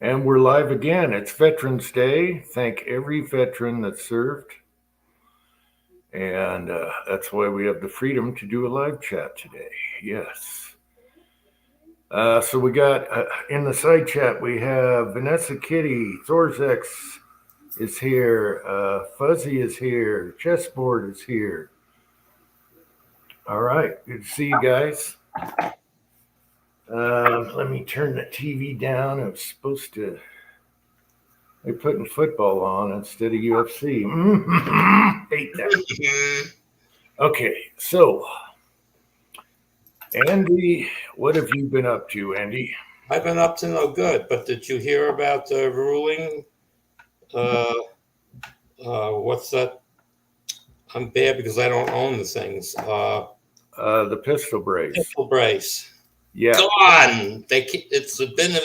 And we're live again. It's Veterans Day. Thank every veteran that served. And that's why we have the freedom to do a live chat today. Yes. So we got in the side chat, we have Vanessa Kitty, Thorzex is here, Fuzzy is here, Chessboard is here. All right. Good to see you guys. Let me turn the TV down. I was supposed to. They're putting football on instead of UFC. Hate that. Okay, so Andy, what have you been up to, Andy? I've been up to no good, but did you hear about the ruling? What's that? I'm bad because I don't own the things. The pistol brace. Pistol brace. Yeah. Gone. It's been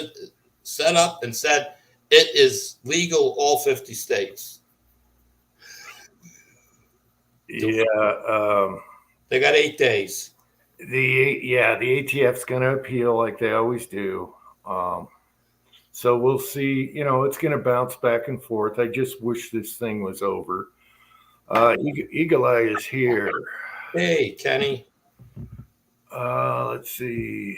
set up and said it is legal all 50 states. Yeah. They got 8 days. The ATF's going to appeal like they always do. So we'll see. It's going to bounce back and forth. I just wish this thing was over. Eagle Eye is here. Hey, Kenny. Let's see.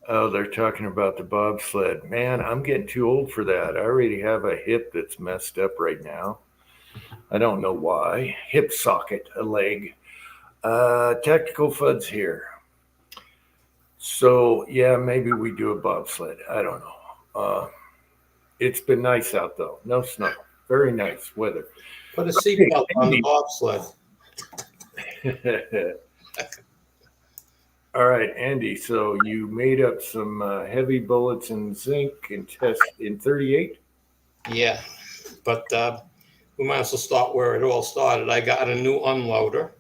Oh, they're talking about the bobsled. Man, I'm getting too old for that. I already have a hip that's messed up right now. I don't know why. Hip socket, a leg. Tactical Fud's here. So, yeah, maybe we do a bobsled. I don't know. It's been nice out, though. No snow. Very nice weather. Put a seatbelt on the bobsled. All right, Andy. So you made up some heavy bullets in zinc and test in 38? Yeah, but we might as well start where it all started. I got a new unloader.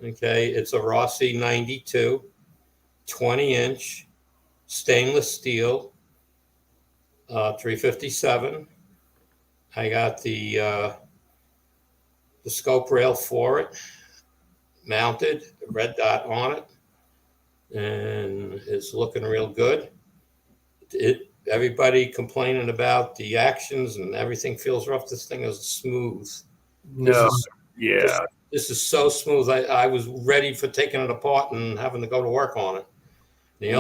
Okay, it's a Rossi 92, 20-inch stainless steel, 357. I got the scope rail for it mounted, a red dot on it, and it's looking real good. Everybody complaining about the actions and everything feels rough. This thing is smooth. This is so smooth. I was ready for taking it apart and having to go to work on it. The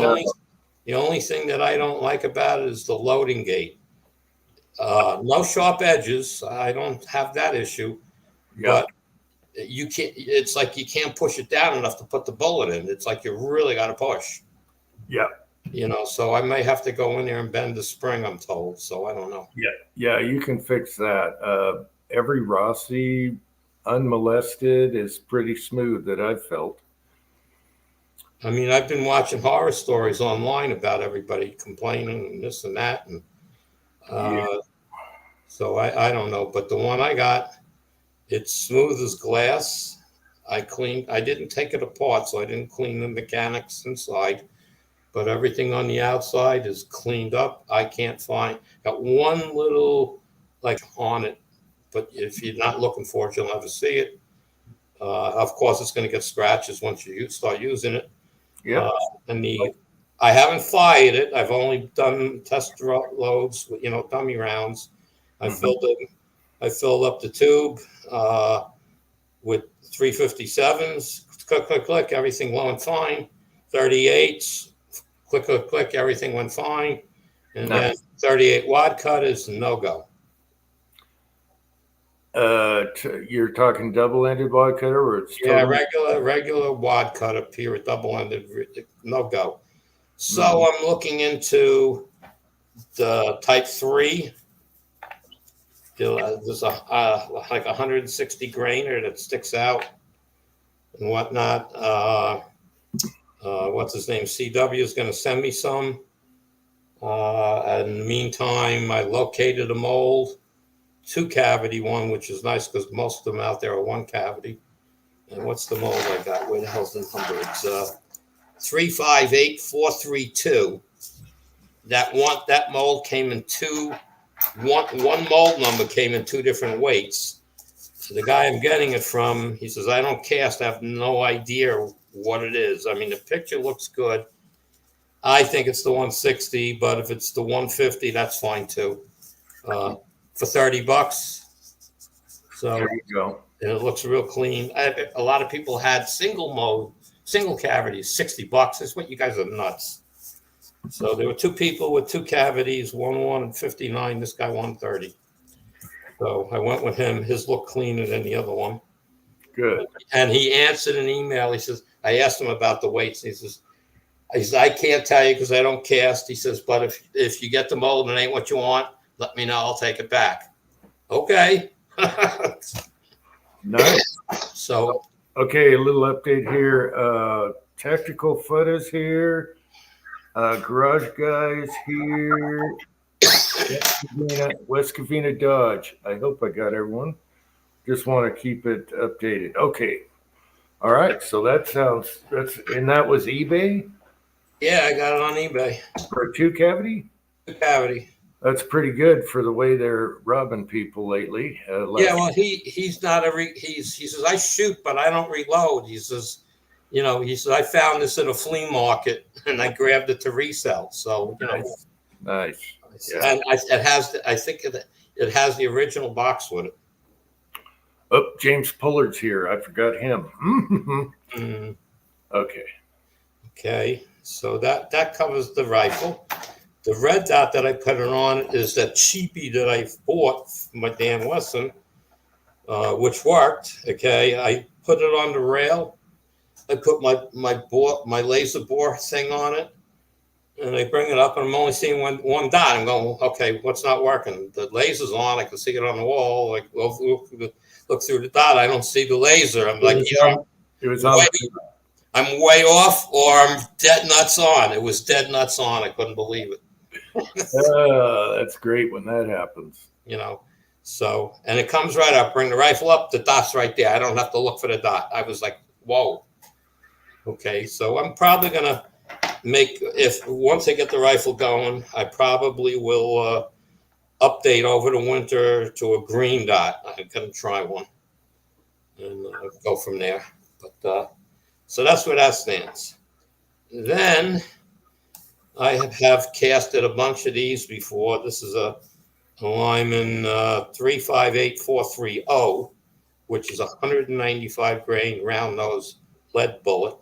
only thing that I don't like about it is the loading gate. No sharp edges. I don't have that issue. Yeah. But you can't. It's like you can't push it down enough to put the bullet in. It's like you really got to push. Yeah. So I may have to go in there and bend the spring, I'm told. So I don't know. Yeah, you can fix that. Every Rossi unmolested is pretty smooth that I've felt. I mean, I've been watching horror stories online about everybody complaining and this and that. And so I don't know. But the one I got, it's smooth as glass. I didn't take it apart, so I didn't clean the mechanics inside. But everything on the outside is cleaned up. I can't got one little on it, but if you're not looking for it, you'll never see it. Of course, it's going to get scratches once you start using it. Yeah. I haven't fired it. I've only done test loads, dummy rounds. I filled up the tube with 357s. Click, everything went fine. 38s. Click, everything went fine. And then 38 wad cutters, no-go. You're talking double-ended wad cutter, or it's regular wad cutter, period, double-ended, no-go. So I'm looking into the Type 3. There's like 160 grainer that sticks out and whatnot. What's his name? CW is going to send me some. And in the meantime, I located a mold, 2-cavity one, which is nice because most of them out there are 1 cavity. And what's the mold I got? Where the hell's the number? It's 358432. That mold came in one mold number came in 2 different weights. So the guy I'm getting it from, he says, I don't cast. I have no idea what it is. I mean, the picture looks good. I think it's the 160, but if it's the 150, that's fine too. For $30. So There you go. and it looks real clean. A lot of people had single cavities, $60. That's what you guys are nuts. So there were two people with two cavities, one wanted 59, this guy wanted 30. So I went with him. His looked cleaner than the other one. Good. And he answered an email. He says, I asked him about the weights. He says, I can't tell you because I don't cast. He says, but if you get the mold and it ain't what you want, let me know. I'll take it back. Okay. Nice. So, Okay, a little update here. Tactical Foot is here. Garage Guys here. West Covina Dodge. I hope I got everyone. Just want to keep it updated. Okay. All right. So that was eBay yeah, I got it on eBay. for a 2 cavity. Cavity. That's pretty good for the way they're robbing people lately. Yeah, well, he's not he says I shoot, but I don't reload. He says, I found this at a flea market and I grabbed it to resell. So Nice. Yeah. And I think it has the original box with it. Oh, James Pullard's here. I forgot him. Mm. Okay. Okay, so that covers the rifle. The red dot that I put it on is that cheapie that I bought from my Dan Wesson, which worked. Okay, I put it on the rail. I put my laser bore thing on it, and I bring it up, and I'm only seeing one dot. I'm going, okay, what's not working? The laser's on. I can see it on the wall. Like, well, look through the dot. I don't see the laser. I'm like, it was on. I'm way off, or I'm dead nuts on. It was dead nuts on. I couldn't believe it. That's great when that happens. So, and it comes right up. Bring the rifle up. The dot's right there. I don't have to look for the dot. I was like, whoa. Okay, so I'm probably gonna once I get the rifle going, I probably will update over the winter to a green dot. I'm gonna try one and go from there. But so that's where that stands. Then I have casted a bunch of these before. This is a Lyman 358430, which is 195 grain round nose lead bullet.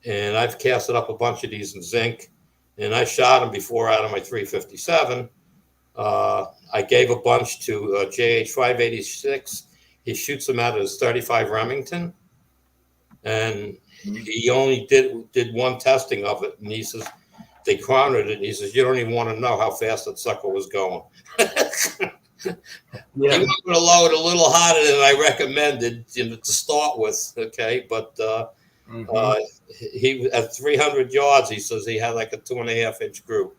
And I've casted up a bunch of these in zinc, and I shot them before out of my 357. I gave a bunch to JH586. He shoots them out of his 35 Remington, and he only did one testing of it, and he says they cornered it. And he says you don't even want to know how fast that sucker was going. Yeah. He went with a load a little hotter than I recommended to start with. Okay, but he at 300 yards, he says he had like a 2.5-inch group,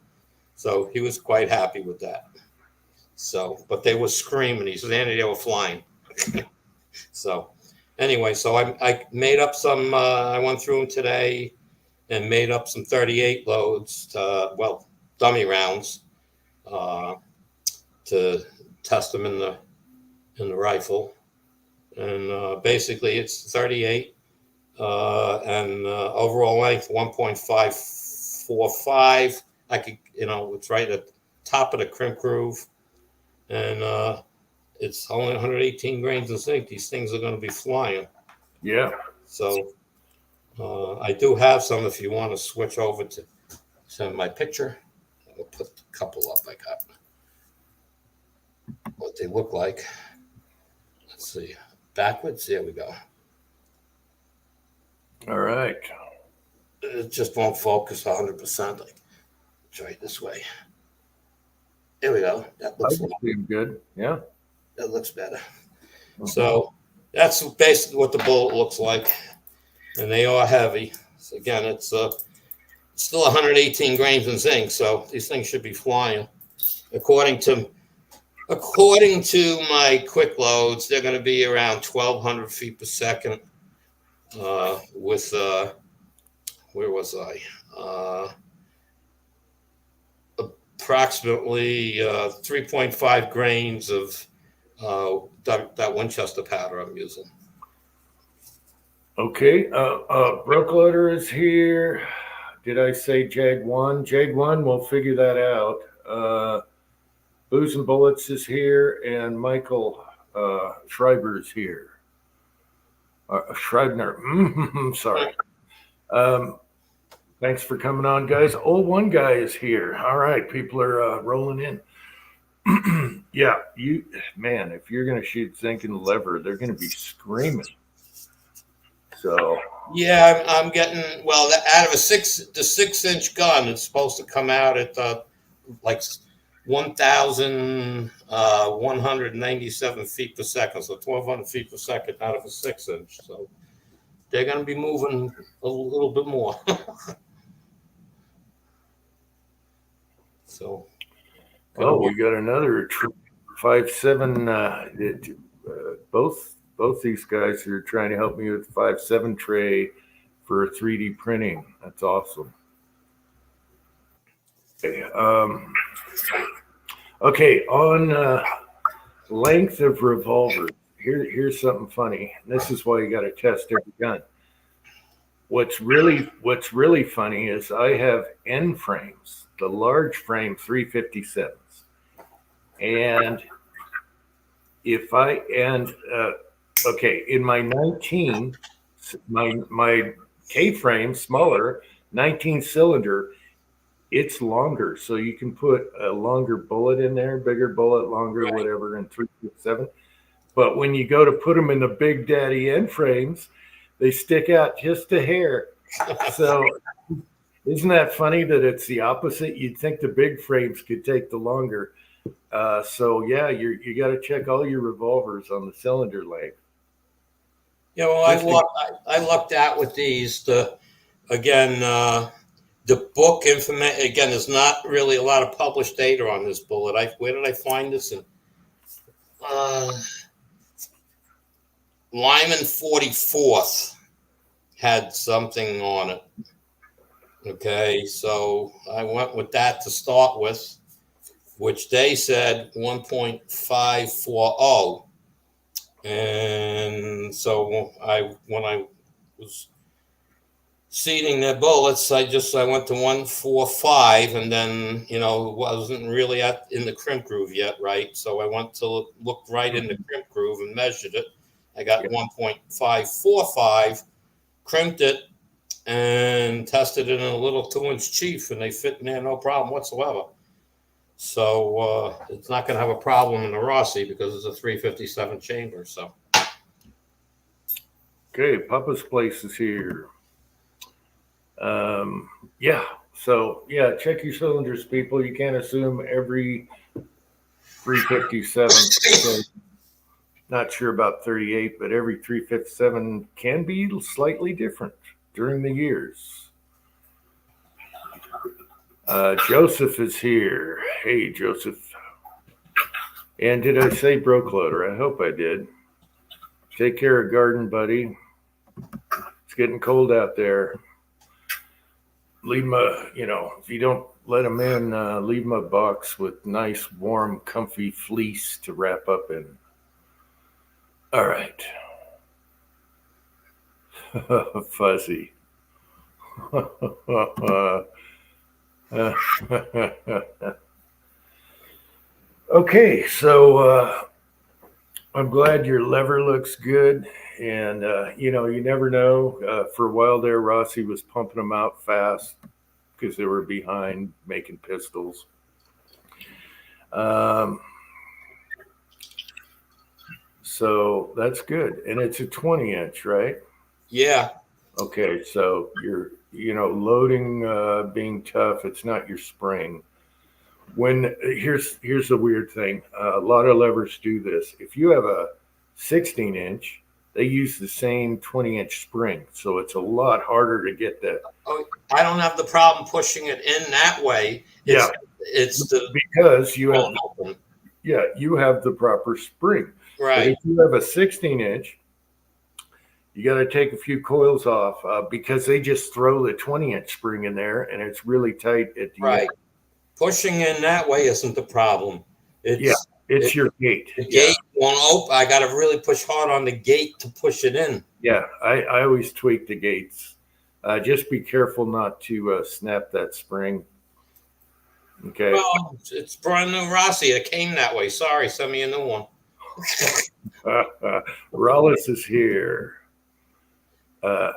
so he was quite happy with that. So, but they were screaming. He says, Andy, they were flying. So, anyway, so I made up some. I went through them today and made up some 38 loads, dummy rounds, to test them in the rifle. And basically, it's 38 and overall length 1.545. I could, it's right at the top of the crimp groove, and it's only 118 grains of zinc. These things are going to be flying. Yeah. So I do have some if you want to switch over to my picture. I'll put a couple up I got. What they look like. Let's see. Backwards. There we go. All right. It just won't focus 100%. Like, try it this way. There we go. That looks good. Yeah. That looks better. So that's basically what the bullet looks like, and they are heavy. So again, it's still 118 grains in zinc, so these things should be flying. According to my quick loads, they're going to be around 1,200 feet per second. With where was I? Approximately 3.5 grains of that Winchester powder I'm using. Okay, Broke Loader is here. Did I say Jag 1? Jag 1, we'll figure that out. Booze and Bullets is here, and Michael Schreiber is here. Schreibner, sorry. Thanks for coming on, guys. Old One Guy is here. All right, people are rolling in. Yeah, man, if you're going to shoot zinc and lever, they're going to be screaming. So yeah, I'm getting out of the 6-inch gun. It's supposed to come out at like 1,197 feet per second, so 1,200 feet per second out of a 6-inch. So they're going to be moving a little bit more. So, we got another 5.7. Both these guys are trying to help me with 5.7 tray for 3D printing. That's awesome. Okay, on length of revolver. Here's something funny. This is why you got to test every gun. What's really funny is I have end frames, the large frame 357s, and in my 19, my K frame, smaller, 19 cylinder, it's longer. So you can put a longer bullet in there, bigger bullet, longer, right, whatever, in 357. But when you go to put them in the Big Daddy end frames, they stick out just a hair. So isn't that funny that it's the opposite? You'd think the big frames could take the longer. So yeah, you got to check all your revolvers on the cylinder length. Yeah, well, I lucked out with these. The book information, again, there's not really a lot of published data on this bullet. Where did I find this? In Lyman 44th had something on it. Okay, so I went with that to start with, which they said 1.540. And so when I was seeding their bullets, I went to 145, and then wasn't really in the crimp groove yet, right? So I went to look right in the crimp groove and measured it. I got 1.545, crimped it, and tested it in a little 2-inch chief, and they fit in there no problem whatsoever. So it's not going to have a problem in the Rossi because it's a 357 chamber. So, okay, Papa's Place is here. Yeah. So yeah, check your cylinders, people. You can't assume every 357. Not sure about 38, but every 357 can be slightly different during the years. Joseph is here. Hey, Joseph. And did I say Broke Loader? I hope I did. Take care of garden, buddy. It's getting cold out there. Leave them if you don't let them in, leave them a box with nice, warm, comfy fleece to wrap up in. All right. Fuzzy. Okay, so I'm glad your lever looks good. And, you never know. For a while there, Rossi was pumping them out fast because they were behind making pistols. So that's good. And it's a 20-inch, right? Yeah. Okay, so you're, loading being tough, it's not your spring. Here's the weird thing. A lot of levers do this. If you have a 16-inch, they use the same 20-inch spring, so it's a lot harder to get that. Oh, I don't have the problem pushing it in that way. It's because you have you have the proper spring. Right. But if you have a 16-inch, you got to take a few coils off because they just throw the 20-inch spring in there, and it's really tight at the end. Pushing in that way isn't the problem. It's your gate. The gate won't open. I got to really push hard on the gate to push it in. Yeah, I always tweak the gates. Just be careful not to snap that spring. Okay. Well, it's brand new Rossi. It came that way. Sorry, send me a new one. Rollis is here. Uh,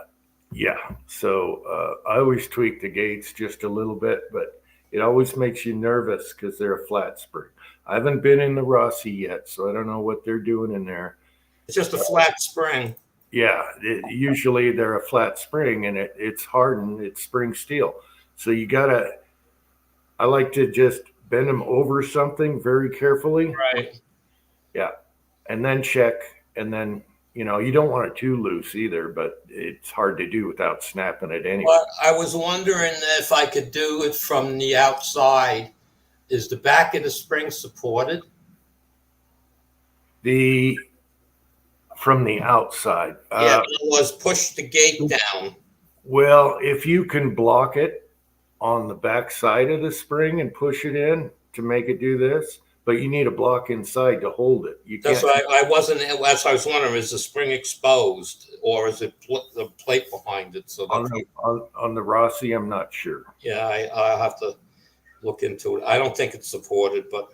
yeah, so I always tweak the gates just a little bit, but it always makes you nervous because they're a flat spring. I haven't been in the Rossi yet, so I don't know what they're doing in there. It's just a flat spring. Yeah, usually they're a flat spring and it's hardened, it's spring steel. So you gotta, I like to just bend them over something very carefully. Right. Yeah, and then check, and then you don't want it too loose either, but it's hard to do without snapping it anyway. But I was wondering if I could do it from the outside. Is the back of the spring supported? The From the outside, Yeah, it was push the gate down. well, if you can block it on the back side of the spring and push it in to make it do this, but you need a block inside to hold it. You That's can't. why I wasn't. That's why I was wondering: is the spring exposed, or is it the plate behind it? So On that, on the Rossi, I'm not sure. yeah, I'll have to look into it. I don't think it's supported, but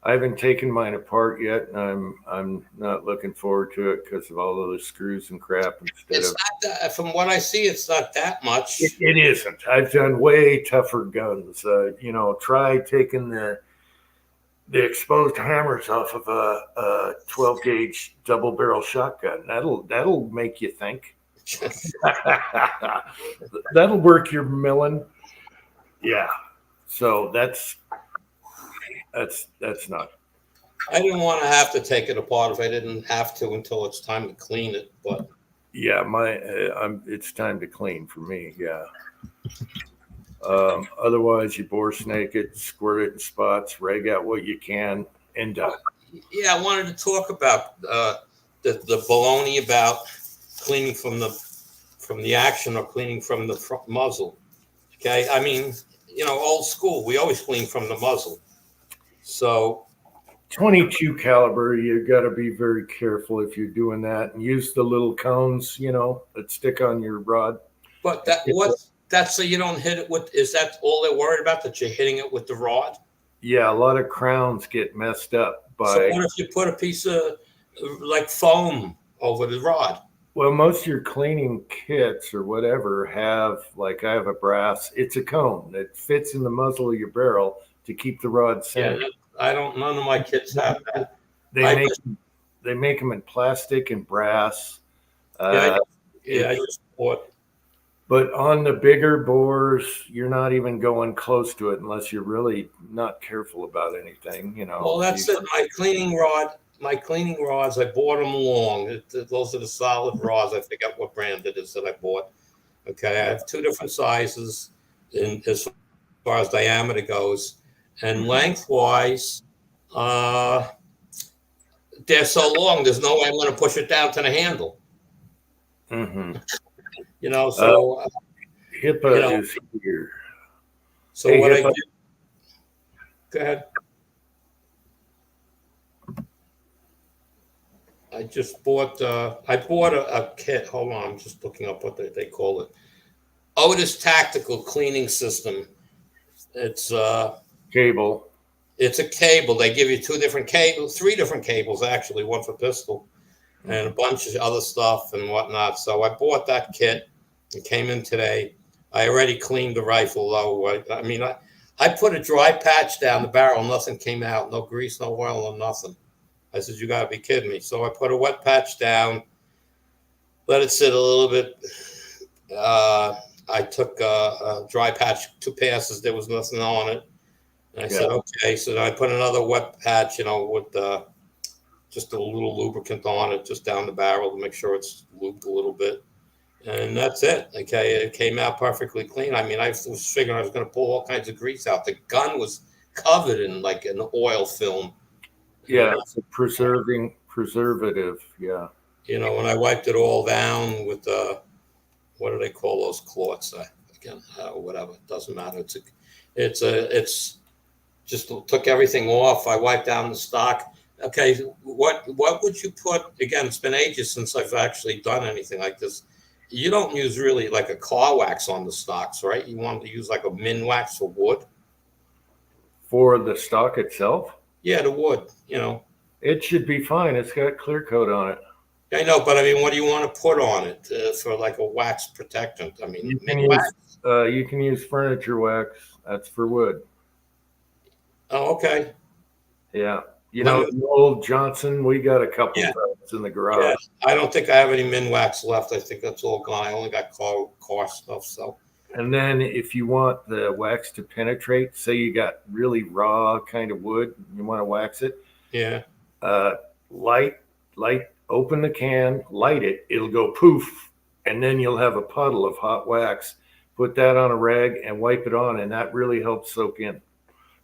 I haven't taken mine apart yet, and I'm not looking forward to it because of all of the screws and crap. Instead it's of not that. From what I see, it's not that much. it isn't. I've done way tougher guns. Try taking the exposed hammers off of a 12 gauge double barrel shotgun. That'll make you think. That'll work your milling. Yeah. So that's not. I didn't want to have to take it apart if I didn't have to until it's time to clean it. But Yeah, it's time to clean for me. Yeah. Otherwise, you bore snake it, squirt it in spots, rag out what you can, and done. yeah, I wanted to talk about the baloney about cleaning from the action or cleaning from the front muzzle. Okay, I mean, old school. We always clean from the muzzle. So 22 caliber, you got to be very careful if you're doing that, and use the little cones, that stick on your rod. but that's so you don't hit it with. Is that all they're worried about? That you're hitting it with the rod? Yeah, a lot of crowns get messed up So by. what if you put a piece of like foam over the rod? Well, most of your cleaning kits or whatever have, like I have a brass, it's a cone that fits in the muzzle of your barrel to keep the rod Yeah, centered. I don't. None of my kids have that. They I make just, they make them in plastic and brass. yeah, Uh, I just bought. but on the bigger bores, you're not even going close to it unless you're really not careful about anything. Well, that's it. My cleaning rods. I bought them long. Those are the solid rods. I forget what brand it is that I bought. Okay, I have two different sizes in as far as diameter goes, and lengthwise, they're so long. There's no way I'm going to push it down to the handle. Mm-hmm. So HIPAA is here. so Hey, what I HIPAA. do. Go ahead. I just bought. I bought a kit. Hold on, I'm just looking up what they call it. Otis Tactical Cleaning System. It's Cable. it's a cable. They give you two different cables, three different cables actually, one for pistol, and a bunch of other stuff and whatnot. So I bought that kit. It came in today. I already cleaned the rifle though. I put a dry patch down the barrel. Nothing came out. No grease, no oil, no nothing. I said, you got to be kidding me. So I put a wet patch down, let it sit a little bit. I took a dry patch, 2 passes. There was nothing on it. And I said, okay. So then I put another wet patch, with just a little lubricant on it, just down the barrel to make sure it's lubed a little bit. And that's it. Okay. It came out perfectly clean. I was figuring I was going to pull all kinds of grease out. The gun was covered in like an oil film. Yeah, it's a preservative. Yeah. When I wiped it all down with what do they call those cloths? Whatever, it doesn't matter. It's just took everything off. I wiped down the stock, Okay, what would you put? Again, it's been ages since I've actually done anything like this. You don't use really like a car wax on the stocks, right? You want to use like a min wax for wood. For the stock itself, Yeah, the wood. You know, it should be fine. It's got clear coat on it. I know, but I mean, what do you want to put on it for like a wax protectant? I mean, You can min wax. use furniture wax. That's for wood. Oh, okay. Yeah. Let me, The old Johnson, we got a couple yeah, tubs in the yeah. garage. I don't think I have any min wax left. I think that's all gone. I only got car stuff. So And then if you want the wax to penetrate, say you got really raw kind of wood, you want to wax it, yeah. uh, light, open the can, light it, it'll go poof, and then you'll have a puddle of hot wax. Put that on a rag and wipe it on, and that really helps soak in.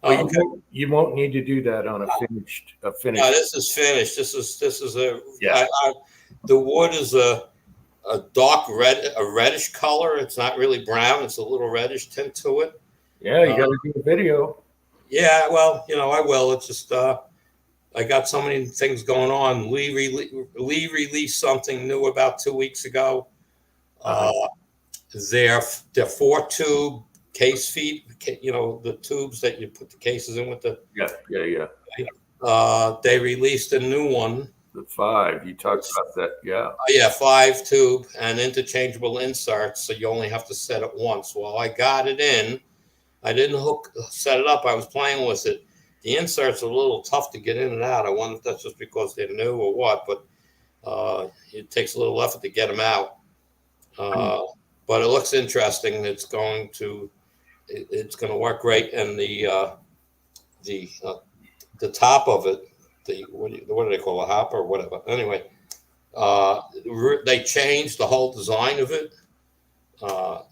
But Oh, okay. you won't need to do that on a No, finished. this is finished. This is a Yeah. the wood is a dark red, a reddish color. It's not really brown. It's a little reddish tint to it. Yeah, you got to do a video. Yeah, well, I will. It's just I got so many things going on. Lee released something new about 2 weeks ago. Their 4-tube case feet, the tubes that you put the cases in with the. Yeah. They released a new one. The 5, you talked about that. Yeah. Yeah, 5-tube and interchangeable inserts, so you only have to set it once. Well, I got it in. I didn't set it up. I was playing with it. The inserts are a little tough to get in and out. I wonder if that's just because they're new or what, but it takes a little effort to get them out. But it looks interesting. It's going to work great, and the top of it, what do they call, a hopper or whatever? Anyway, they changed the whole design of it.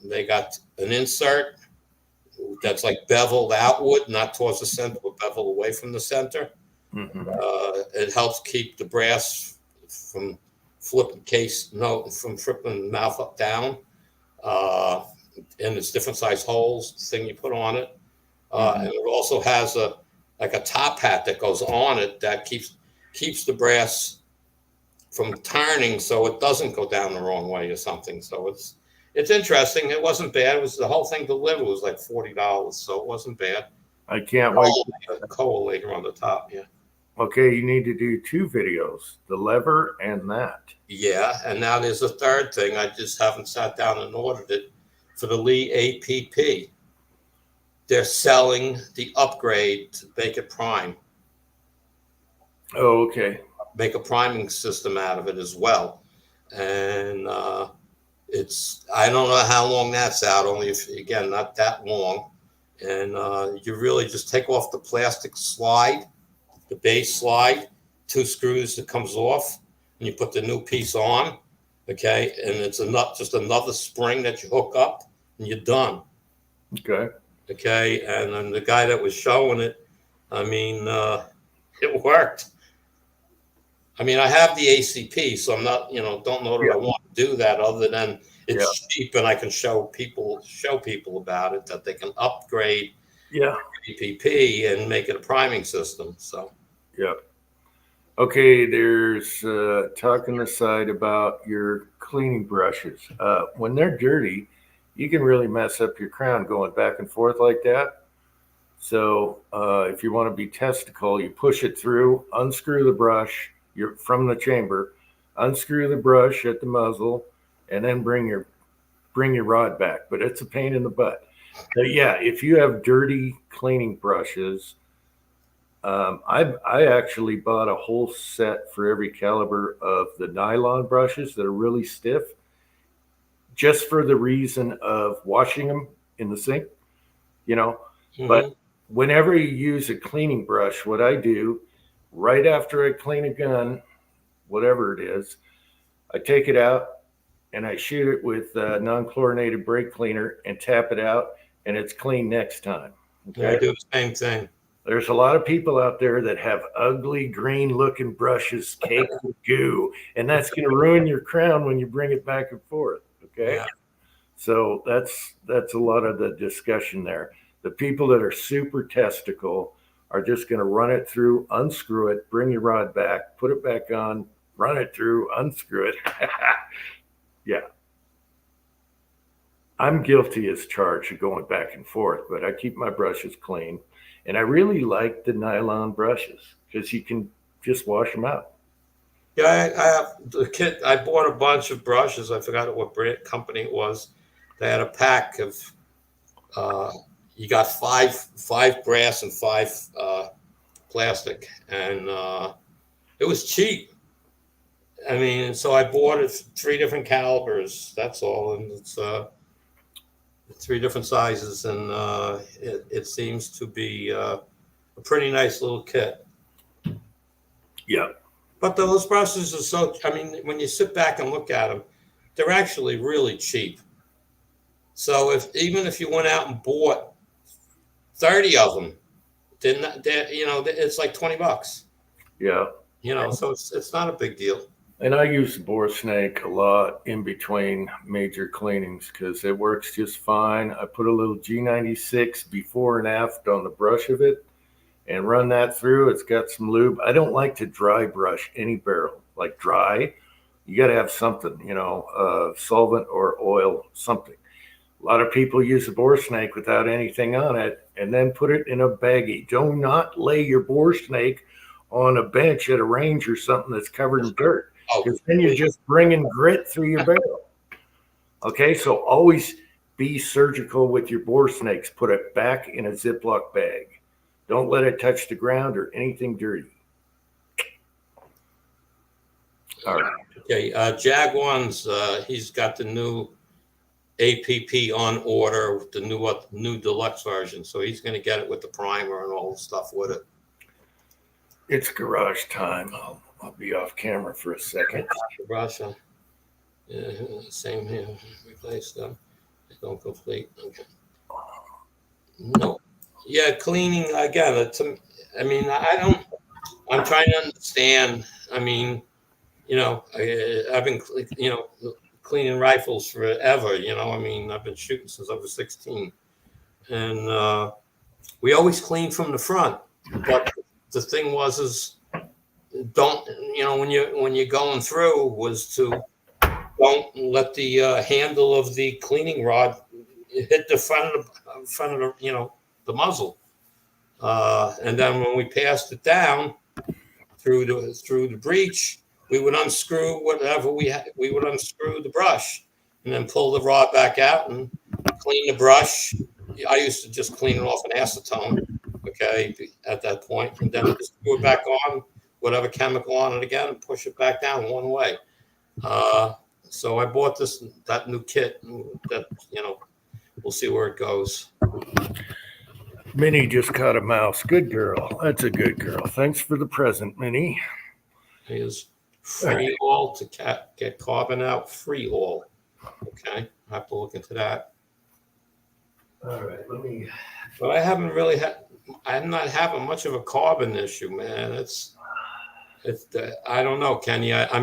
They got an insert that's like beveled outward, not towards the center, but beveled away from the center. Mm-hmm. It helps keep the brass from flipping mouth up down. And it's different size holes, thing you put on it. And it also has a top hat that goes on it that keeps the brass from turning so it doesn't go down the wrong way or something. So it's interesting. It wasn't bad. It was the whole thing delivered was like $40, so it wasn't bad. I can't wait. Collator on the top, yeah. Okay, you need to do 2 videos, the lever and that. Yeah, and now there's a third thing. I just haven't sat down and ordered it for the Lee APP. They're selling the upgrade to make it prime. Oh, okay. Make a priming system out of it as well. And I don't know how long that's out, only if, again, not that long. And you really just take off the plastic slide, the base slide, 2 screws that comes off, and you put the new piece on, okay? And it's just another spring that you hook up, and you're done. Okay. Okay, and then the guy that was showing it, I mean, it worked. I mean, I have the ACP, so I'm not, don't know that I want to do that other than it's cheap and I can show people about it, that they can upgrade APP and make it a priming system. So, yeah. Okay, there's talk on the side about your cleaning brushes. When they're dirty, you can really mess up your crown going back and forth like that. So if you want to be testicle, you push it through, unscrew the brush from the chamber, unscrew the brush at the muzzle, and then bring your rod back. But it's a pain in the butt. But yeah, if you have dirty cleaning brushes, I actually bought a whole set for every caliber of the nylon brushes that are really stiff, just for the reason of washing them in the sink, But whenever you use a cleaning brush, what I do right after I clean a gun, whatever it is, I take it out and I shoot it with non-chlorinated brake cleaner and tap it out, and it's clean next time. Okay? I do the same thing. There's a lot of people out there that have ugly green looking brushes caked with goo, and that's going to ruin your crown when you bring it back and forth. Okay. Yeah. So that's a lot of the discussion there. The people that are super testicle are just going to run it through, unscrew it, bring your rod back, put it back on, run it through, unscrew it. Yeah. I'm guilty as charged of going back and forth, but I keep my brushes clean. And I really like the nylon brushes because you can just wash them out. Yeah, I have the kit. I bought a bunch of brushes. I forgot what brand company it was. They had a pack of. Uh, you got five brass and five plastic, and it was cheap. I mean, so I bought it three different calibers. That's all, and it's three different sizes, and it seems to be a pretty nice little kit. Yeah. But those brushes are so. I mean, when you sit back and look at them, they're actually really cheap. So even if you went out and bought 30 of them, then it's like $20. Yeah. So it's not a big deal. And I use the bore snake a lot in between major cleanings because it works just fine. I put a little G96 before and after on the brush of it and run that through. It's got some lube. I don't like to dry brush any barrel, like dry. You got to have something, solvent or oil, something. A lot of people use the bore snake without anything on it and then put it in a baggie. Do not lay your bore snake on a bench at a range or something that's covered in dirt, because then you're just bringing grit through your barrel. Okay, so always be surgical with your bore snakes. Put it back in a Ziploc bag. Don't let it touch the ground or anything dirty. All right. Okay, Jaguar's, he's got the new APP on order, the new deluxe version. So he's going to get it with the primer and all the stuff with it. It's garage time. I'll be off camera for a second. Russia. Yeah, same here. Replace them. They don't complete. Okay. No. Yeah, cleaning again. I'm trying to understand. I mean, I've been, cleaning rifles forever. I've been shooting since I was 16, and we always clean from the front. But the thing is don't, when you're going through, was to don't let the handle of the cleaning rod hit the front of the muzzle. And then when we passed it down through the breech, we would unscrew whatever we had. We would unscrew the brush and then pull the rod back out and clean the brush. I used to just clean it off an acetone, okay, at that point, and then just screw it back on, whatever chemical on it again, and push it back down one way. So I bought that new kit that, we'll see where it goes. Minnie just caught a mouse. Good girl. That's a good girl. Thanks for the present, Minnie. Here's free all to get carbon out. Free all. Okay, I have to look into that. All right, But I haven't really I'm not having much of a carbon issue, man. It's I don't know, Kenny. I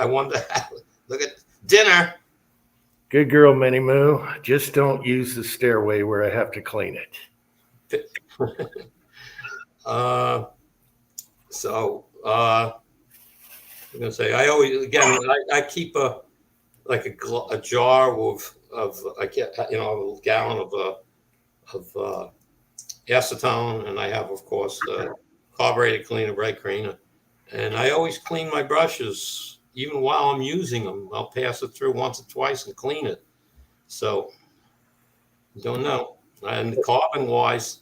wanted to look at dinner. Good girl, Minnie Moo. Just don't use the stairway where I have to clean it. I'm gonna say I keep a jar of I get a gallon of acetone, and I have, of course, carbureted cleaner, brake cleaner, and I always clean my brushes even while I'm using them. I'll pass it through once or twice and clean it. So don't know. And carbon wise,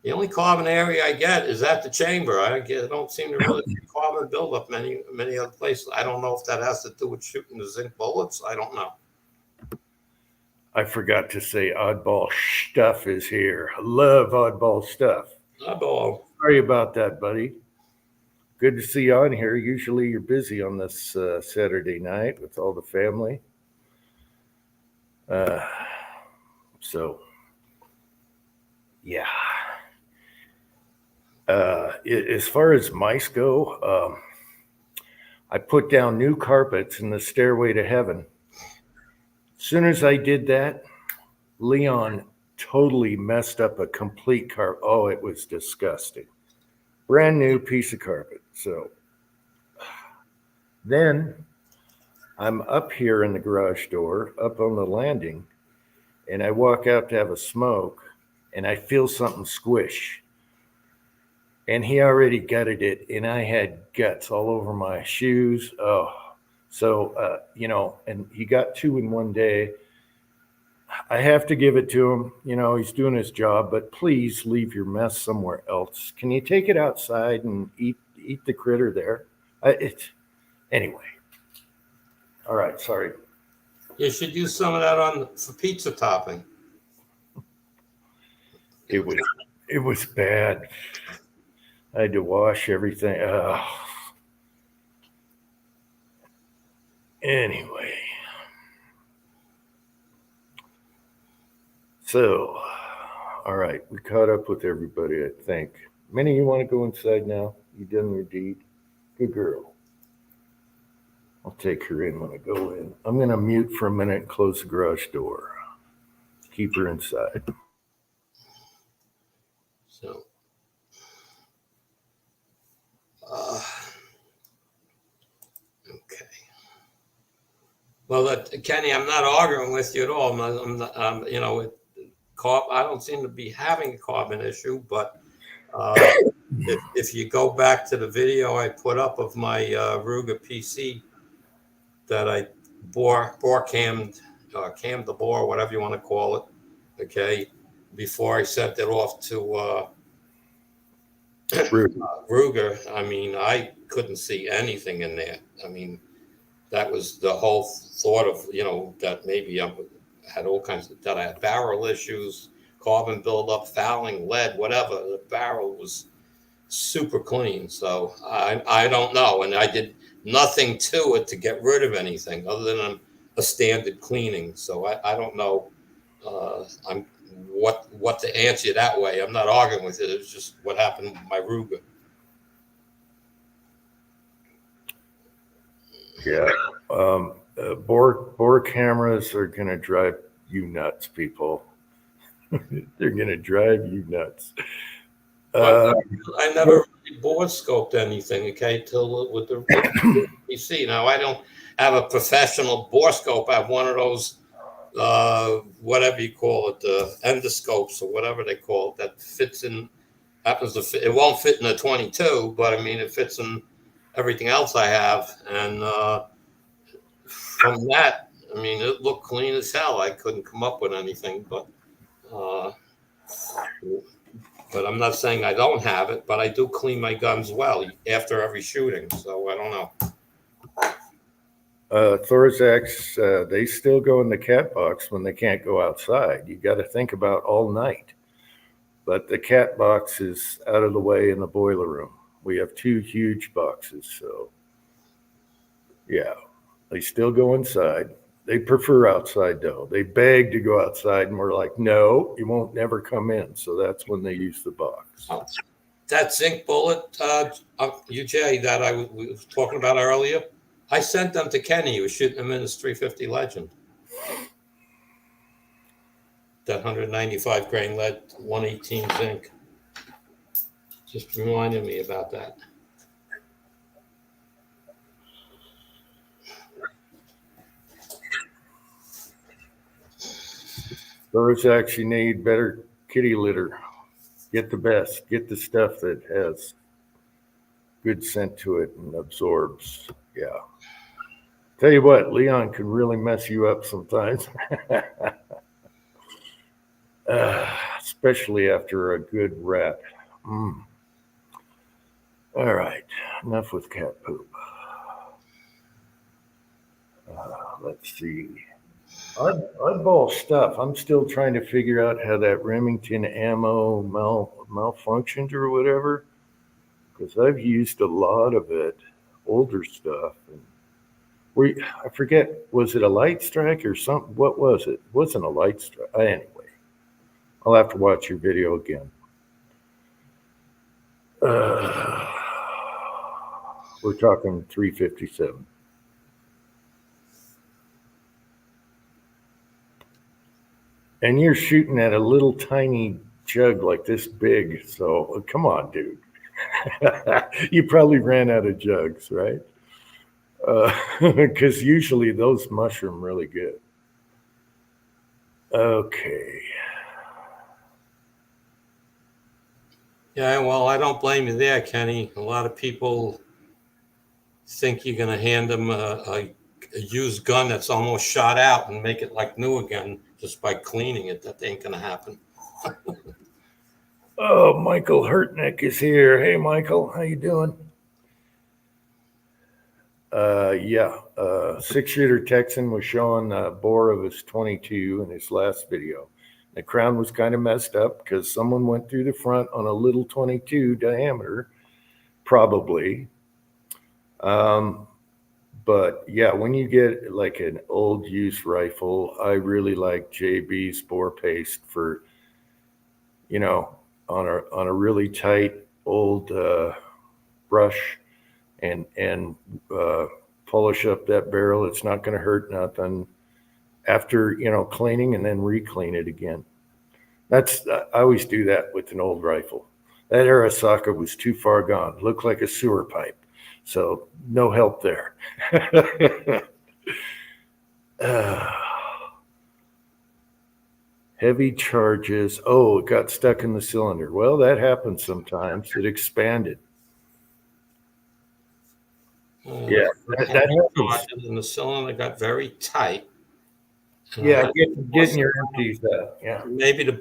the only carbon area I get is at the chamber. I don't seem to really get carbon buildup many other places. I don't know if that has to do with shooting the zinc bullets. I don't know. I forgot to say Oddball Stuff is here. I love Oddball Stuff. Oddball. Sorry about that, buddy. Good to see you on here. Usually you're busy on this Saturday night with all the family. So, yeah. As far as mice go, I put down new carpets in the stairway to heaven. As soon as I did that, Leon totally messed up a complete carpet. Oh, it was disgusting. Brand new piece of carpet. So then I'm up here in the garage door, up on the landing, and I walk out to have a smoke, and I feel something squish. And he already gutted it, and I had guts all over my shoes. Oh, so, and he got two in one day. I have to give it to him. He's doing his job, but please leave your mess somewhere else. Can you take it outside and eat the critter there? Anyway. All right, sorry. You should use some of that for pizza topping. It was bad. I had to wash everything. Anyway. So, all right, we caught up with everybody, I think. Minnie, you want to go inside now? You done your deed? Good girl. I'll take her in when I go in. I'm going to mute for a minute and close the garage door. Keep her inside. So, okay. Well, Kenny, I'm not arguing with you at all. I'm not, I don't seem to be having a carbon issue, but if you go back to the video I put up of my Ruger PC that I cammed the bore, whatever you want to call it, okay, before I sent it off to Ruger, I mean, I couldn't see anything in there. I mean, that was the whole thought of, that maybe I had all kinds of, that I had barrel issues, carbon buildup, fouling, lead, whatever. The barrel was super clean. So I don't know. And I did nothing to it to get rid of anything other than a standard cleaning. So I don't know what to answer you that way. I'm not arguing with it. It's just what happened with my Ruger. Yeah. Bore cameras are going to drive you nuts, people. They're going to drive you nuts. I never really bore scoped anything, okay, till with the PC. Now, I don't have a professional bore scope. I have one of those, whatever you call it, endoscopes or whatever they call it, that fits in, happens to fit. It won't fit in a 22, but I mean, it fits in everything else I have. And from that, I mean, it looked clean as hell. I couldn't come up with anything, but I'm not saying I don't have it, but I do clean my guns well after every shooting. So I don't know. Thorax, they still go in the cat box when they can't go outside. You got to think about all night. But the cat box is out of the way in the boiler room. We have two huge boxes. So, yeah, they still go inside. They prefer outside, though. They beg to go outside, and we're like, no, you won't never come in. So that's when they use the box. Oh, that zinc bullet, UJ, that I was talking about earlier, I sent them to Kenny. He was shooting them in his 350 Legend. That 195 grain lead, 118 zinc. Just reminded me about that. Birds actually need better kitty litter. Get the best. Get the stuff that has good scent to it and absorbs. Yeah. Tell you what, Leon can really mess you up sometimes. Especially after a good rat. All right. Enough with cat poop. Let's see. Oddball stuff. I'm still trying to figure out how that Remington ammo malfunctioned or whatever, because I've used a lot of it, older stuff. And I forget, was it a light strike or something? What was it? It wasn't a light strike. Anyway, I'll have to watch your video again. We're talking 357. And you're shooting at a little tiny jug like this big. So come on, dude. You probably ran out of jugs, right? Because usually those mushroom really good. Okay. Yeah, well, I don't blame you there, Kenny. A lot of people think you're going to hand them a used gun that's almost shot out and make it like new again just by cleaning it. That ain't going to happen. Oh, Michael Hurtnick is here. Hey, Michael, how you doing? Yeah, six-shooter Texan was showing a bore of his 22 in his last video. The crown was kind of messed up because someone went through the front on a little 22 diameter, probably. But yeah, when you get like an old used rifle, I really like JB's bore paste for, you know, on a really tight old brush and polish up that barrel. It's not going to hurt nothing after cleaning and then re-clean it again. I always do that with an old rifle. That Arasaka was too far gone. Looked like a sewer pipe, so no help there. Heavy charges. Oh, it got stuck in the cylinder. Well, that happens sometimes. It expanded. Yeah, that happens. And the cylinder got very tight. Yeah, getting your empties out. Yeah. Maybe the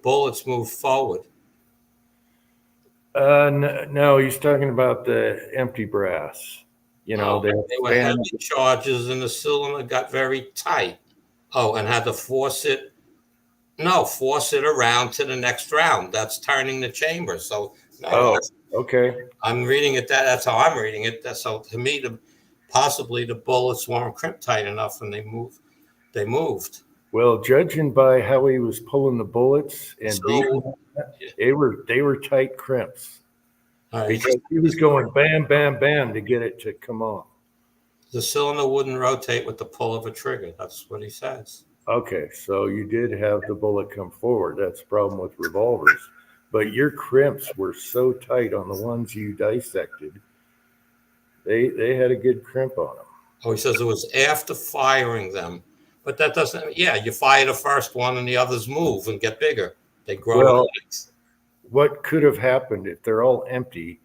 bullets move forward. No, he's talking about the empty brass. They were heavy charges and the cylinder got very tight. Oh, and had to force it around to the next round. That's turning the chamber. So okay. I'm reading it that's how I'm reading it. So to me, possibly the bullets weren't crimp tight enough and they moved. Well, judging by how he was pulling the bullets and they were tight crimps. Because he was going bam, bam, bam to get it to come off. The cylinder wouldn't rotate with the pull of a trigger. That's what he says. Okay, so you did have the bullet come forward. That's the problem with revolvers. But your crimps were so tight on the ones you dissected. They had a good crimp on them. Oh, he says it was after firing them. But that doesn't, you fire the first one and the others move and get bigger. They grow. Well, what could have happened if they're all empty?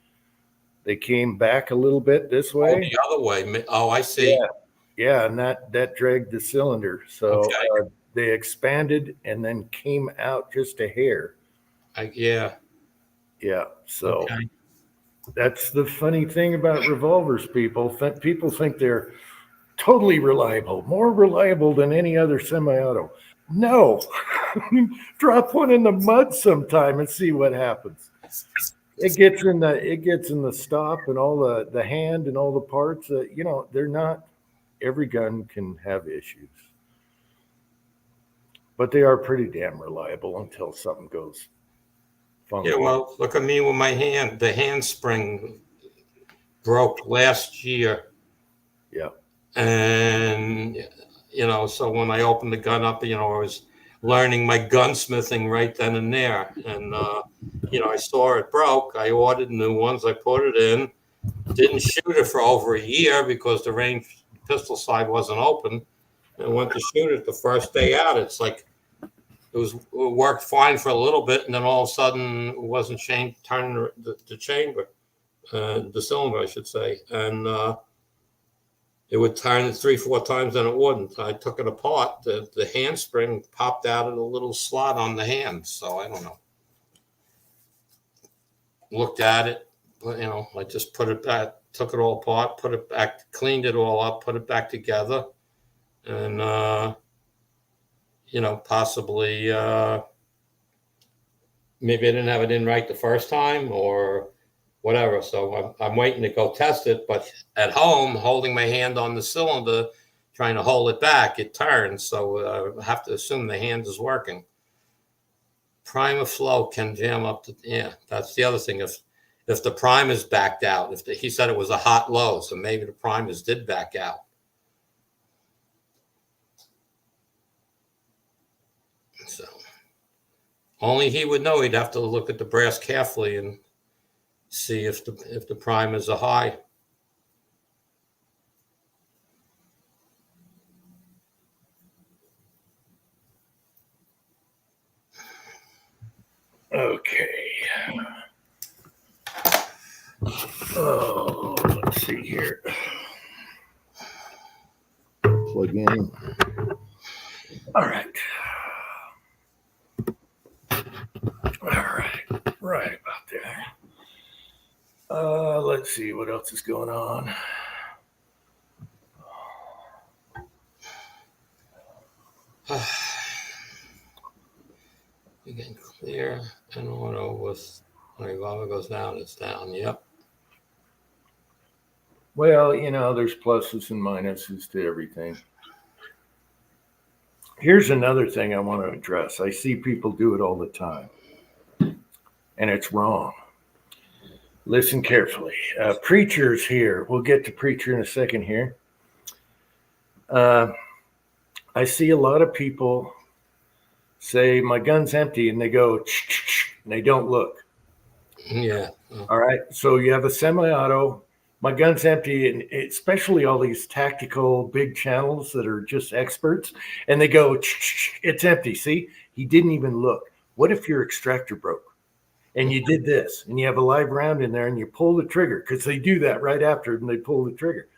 They came back a little bit this way. Oh, the other way. Oh, I see. Yeah, and that dragged the cylinder. So they expanded and then came out just a hair. Yeah. So that's the funny thing about revolvers, people. People think they're totally reliable, more reliable than any other semi-auto. No, drop one in the mud sometime and see what happens. It gets in the stop and all the hand and all the parts. They're not. Every gun can have issues, but they are pretty damn reliable until something goes funky. Yeah, well, look at me with my hand. The handspring broke last year. Yeah. And, so when I opened the gun up, I was learning my gunsmithing right then and there. And, I saw it broke. I ordered new ones. I put it in. Didn't shoot it for over a year because the range pistol side wasn't open. And went to shoot it the first day out. It's like it worked fine for a little bit. And then all of a sudden it wasn't turning the chamber, the cylinder, I should say. And, it would turn it 3-4 times and it wouldn't. I took it apart. The handspring popped out of the little slot on the hand. So I don't know. Looked at it, but I just put it back, took it all apart, put it back, cleaned it all up, put it back together. And, possibly maybe I didn't have it in right the first time or whatever. So I'm waiting to go test it. But at home, holding my hand on the cylinder, trying to hold it back, it turns. So I have to assume the hand is working. Primer flow can jam up. That's the other thing. If the primers backed out, he said it was a hot low, so maybe the primers did back out. Only he would know. He'd have to look at the brass carefully and see if the primers are high. Okay. Oh, let's see here. Plug in. All right. All right. Right about there. Let's see what else is going on. Again, clear and auto with when the lava goes down, it's down. Yep. Well, you know, there's pluses and minuses to everything. Here's another thing I want to address. I see people do it all the time, and it's wrong. Listen carefully. Preacher's here. We'll get to Preacher in a second here. I see a lot of people say, my gun's empty, and they go, and they don't look. Yeah. All right. So you have a semi-auto, my gun's empty, and especially all these tactical big channels that are just experts, and they go, it's empty. See, he didn't even look. What if your extractor broke and you did this and you have a live round in there and you pull the trigger? Because they do that right after and they pull the trigger.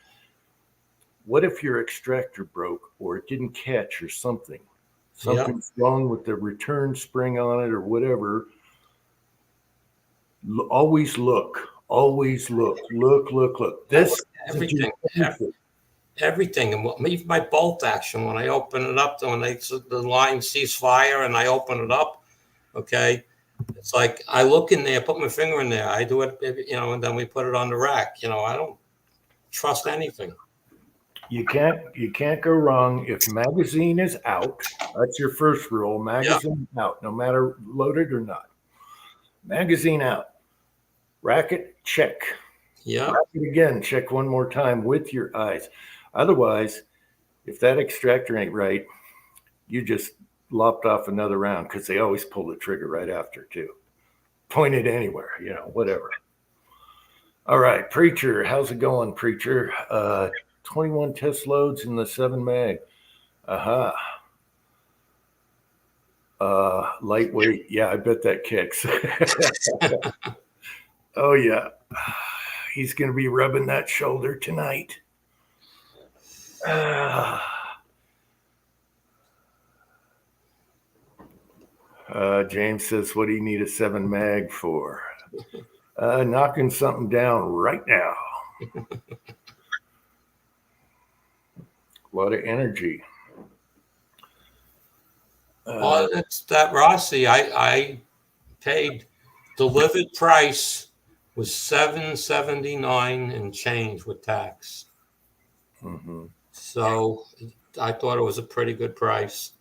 What if your extractor broke or it didn't catch or something? Something's wrong with the return spring on it or whatever. Always look. Always look. Look. This everything, and even my bolt action when I open it up, when the line sees fire and I open it up, okay, it's like I look in there, put my finger in there, I do it, you know, and then we put it on the rack. You know, I don't trust anything. You can't go wrong if magazine is out. That's your first rule. Magazine out, no matter loaded or not. Magazine out. Racket, check. Yeah. Racket again, check one more time with your eyes. Otherwise, if that extractor ain't right, you just lopped off another round because they always pull the trigger right after too. Point it anywhere, you know, whatever. All right, Preacher, how's it going, Preacher? 21 test loads in the 7 mag. Aha. Lightweight. Yeah, I bet that kicks. Oh, yeah. He's going to be rubbing that shoulder tonight. James says, what do you need a 7 mag for? Knocking something down right now. A lot of energy. Well, it's that Rossi. I paid delivered price was $779 and change with tax. Mm-hmm. So I thought it was a pretty good price.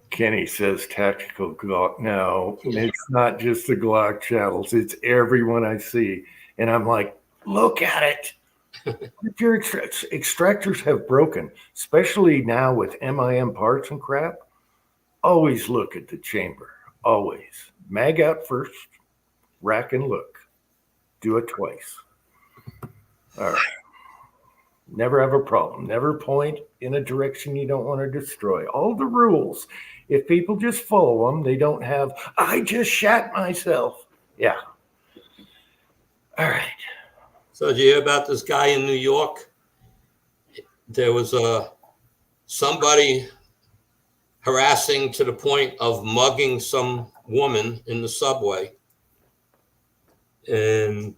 Kenny says tactical Glock. No, it's not just the Glock channels. It's everyone I see. And I'm like, look at it. If your extractors have broken, especially now with MIM parts and crap, always look at the chamber. Always. Mag out first, rack and look. Do it twice. All right. Never have a problem. Never point in a direction you don't want to destroy. All the rules. If people just follow them, they don't have, I just shat myself. Yeah. All right. So did you hear about this guy in New York? There was somebody harassing to the point of mugging some woman in the subway. And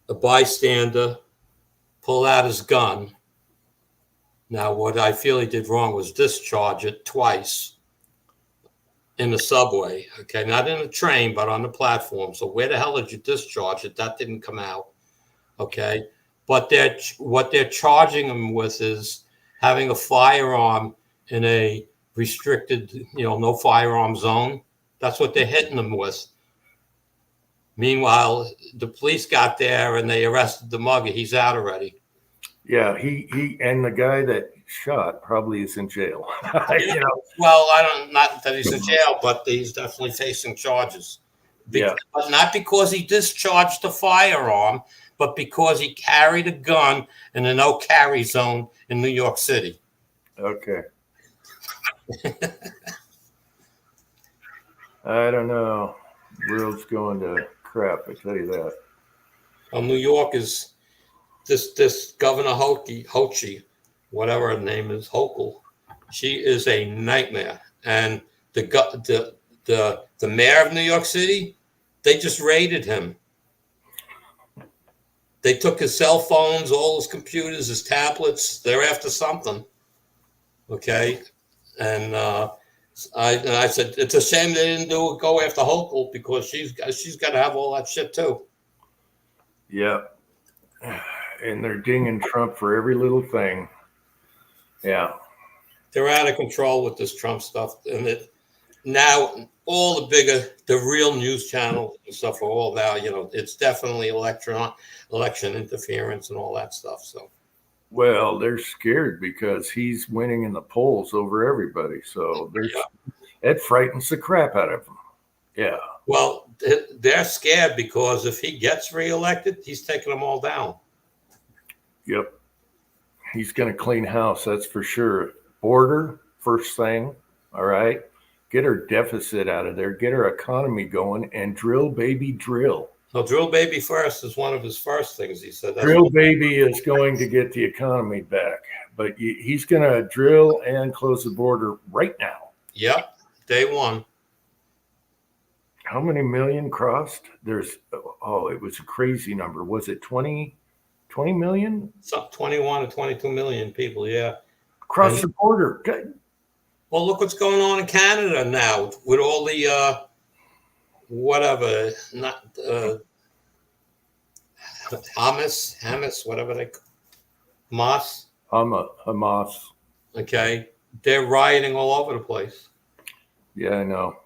a bystander pulled out his gun. Now, what I feel he did wrong was discharge it twice in the subway. Okay, not in a train, but on the platform. So where the hell did you discharge it? That didn't come out. Okay, but what they're charging him with is having a firearm in a restricted, no firearm zone. That's what they're hitting him with. Meanwhile, the police got there and they arrested the mugger. He's out already. Yeah, he and the guy that shot probably is in jail. You know. Well, I don't, not that he's in jail, but he's definitely facing charges. Yeah. But not because he discharged a firearm, but because he carried a gun in a no carry zone in New York City. Okay. I don't know. World's going to crap. I tell you that. Well, New York is this Governor Hochul, whatever her name is, Hochul. She is a nightmare, and the mayor of New York City, they just raided him. They took his cell phones, all his computers, his tablets. They're after something. Okay, and I said it's a shame they didn't go after Hochul because she's got to have all that shit too. Yeah. And they're dinging Trump for every little thing. Yeah. They're out of control with this Trump stuff, and now all the real news channels and stuff are all now. It's definitely election interference and all that stuff. So, Well, they're scared because he's winning in the polls over everybody. So it frightens the crap out of them. Yeah. Well, they're scared because if he gets reelected, he's taking them all down. Yep. He's going to clean house, that's for sure. Border, first thing. All right. Get our deficit out of there. Get our economy going and drill, baby, drill. No, drill baby first is one of his first things he said. Drill baby is going to get the economy back, but he's going to drill and close the border right now. Yep. Day one. How many million crossed? It was a crazy number. Was it 20 million? It's up 21 to 22 million people. Yeah. Across the border. Good. Well, look what's going on in Canada now with all the Hamas, whatever they Hamas. Okay. They're rioting all over the place. Yeah, I know.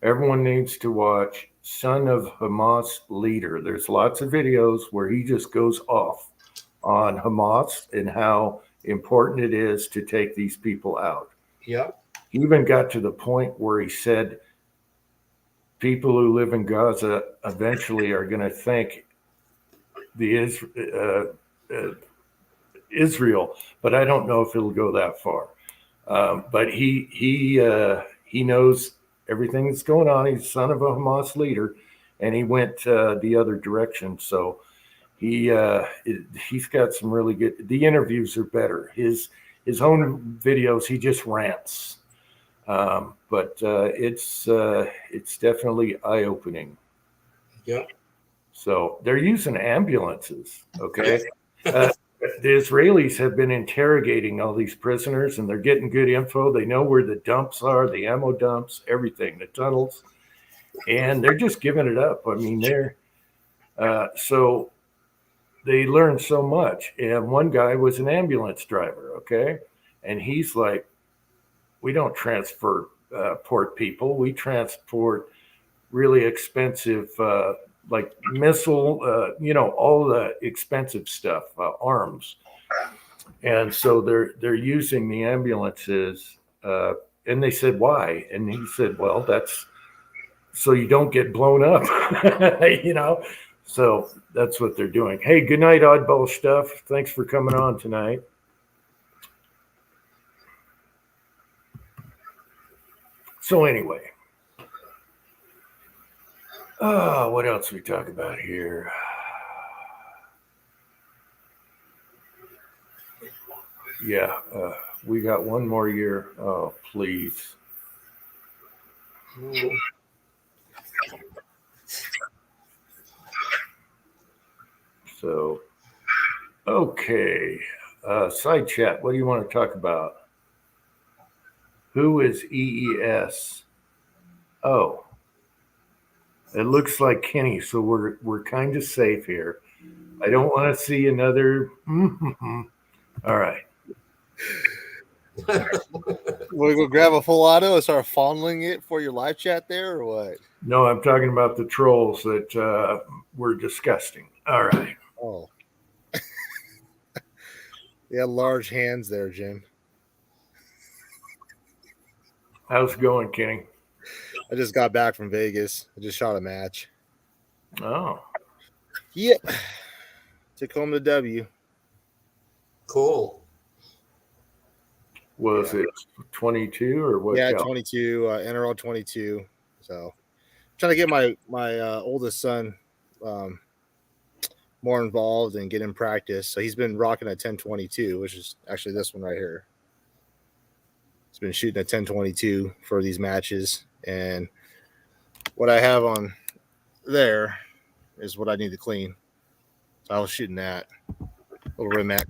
Everyone needs to watch Son of Hamas Leader. There's lots of videos where he just goes off on Hamas and how important it is to take these people out. Yep. He even got to the point where he said people who live in Gaza eventually are going to thank the Israel, but I don't know if it'll go that far. But he knows everything that's going on. He's son of a Hamas leader, and he went the other direction. So he's got some really good. The interviews are better. His own videos, he just rants. But it's definitely eye opening. Yeah. So they're using ambulances. Okay. The Israelis have been interrogating all these prisoners, and they're getting good info. They know where the dumps are, the ammo dumps, everything, the tunnels, and they're just giving it up. I mean, so they learned so much. And one guy was an ambulance driver, okay? And he's like, we don't transport people. We transport really expensive like missile, all the expensive stuff, arms. And so they're using the ambulances. And they said, why? And he said, well, that's so you don't get blown up, So that's what they're doing. Hey, good night, Oddball Stuff. Thanks for coming on tonight. So anyway. What else we talk about here? Yeah, we got one more year. Oh, please. So, okay. Side chat, what do you want to talk about? Who is EES? Oh. It looks like Kenny, so we're kind of safe here. I don't want to see another. All right. We'll go grab a full auto and start fondling it for your live chat there, or what? No, I'm talking about the trolls that were disgusting. All right. Oh. You had large hands there, Jim. How's it going, Kenny? I just got back from Vegas. I just shot a match. Oh, Yep. Took home the W. Cool. was Yeah. it 22 or what? Yeah, cal- 22, NRL 22. So trying to get my oldest son more involved and get in practice. So he's been rocking a 1022, which is actually this one right here. He's been shooting a 1022 for these matches. And what I have on there is what I need to clean. So I was shooting that little Rimac.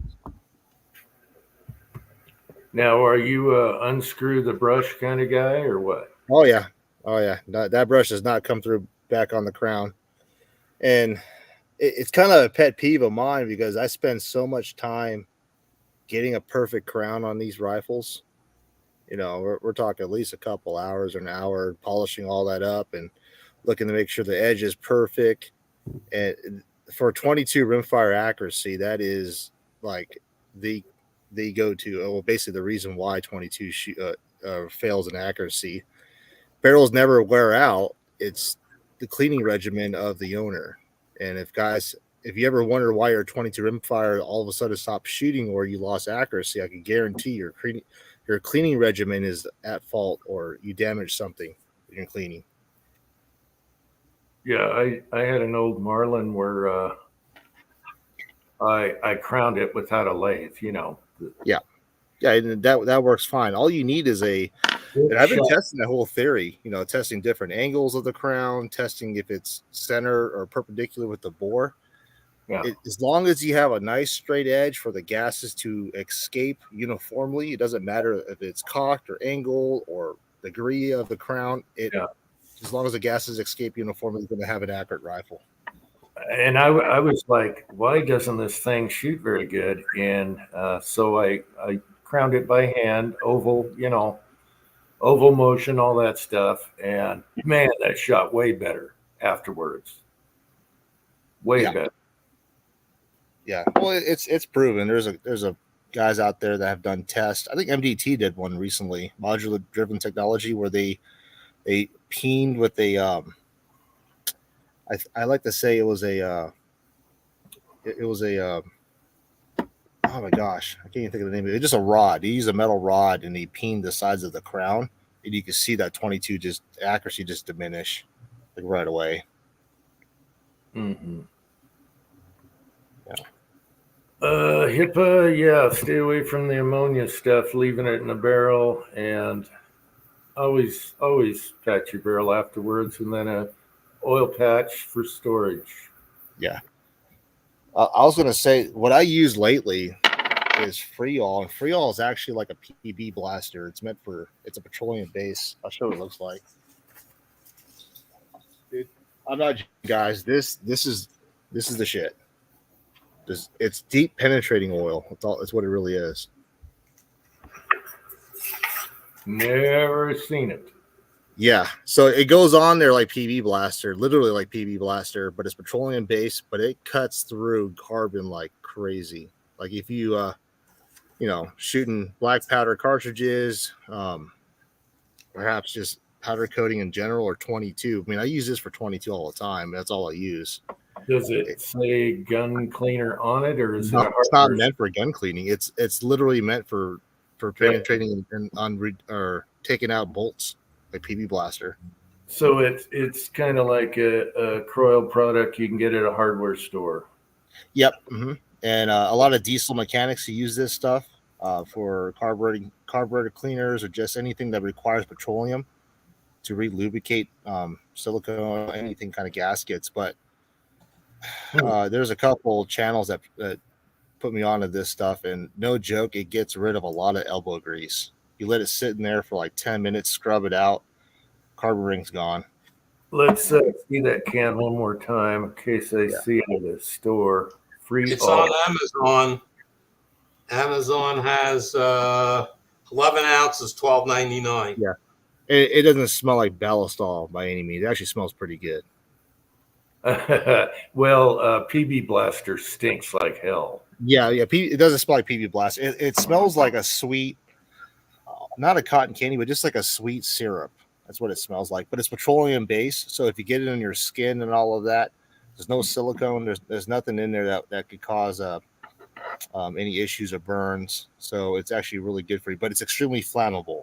Now, are you a unscrew the brush kind of guy or what? Oh yeah. That brush does not come through back on the crown. And it's kind of a pet peeve of mine because I spend so much time getting a perfect crown on these rifles. You know, we're talking at least a couple hours or an hour polishing all that up and looking to make sure the edge is perfect. And for 22 rimfire accuracy, that is like the go-to. Well, basically the reason why 22 fails in accuracy. Barrels never wear out. It's the cleaning regimen of the owner. And if you ever wonder why your 22 rimfire all of a sudden stopped shooting or you lost accuracy, I can guarantee your cleaning regimen is at fault or you damaged something in your cleaning. Yeah, I had an old Marlin where I crowned it without a lathe, you know. Yeah, and that works fine. All you need is and I've been testing that whole theory, you know, testing different angles of the crown, testing if it's center or perpendicular with the bore. Yeah. As long as you have a nice straight edge for the gases to escape uniformly, it doesn't matter if it's cocked or angle or degree of the crown. As long as the gases escape uniformly, you're going to have an accurate rifle. And I was like, why doesn't this thing shoot very good? And so I crowned it by hand, oval motion, all that stuff. And man, that shot way better afterwards. Way better. Yeah, well, it's proven. There's a guys out there that have done tests. I think MDT did one recently, modular driven technology, where they peened with a I like to say it was a oh my gosh, I can't even think of the name of it. It's just a rod. He used a metal rod and he peened the sides of the crown, and you can see that 22 just accuracy just diminish like right away. Mm-hmm. HIPAA, yeah, stay away from the ammonia stuff, leaving it in the barrel, and always patch your barrel afterwards, and then a oil patch for storage. Yeah. I was going to say what I use lately is Freol, and Freol is actually like a PB blaster. It's a petroleum base. I'll show what it looks like. Dude, I'm not, guys. This is the shit. It's deep penetrating oil. It's what it really is. Never seen it. Yeah. So it goes on there like PB blaster, literally like PB blaster, but it's petroleum based, but it cuts through carbon like crazy. Like if you, shooting black powder cartridges, perhaps just powder coating in general or 22. I mean, I use this for 22 all the time. That's all I use. Does it say gun cleaner on it, or is it's not meant for gun cleaning? It's literally meant for penetrating or taking out bolts like PB blaster. So it's kind of like a Croyle product you can get at a hardware store. Yep. Mm-hmm. And a lot of diesel mechanics who use this stuff for carburetor cleaners or just anything that requires petroleum to re-lubricate silicone, anything kind of gaskets. But there's a couple channels that put me onto this stuff, and no joke, it gets rid of a lot of elbow grease. You let it sit in there for like 10 minutes, scrub it out, carburetor ring's gone. Let's see that can one more time in case I see it at a store. It's on Amazon. Amazon has 11 ounces, $12.99. Yeah, it doesn't smell like Ballistol by any means. It actually smells pretty good. Well, PB blaster stinks like hell. Yeah, yeah. It doesn't smell like PB Blast. It smells like a sweet, not a cotton candy, but just like a sweet syrup. That's what it smells like. But it's petroleum based, so if you get it on your skin and all of that, there's no silicone. There's nothing in there that could cause any issues or burns. So it's actually really good for you. But it's extremely flammable.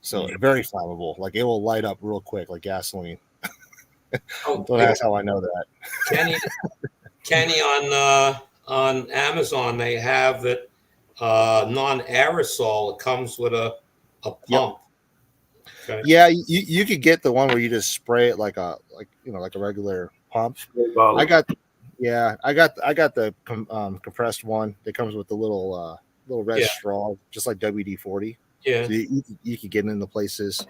So very flammable. Like it will light up real quick, like gasoline. Oh, So that's how I know that. Kenny on Amazon, they have it non-aerosol. It comes with a pump. Yep. Okay. Yeah, you could get the one where you just spray it like a regular pump. I got the compressed one that comes with the little red straw, just like WD-40. Yeah. So you could get it into places,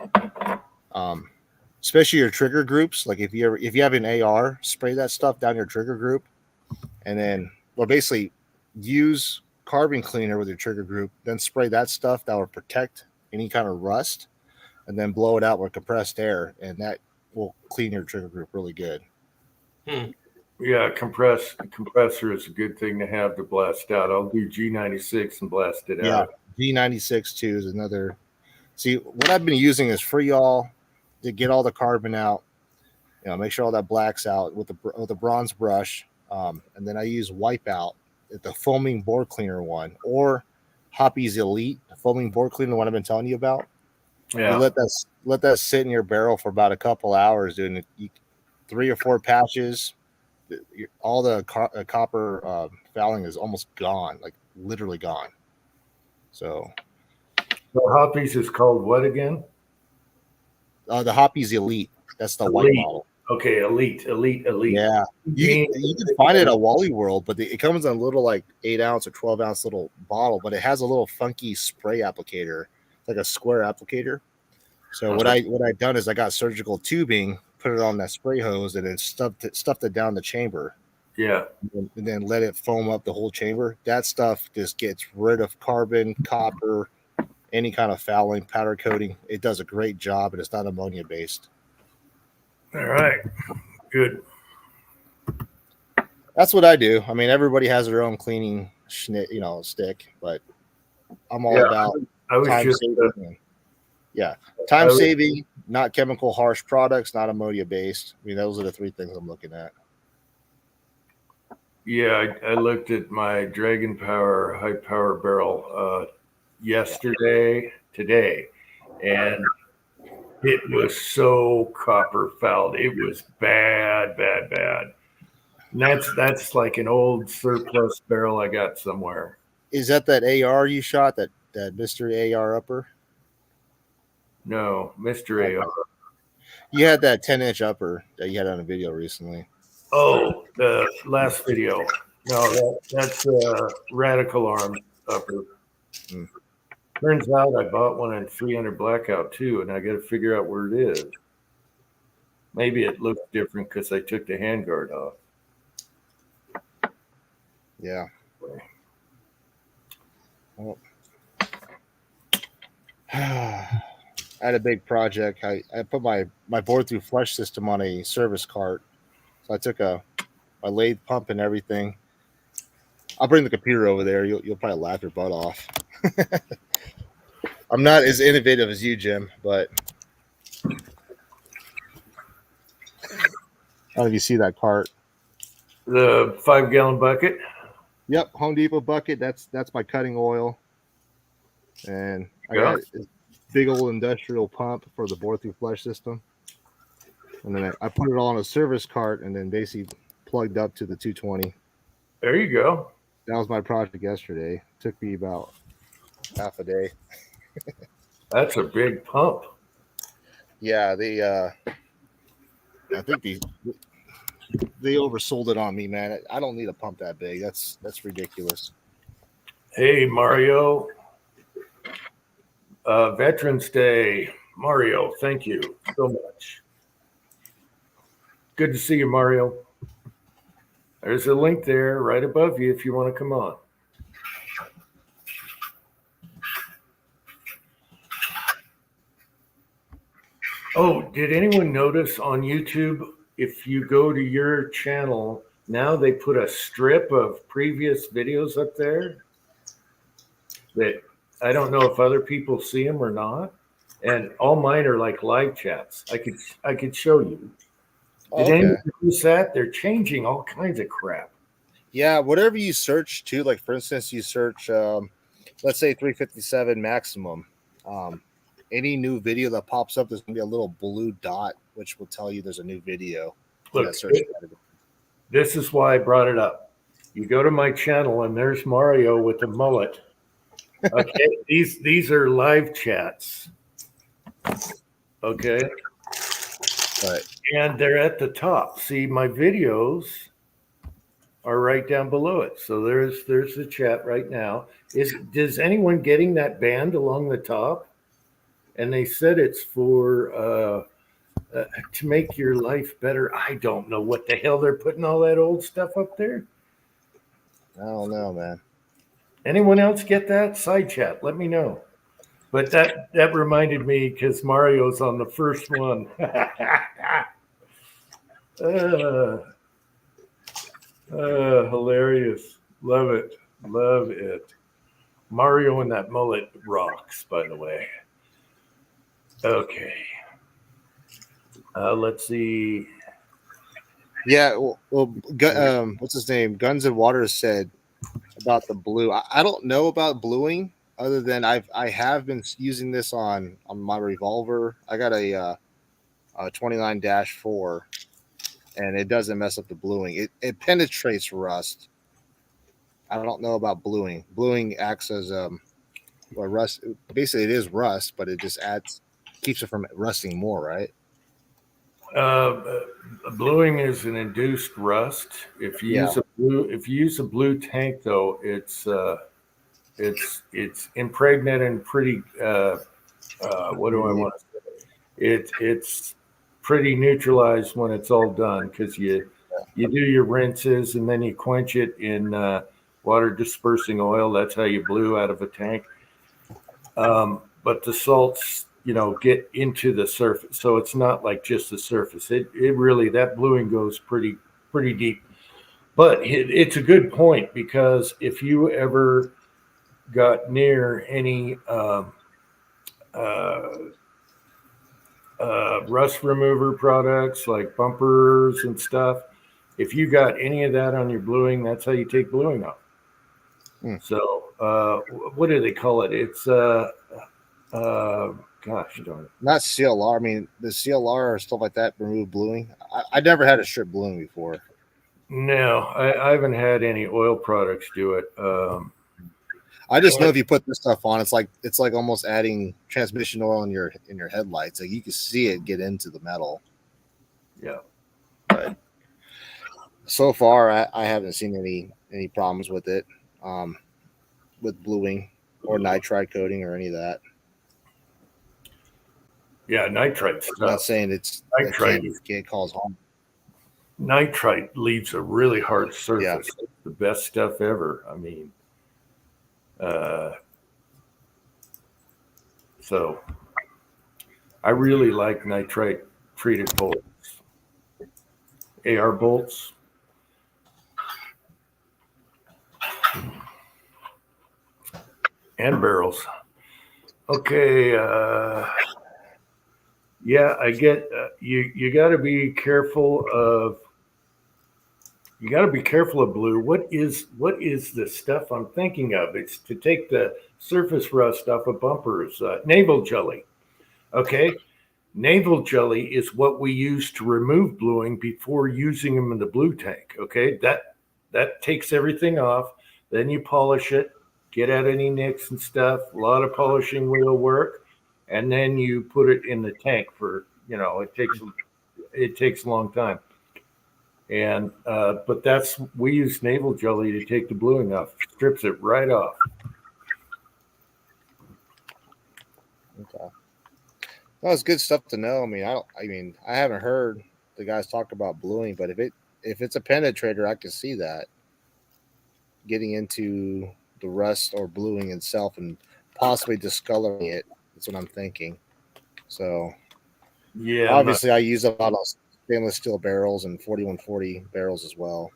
especially your trigger groups. Like if you have an AR, spray that stuff down your trigger group, and then basically use carbon cleaner with your trigger group. Then spray that stuff that will protect any kind of rust, and then blow it out with compressed air, and that will clean your trigger group really good. Yeah, compressor is a good thing to have to blast out. I'll do G96 and blast it out. G96 too is another. See, what I've been using is Freol to get all the carbon out. Make sure all that black's out with a bronze brush, and then I use Wipeout, the foaming board cleaner one, or Hoppy's Elite, the foaming board cleaner, the one I've been telling you about. Yeah. You let that sit in your barrel for about a couple hours, dude. 3 or 4 patches. All the copper fouling is almost gone, like literally gone. So Hoppy's is called what again? the Hoppy's Elite. That's the white model. Okay, Elite. Yeah, you can find it at Wally World, but it comes in a little like 8-ounce or 12-ounce little bottle, but it has a little funky spray applicator, like a square applicator. So what I've done is I got surgical tubing, put it on that spray hose, and then stuffed it down the chamber. Yeah. And then let it foam up the whole chamber. That stuff just gets rid of carbon, copper, any kind of fouling, powder coating. It does a great job, and it's not ammonia based. All right. Good. That's what I do. I mean, everybody has their own cleaning stick, but I'm all about time saving. Time saving, not chemical harsh products, not ammonia based. I mean, those are the 3 things I'm looking at. Yeah, I looked at my Dragon Power high power barrel today, and it was so copper fouled. It was bad. And that's like an old surplus barrel I got somewhere. Is that AR you shot, that mystery AR upper? No, Mr. AR. You had that 10-inch upper that you had on a video recently. Oh, the last video. No, that's a Radical Arm upper. Turns out I bought one in 300 Blackout too, and I got to figure out where it is. Maybe it looks different because I took the handguard off. Yeah. Well, I had a big project. I put my board through flush system on a service cart. So I took my lathe pump and everything. I'll bring the computer over there. You'll probably laugh your butt off. I'm not as innovative as you, Jim, but I don't know if you see that cart. The 5-gallon bucket? Yep, Home Depot bucket. That's my cutting oil. And I got a big old industrial pump for the bore through flush system. And then I put it all on a service cart and then basically plugged up to the 220. There you go. That was my project yesterday. Took me about half a day. That's a big pump. Yeah, I think they oversold it on me, man. I don't need a pump that big. That's ridiculous. Hey, Mario. Veterans Day. Mario, thank you so much. Good to see you, Mario. There's a link there right above you if you want to come on. Oh, did anyone notice on YouTube, if you go to your channel now they put a strip of previous videos up there that I don't know if other people see them or not. And all mine are like live chats. I could show you. Oh, Did okay. anyone use that? They're changing all kinds of crap. Yeah, whatever you search to, like for instance, you search, let's say 357 maximum. Any new video that pops up, there's gonna be a little blue dot, which will tell you there's a new video in Look, that search category. this is why I brought it up. You go to my channel and there's Mario with the mullet. Okay, these are live chats. Okay, But and they're at the top. See, my videos are right down below it. So there's the chat right now. Does anyone getting that band along the top? And they said it's for to make your life better. I don't know what the hell they're putting all that old stuff up there. I don't know, man. Anyone else get that? Side chat, let me know. But that reminded me because Mario's on the first one. Hilarious. Love it. Love it. Mario and that mullet rocks, by the way. Okay. Let's see. Yeah, what's his name? Guns and Waters said about the blue. I don't know about bluing, other than I have been using this on my revolver. I got a 29-4, and it doesn't mess up the bluing. It penetrates rust. I don't know about bluing. Bluing acts as well, rust. Basically, it is rust, but it just keeps it from rusting more, right? Bluing is an induced rust. If you use a blue tank, though, it's impregnated and pretty. What do I want to say? It's pretty neutralized when it's all done because you do your rinses and then you quench it in water dispersing oil. That's how you blue out of a tank. But the salts, get into the surface, so it's not like just the surface. It really, that bluing goes pretty deep. But it's a good point, because if you ever got near any rust remover products like bumpers and stuff, if you got any of that on your bluing, that's how you take bluing off. So what do they call it? It's gosh darn it. Not CLR. I mean, the CLR or stuff like that remove bluing. I never had a strip bluing before. No, I haven't had any oil products do it. I just know if you put this stuff on, it's like almost adding transmission oil in your headlights. Like you can see it get into the metal. Yeah. But so far, I haven't seen any problems with it, with bluing or nitride coating or any of that. Yeah, nitrite stuff. I'm not saying it's nitrite can't cause harm. Nitrite leaves a really hard surface. Yeah. It's the best stuff ever. I mean, so I really like nitrite treated bolts, AR bolts. And barrels. Okay. Yeah, I get you got to be careful of blue. What is the stuff I'm thinking of? It's to take the surface rust off of bumpers. Naval jelly. Okay, naval jelly is what we use to remove bluing before using them in the blue tank. Okay, that takes everything off. Then you polish it, get out any nicks and stuff. A lot of polishing will work, and then you put it in the tank for it takes a long time. And but we use naval jelly to take the bluing off. Strips it right off. Okay. Well, it's good stuff to know. I mean, I haven't heard the guys talk about bluing, but if it's a penetrator, I can see that getting into the rust or bluing itself and possibly discoloring it. That's what I'm thinking. So yeah, obviously I use a lot of stainless steel barrels and 4140 barrels as well.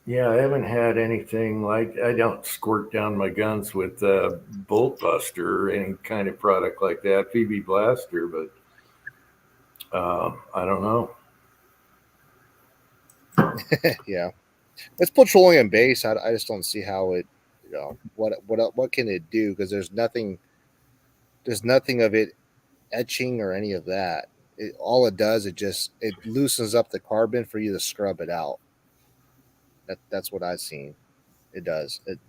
Yeah, I haven't had anything like I don't squirt down my guns with Bolt Buster or any kind of product like that, PB Blaster, but I don't know. Yeah, it's petroleum based. I just don't see how it, what can it do? Because there's nothing of it etching or any of that. All it does, it loosens up the carbon for you to scrub it out. That's what I've seen. It does. It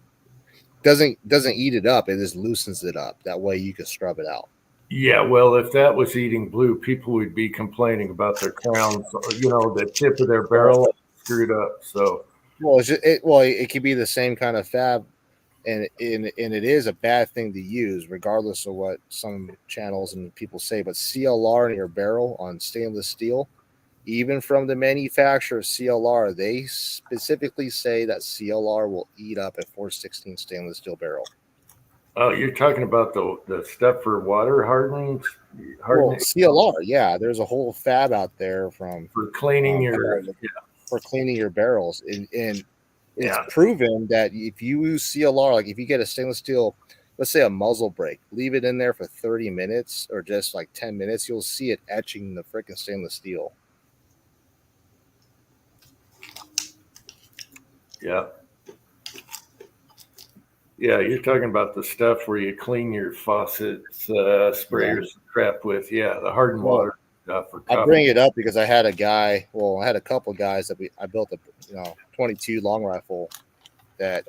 doesn't eat it up. It just loosens it up. That way you can scrub it out. Yeah, well, if that was eating blue, people would be complaining about their crowns, the tip of their barrel screwed up. So, Well, it could be the same kind of fab, and it is a bad thing to use, regardless of what some channels and people say. But CLR in your barrel on stainless steel, even from the manufacturer of CLR, they specifically say that CLR will eat up a 416 stainless steel barrel. oh, you're talking about the stuff for water hardening, Well, CLR, yeah, there's a whole fab out there from for cleaning your. for cleaning your barrels, and it's Yeah. proven that if you use CLR, like if you get a stainless steel, let's say a muzzle brake, leave it in there for 30 minutes or just like 10 minutes, you'll see it etching the freaking stainless steel. Yeah. Yeah, you're talking about the stuff where you clean your faucets, sprayers, crap with. Yeah, the hardened Well, water stuff for I coffee. bring it up because I had a couple guys that I built a 22 long rifle that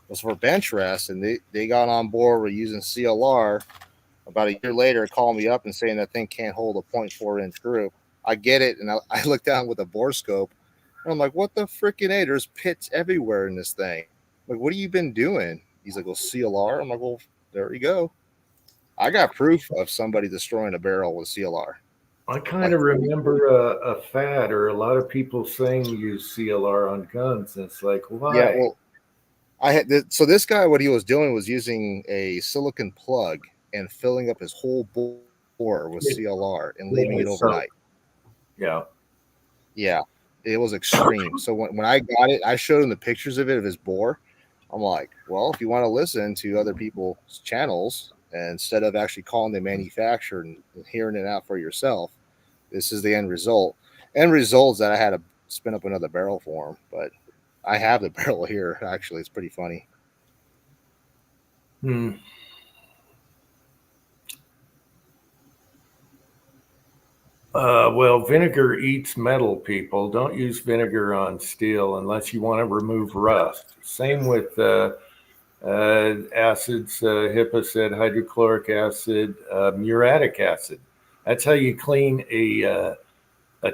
was for bench rest, and they got on board with using CLR. About a year later, calling me up and saying that thing can't hold a 0.4 inch group. I get it, and I look down with a bore scope, and I'm like, "What the freaking a? There's pits everywhere in this thing. Like, what have you been doing?" He's like, "Well, CLR." I'm like, "Well, there you go. I got proof of somebody destroying a barrel with CLR." I kind Like, of remember a fad or a lot of people saying use CLR on guns. And it's like, yeah, why? well, I had so this guy, what he was doing was using a silicon plug and filling up his whole bore with CLR and leaving it So, overnight. yeah. Yeah, it was extreme. So when I got it, I showed him the pictures of it of his bore. I'm like, well, if you want to listen to other people's channels instead of actually calling the manufacturer and hearing it out for yourself, this is the end result. End result is that I had to spin up another barrel for him, but I have the barrel here. Actually, it's pretty funny. Hmm. Well, vinegar eats metal, people. Don't use vinegar on steel unless you want to remove rust. Same with acids, HIPAA said hydrochloric acid, muriatic acid. That's how you clean a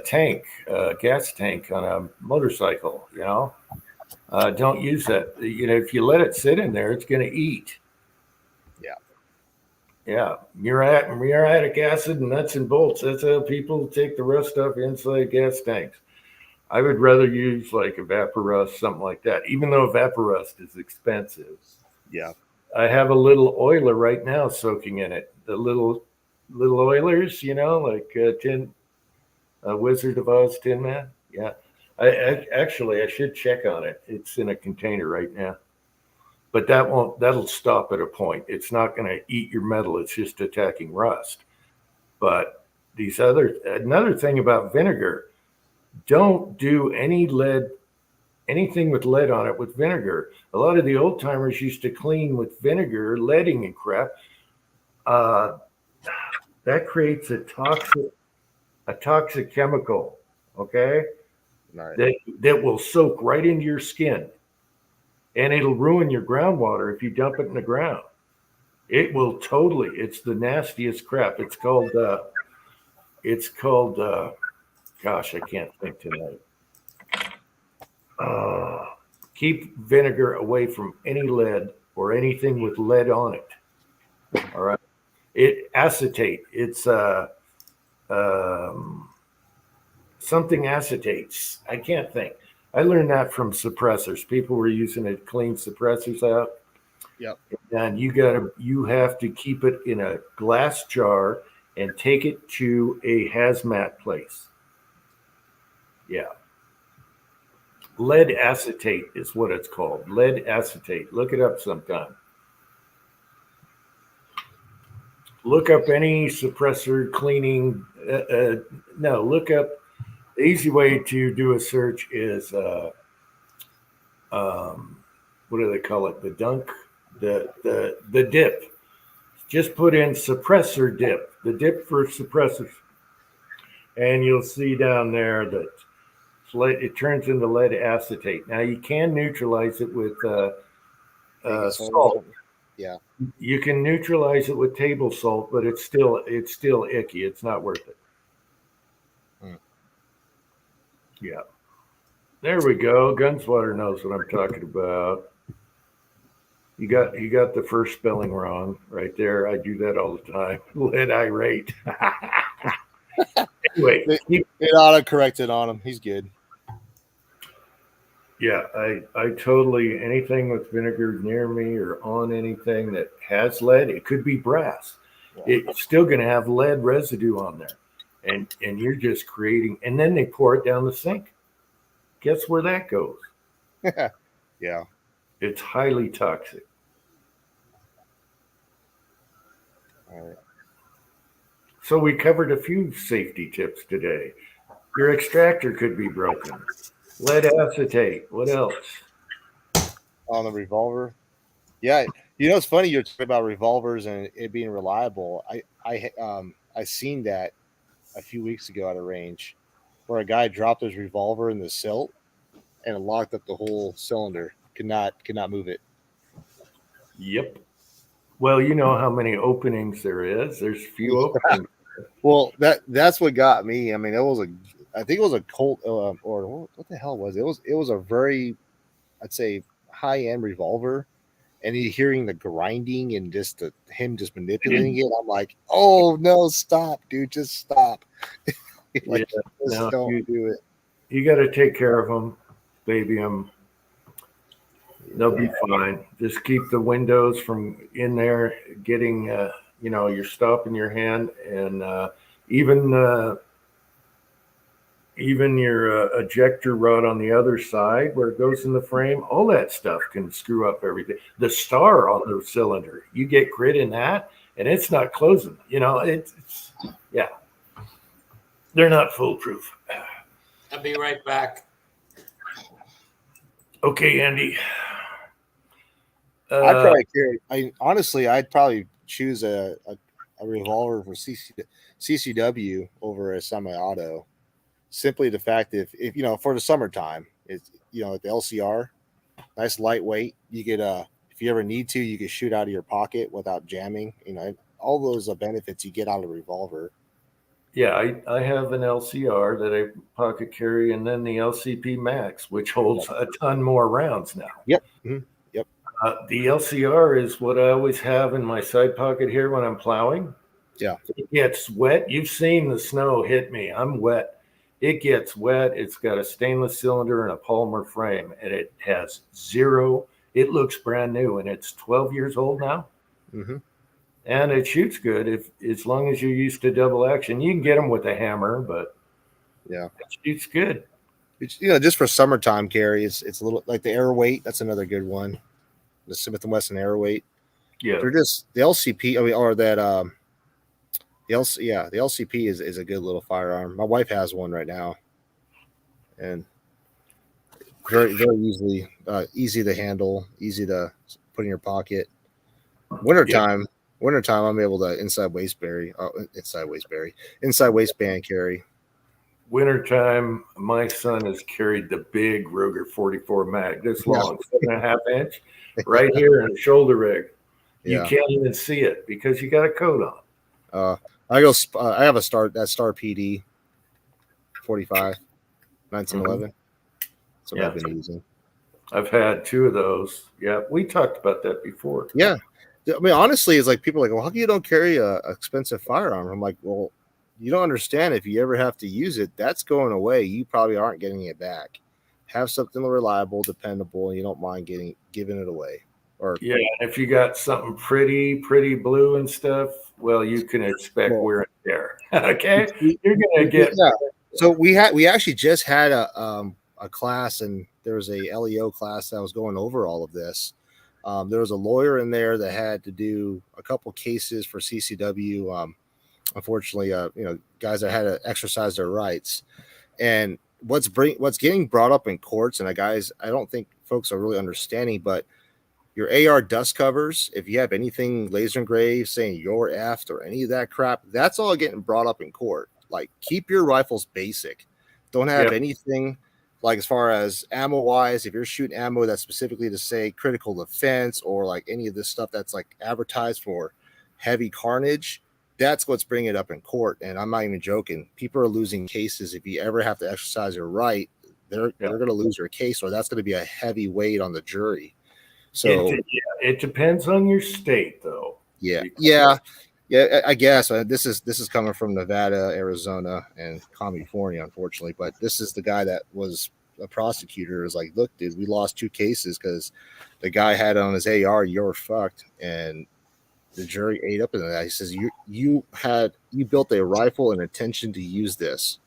tank, a gas tank on a motorcycle. Don't use that. If you let it sit in there, it's going to eat. Yeah. Yeah, muriatic acid and nuts and bolts. That's how people take the rust off inside gas tanks. I would rather use like Evaporust, something like that, even though Evaporust is expensive. Yeah. I have a little oiler right now soaking in it. The little oilers, like Tin Wizard of Oz Tin Man. Yeah, I should check on it. It's in a container right now, but that'll stop at a point. It's not going to eat your metal. It's just attacking rust. But another thing about vinegar, don't do anything with lead on it with vinegar. A lot of the old timers used to clean with vinegar, leading and crap. Uh, that creates a toxic chemical. Okay, Right. that will soak right into your skin, and it'll ruin your groundwater if you dump it in the ground. It will totally. It's the nastiest crap. It's called. Gosh, I can't think tonight. Keep vinegar away from any lead or anything with lead on it. All right. Acetate. It's something acetates. I can't think. I learned that from suppressors. People were using it to clean suppressors out. Yep. And you have to keep it in a glass jar and take it to a hazmat place. Yeah. Lead acetate is what it's called. Lead acetate. Look it up sometime. Look up any suppressor cleaning. No, look up. The easy way to do a search is what do they call it? The dunk, the dip. Just put in suppressor dip, the dip for suppressors, and you'll see down there that it turns into lead acetate. Now you can neutralize it with salt. Yeah. You can neutralize it with table salt, but it's still icky. It's not worth it. Yeah. There we go. Gunswatter knows what I'm talking about. You got the first spelling wrong right there. I do that all the time. Lead irate. Anyway, it auto corrected on him. He's good. Yeah, I totally, anything with vinegar near me or on anything that has lead, it could be brass. Yeah. It's still going to have lead residue on there. And you're just creating, and then they pour it down the sink. Guess where that goes? Yeah. It's highly toxic. All right. So we covered a few safety tips today. Your extractor could be broken. Lead acetate. What else? On the revolver? Yeah. You know, it's funny you're talking about revolvers and it being reliable. I seen that a few weeks ago at a range where a guy dropped his revolver in the silt and it locked up the whole cylinder. Could not move it. Yep. Well, you know how many openings there is. There's few openings. Well, that's what got me. I mean, I think it was a Colt or what the hell was it? It was a very, I'd say, high-end revolver, and hearing the grinding and just him just manipulating it. I'm like, oh no, stop, dude, just stop. Like, just don't do it. You got to take care of them, baby them. They'll be fine. Just keep the windows from in there getting, your stop in your hand, and even your ejector rod on the other side where it goes in the frame, all that stuff can screw up everything. The star on the cylinder, you get grit in that, and it's not closing. It's yeah. They're not foolproof. I'll be right back. Okay, Andy. I'd probably choose a revolver for CCW over a semi-auto. Simply the fact if for the summertime, it's the LCR, nice lightweight. You get if you ever need to, you can shoot out of your pocket without jamming. All those benefits you get out of a revolver. Yeah, I have an LCR that I pocket carry, and then the LCP Max, which holds a ton more rounds now. Yep. Mm-hmm. Yep. The LCR is what I always have in my side pocket here when I'm plowing. Yeah. It gets wet. You've seen the snow hit me. I'm wet. It gets wet. It's got a stainless cylinder and a polymer frame, and it has zero. It looks brand new, and it's 12 years old now. Mm-hmm. And it shoots good as long as you're used to double action. You can get them with a hammer, but yeah, it shoots good. It's, just for summertime carry, it's a little like the Airweight. That's another good one. The Smith & Wesson Airweight. Yeah, they're just the LCP. Or that the LCP is a good little firearm. My wife has one right now, and very very easy to handle, easy to put in your pocket. Wintertime, I'm able to inside waistband carry. Wintertime, my son has carried the big Ruger 44 mag, this long, 7.5 inch, right here in the shoulder rig. You can't even see it because you got a coat on. I have a Star PD 45 1911. Mm-hmm. That's what I've been using. I've had 2 of those. Yeah, we talked about that before. Yeah. I mean, honestly, it's like people are like, well, how come you don't carry a expensive firearm? I'm like, well, you don't understand. If you ever have to use it, that's going away. You probably aren't getting it back. Have something reliable, dependable, and you don't mind giving it away. Or if you got something pretty blue and stuff, well, you can expect wear and tear. Okay, you're gonna get. Yeah. So we actually just had a class, and there was a LEO class that was going over all of this. There was a lawyer in there that had to do a couple cases for CCW. Unfortunately, guys that had to exercise their rights. And what's getting brought up in courts, and guys, I don't think folks are really understanding, but your AR dust covers, if you have anything laser engraved saying your F or any of that crap, that's all getting brought up in court. Like, keep your rifles basic. Don't have anything like, as far as ammo wise, if you're shooting ammo that's specifically to say critical defense or like any of this stuff that's like advertised for heavy carnage, that's what's bringing it up in court. And I'm not even joking. People are losing cases. If you ever have to exercise your right, they're going to lose your case, or that's going to be a heavy weight on the jury. So it depends on your state, though. Yeah. I guess this is coming from Nevada, Arizona, and California, unfortunately. But this is the guy that was a prosecutor. Is like, look, dude, we lost 2 cases because the guy had on his AR, "You're fucked," and the jury ate up into that. He says, you built a rifle and intention to use this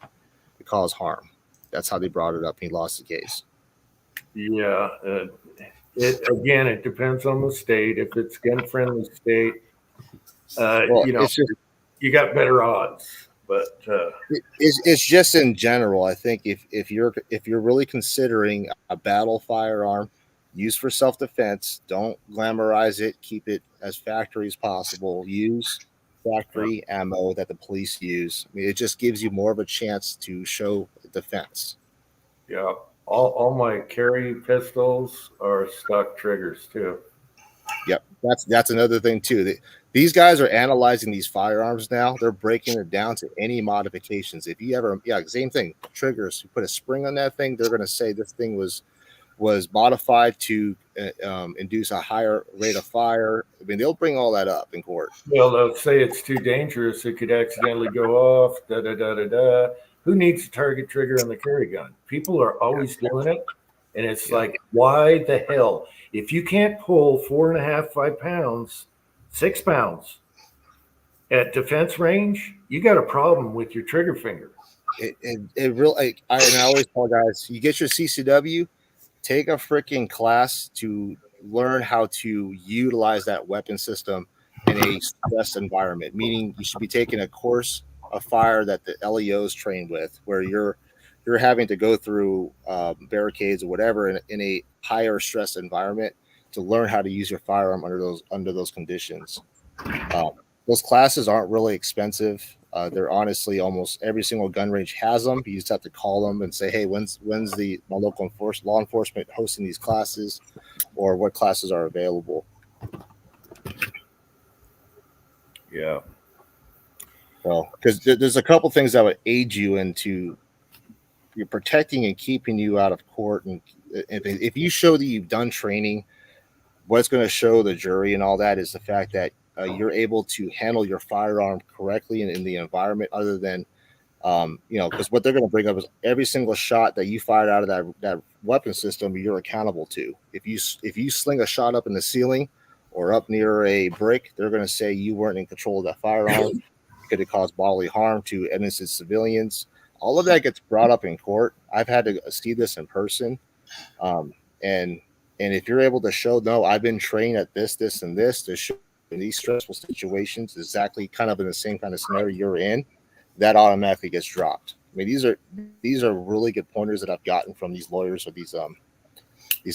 to cause harm. That's how they brought it up. He lost the case. Yeah. It depends on the state. If it's gun-friendly state, you got better odds. But it's just in general. I think if you're really considering a battle firearm used for self-defense, don't glamorize it. Keep it as factory as possible. Use factory ammo that the police use. I mean, it just gives you more of a chance to show defense. Yeah. All my carry pistols are stock triggers too. Yep, that's another thing too. These guys are analyzing these firearms now. They're breaking it down to any modifications. If you ever, same thing. Triggers. You put a spring on that thing, they're going to say this thing was modified to induce a higher rate of fire. I mean, they'll bring all that up in court. Well, they'll say it's too dangerous. It could accidentally go off. Da da da da da. Who needs a target trigger on the carry gun? People are always doing it. And it's like, why the hell? If you can't pull 4.5, 5 pounds, 6 pounds at defense range, you got a problem with your trigger finger. It really, I always tell guys, you get your CCW, take a freaking class to learn how to utilize that weapon system in a stress environment, meaning you should be taking a course of fire that the LEOs train with, where you're having to go through barricades or whatever in a higher stress environment to learn how to use your firearm under those conditions. Those classes aren't really expensive. They're honestly, almost every single gun range has them. You just have to call them and say, hey, when's my local law enforcement hosting these classes, or what classes are available? Yeah. Well, because there's a couple things that would aid you into you're protecting and keeping you out of court. And if you show that you've done training, what's going to show the jury and all that is the fact that you're able to handle your firearm correctly in the environment, other than, because what they're going to bring up is every single shot that you fired out of that weapon system, you're accountable to. If you sling a shot up in the ceiling or up near a brick, they're going to say you weren't in control of that firearm. It could have caused bodily harm to innocent civilians. All of that gets brought up in court. I've had to see this in person. And if you're able to show, no, I've been trained at this, and this to show in these stressful situations, exactly kind of in the same kind of scenario you're in, that automatically gets dropped. I mean, these are really good pointers that I've gotten from these lawyers, or these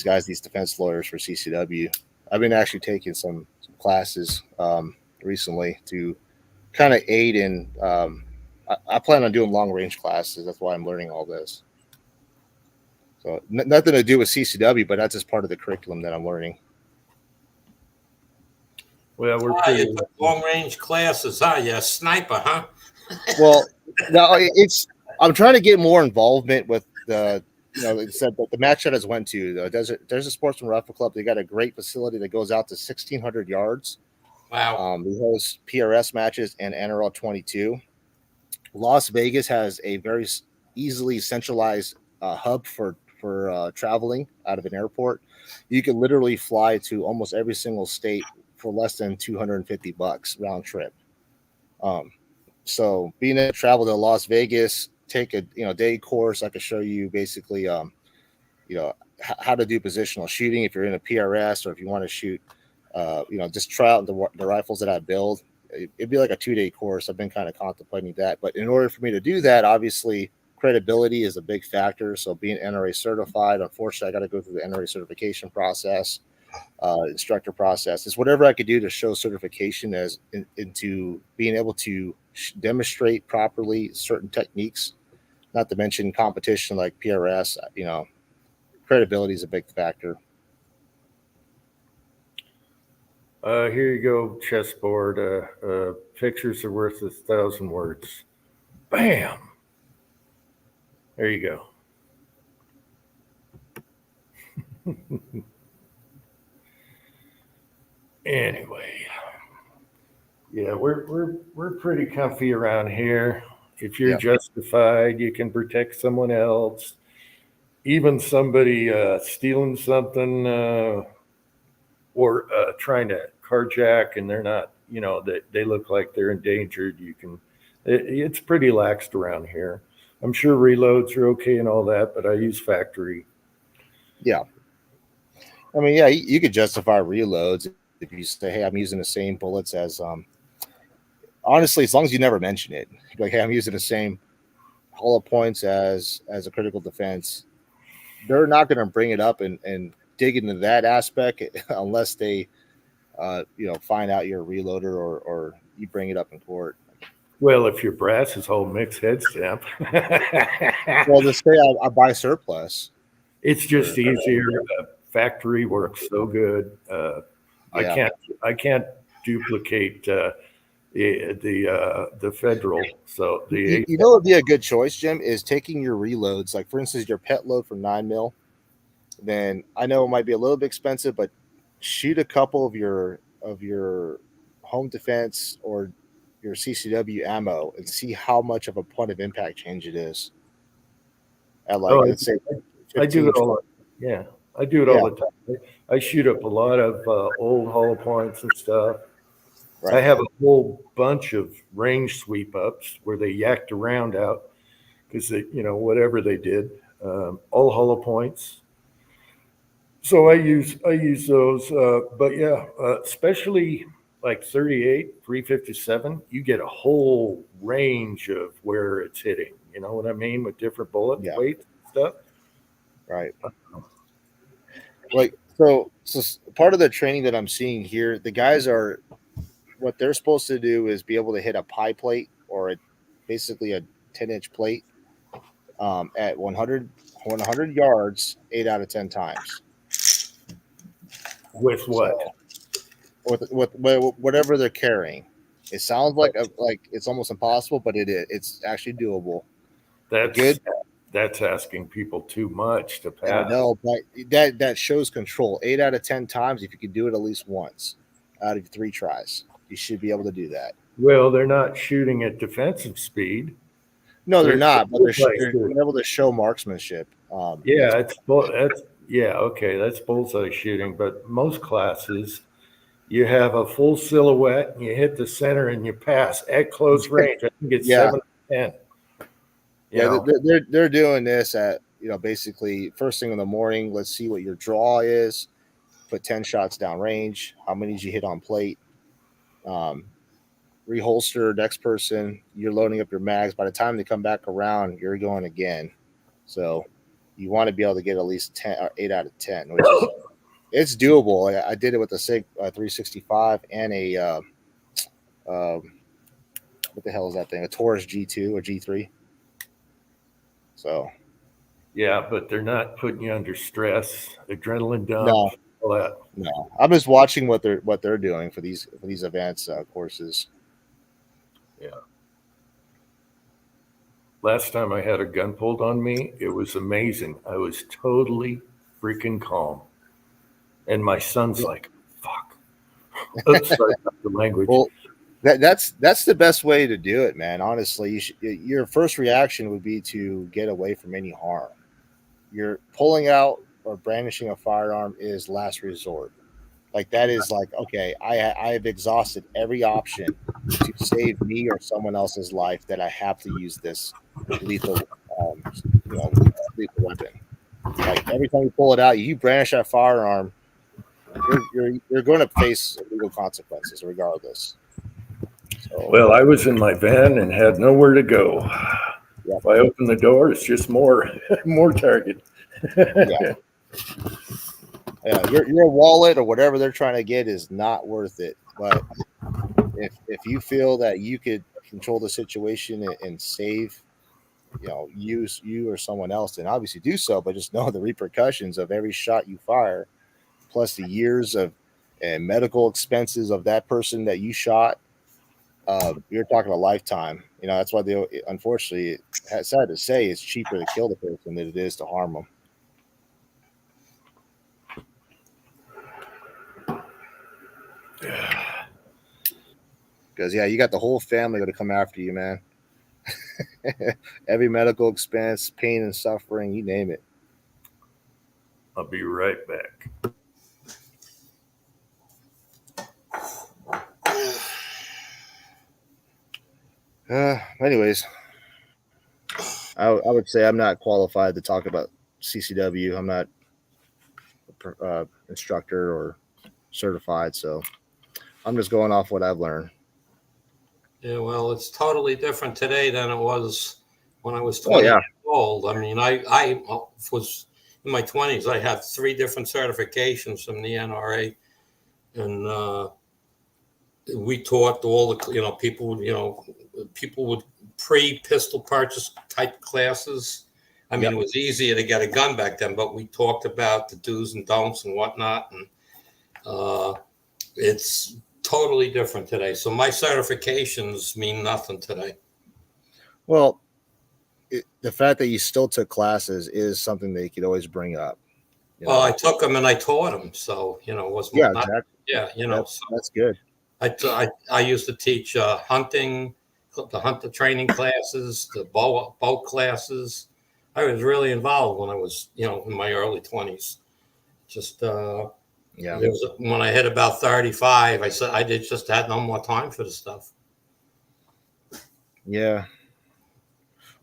guys, these defense lawyers for CCW. I've been actually taking some classes recently to kind of aid in. I plan on doing long range classes. That's why I'm learning all this. So nothing to do with CCW, but that's just part of the curriculum that I'm learning. Well, we're pretty long range classes, huh? You're a sniper, huh? Well, no, I'm trying to get more involvement with the, like I said, the match that I went to, the Desert Sportsman Rifle Club. They got a great facility that goes out to 1,600 yards. Wow. We host PRS matches and NRL 22. Las Vegas has a very easily centralized hub for traveling out of an airport. You can literally fly to almost every single state for less than $250 round trip. So being able to travel to Las Vegas, take a day course, I could show you basically how to do positional shooting if you're in a PRS, or if you want to shoot, just try out the rifles that I build. It'd be like a 2-day course. I've been kind of contemplating that, but in order for me to do that, obviously credibility is a big factor. So being NRA certified, unfortunately, I got to go through the NRA certification process, instructor process. It's whatever I could do to show certification into being able to demonstrate properly certain techniques. Not to mention competition like PRS. Credibility is a big factor. Here you go, chessboard. Pictures are worth 1,000 words. Bam. There you go. Anyway, yeah, we're pretty comfy around here. If you're justified, you can protect someone else. Even somebody stealing something or trying to carjack, and they're not, they look like they're endangered. It's pretty laxed around here. I'm sure reloads are okay and all that, but I use factory. Yeah. I mean, yeah, you could justify reloads if you say, hey, I'm using the same bullets as, honestly, as long as you never mention it. Like, hey, I'm using the same hollow points as a critical defense. They're not going to bring it up and dig into that aspect unless they, find out you're a reloader or you bring it up in court. Well, if your brass is whole mixed head stamp. Well, just say I buy surplus. It's just easier. Factory works so good. I can't duplicate the federal. So it would be a good choice, Jim, is taking your reloads, like for instance, your pet load from 9mm. Then I know it might be a little bit expensive, but shoot a couple of your home defense or your CCW ammo and see how much of a point of impact change it is. Let's say 15, I do it all. Yeah, I do it all the time. I shoot up a lot of old hollow points and stuff. Right. I have a whole bunch of range sweep ups where they yacked around out because they, whatever they did, all hollow points. So I use those, but yeah, especially like 38, 357, you get a whole range of where it's hitting. You know what I mean? With different bullet weights and stuff. Right. Like, so part of the training that I'm seeing here, the guys are, what they're supposed to do is be able to hit a pie plate or basically a 10-inch plate at 100 yards 8 out of 10 times. With what? So, with whatever they're carrying. It sounds like it's almost impossible, but it's actually doable. That's asking people too much to pass. I know, but that shows control. 8 out of 10 times, if you can do it at least once out of 3 tries, you should be able to do that. Well, they're not shooting at defensive speed. No, they're not, but they're able to show marksmanship. That's bullseye shooting. But most classes, you have a full silhouette, and you hit the center, and you pass at close range. I think it's 7 to 10. They're doing this at basically first thing in the morning. Let's see what your draw is. Put 10 shots down range. How many did you hit on plate? Reholster. Next person, you're loading up your mags. By the time they come back around, you're going again. So you want to be able to get at least 10 or 8 out of 10, which is it's doable. I did it with a SIG 365 and a what the hell is that thing? A Taurus G2 or G3. So, yeah, but they're not putting you under stress, adrenaline dump, all that. No, I'm just watching what they're doing for these events courses. Yeah. Last time I had a gun pulled on me, it was amazing. I was totally freaking calm, and my son's like, "Fuck." Oops, sorry about the language. Well, that's the best way to do it, man. Honestly, your first reaction would be to get away from any harm. You're pulling out or brandishing a firearm is last resort. Like that is like, okay, I have exhausted every option to save me or someone else's life that I have to use this lethal weapon. Like every time you pull it out, you brandish that firearm, you're going to face legal consequences regardless. So Well, I was in my van and had nowhere to go. yeah, If I open the door, it's just more more target. yeah, yeah. Your wallet or whatever they're trying to get is not worth it. But if you feel that you could control the situation and save, you or someone else, then obviously do so. But just know the repercussions of every shot you fire, plus the years of and medical expenses of that person that you shot. You're talking a lifetime. That's why unfortunately, it's sad to say, it's cheaper to kill the person than it is to harm them. Because you got the whole family going to come after you, man. Every medical expense, pain and suffering, you name it. I'll be right back. Anyways, I would say I'm not qualified to talk about CCW. I'm not instructor or certified, so I'm just going off what I've learned. Yeah, well, it's totally different today than it was when I was 20 years old. I mean, I was in my 20s. I had 3 different certifications from the NRA, and we taught all the people would pre-pistol purchase type classes. I mean, It was easier to get a gun back then, but we talked about the do's and don'ts and whatnot, and it's totally different today. So my certifications mean nothing today. Well, the fact that you still took classes is something that you could always bring up. Well, I took them and I taught them, so it was exactly. So that's good. I used to teach hunting, the hunter training classes, the boat classes. I was really involved when I was in my early 20s. Just when I hit about 35, I said just had no more time for the stuff. Yeah.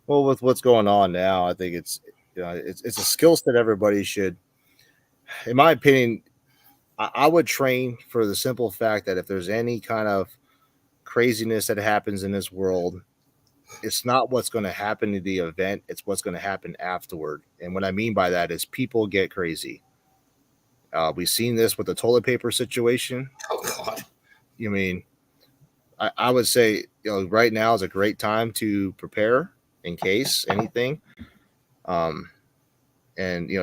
Well, with what's going on now, I think it's a skill set everybody should. In my opinion, I would train for the simple fact that if there's any kind of craziness that happens in this world, it's not what's going to happen in the event, it's what's going to happen afterward. And what I mean by that is people get crazy. We've seen this with the toilet paper situation. Oh God! I would say right now is a great time to prepare in case anything. And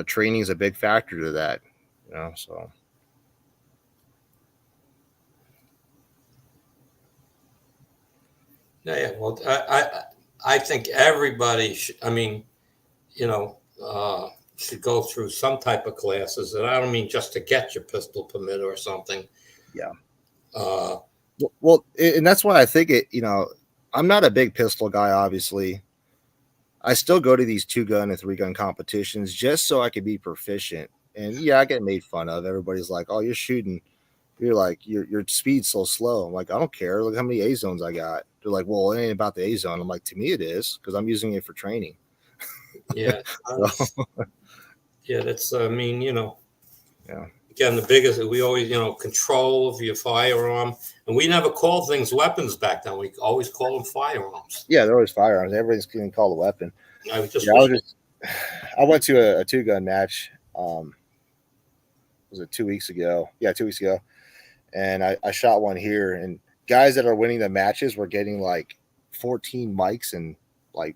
training is a big factor to that. So. Yeah. Well, I think everybody should, should go through some type of classes, and I don't mean just to get your pistol permit or something. Yeah. Well, and that's why I think I'm not a big pistol guy, obviously. I still go to these 2-gun and 3-gun competitions just so I could be proficient. And yeah, I get made fun of. Everybody's like, "Oh, you're shooting. You're like your speed's so slow." I'm like, "I don't care. Look how many A zones I got." They're like, "Well, it ain't about the A zone." I'm like, "To me, it is because I'm using it for training." Yeah. That's. Yeah. Again, the biggest we always control of your firearm, and we never called things weapons back then. We always call them firearms. Yeah, they're always firearms. Everybody's going to call a weapon. I went to a 2-gun match. Was it 2 weeks ago? Yeah, 2 weeks ago. And I shot one here, and guys that are winning the matches were getting like 14 mics and like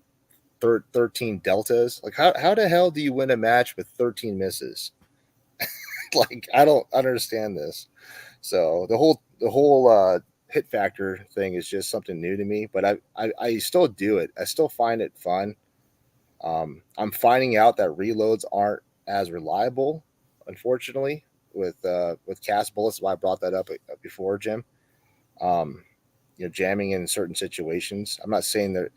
13 deltas. Like, how the hell do you win a match with 13 misses? Like, I don't understand this. So the whole hit factor thing is just something new to me, but I still do it. I still find it fun. I'm finding out that reloads aren't as reliable, unfortunately, with cast bullets. That's why I brought that up before, Jim. Jamming in certain situations. I'm not saying that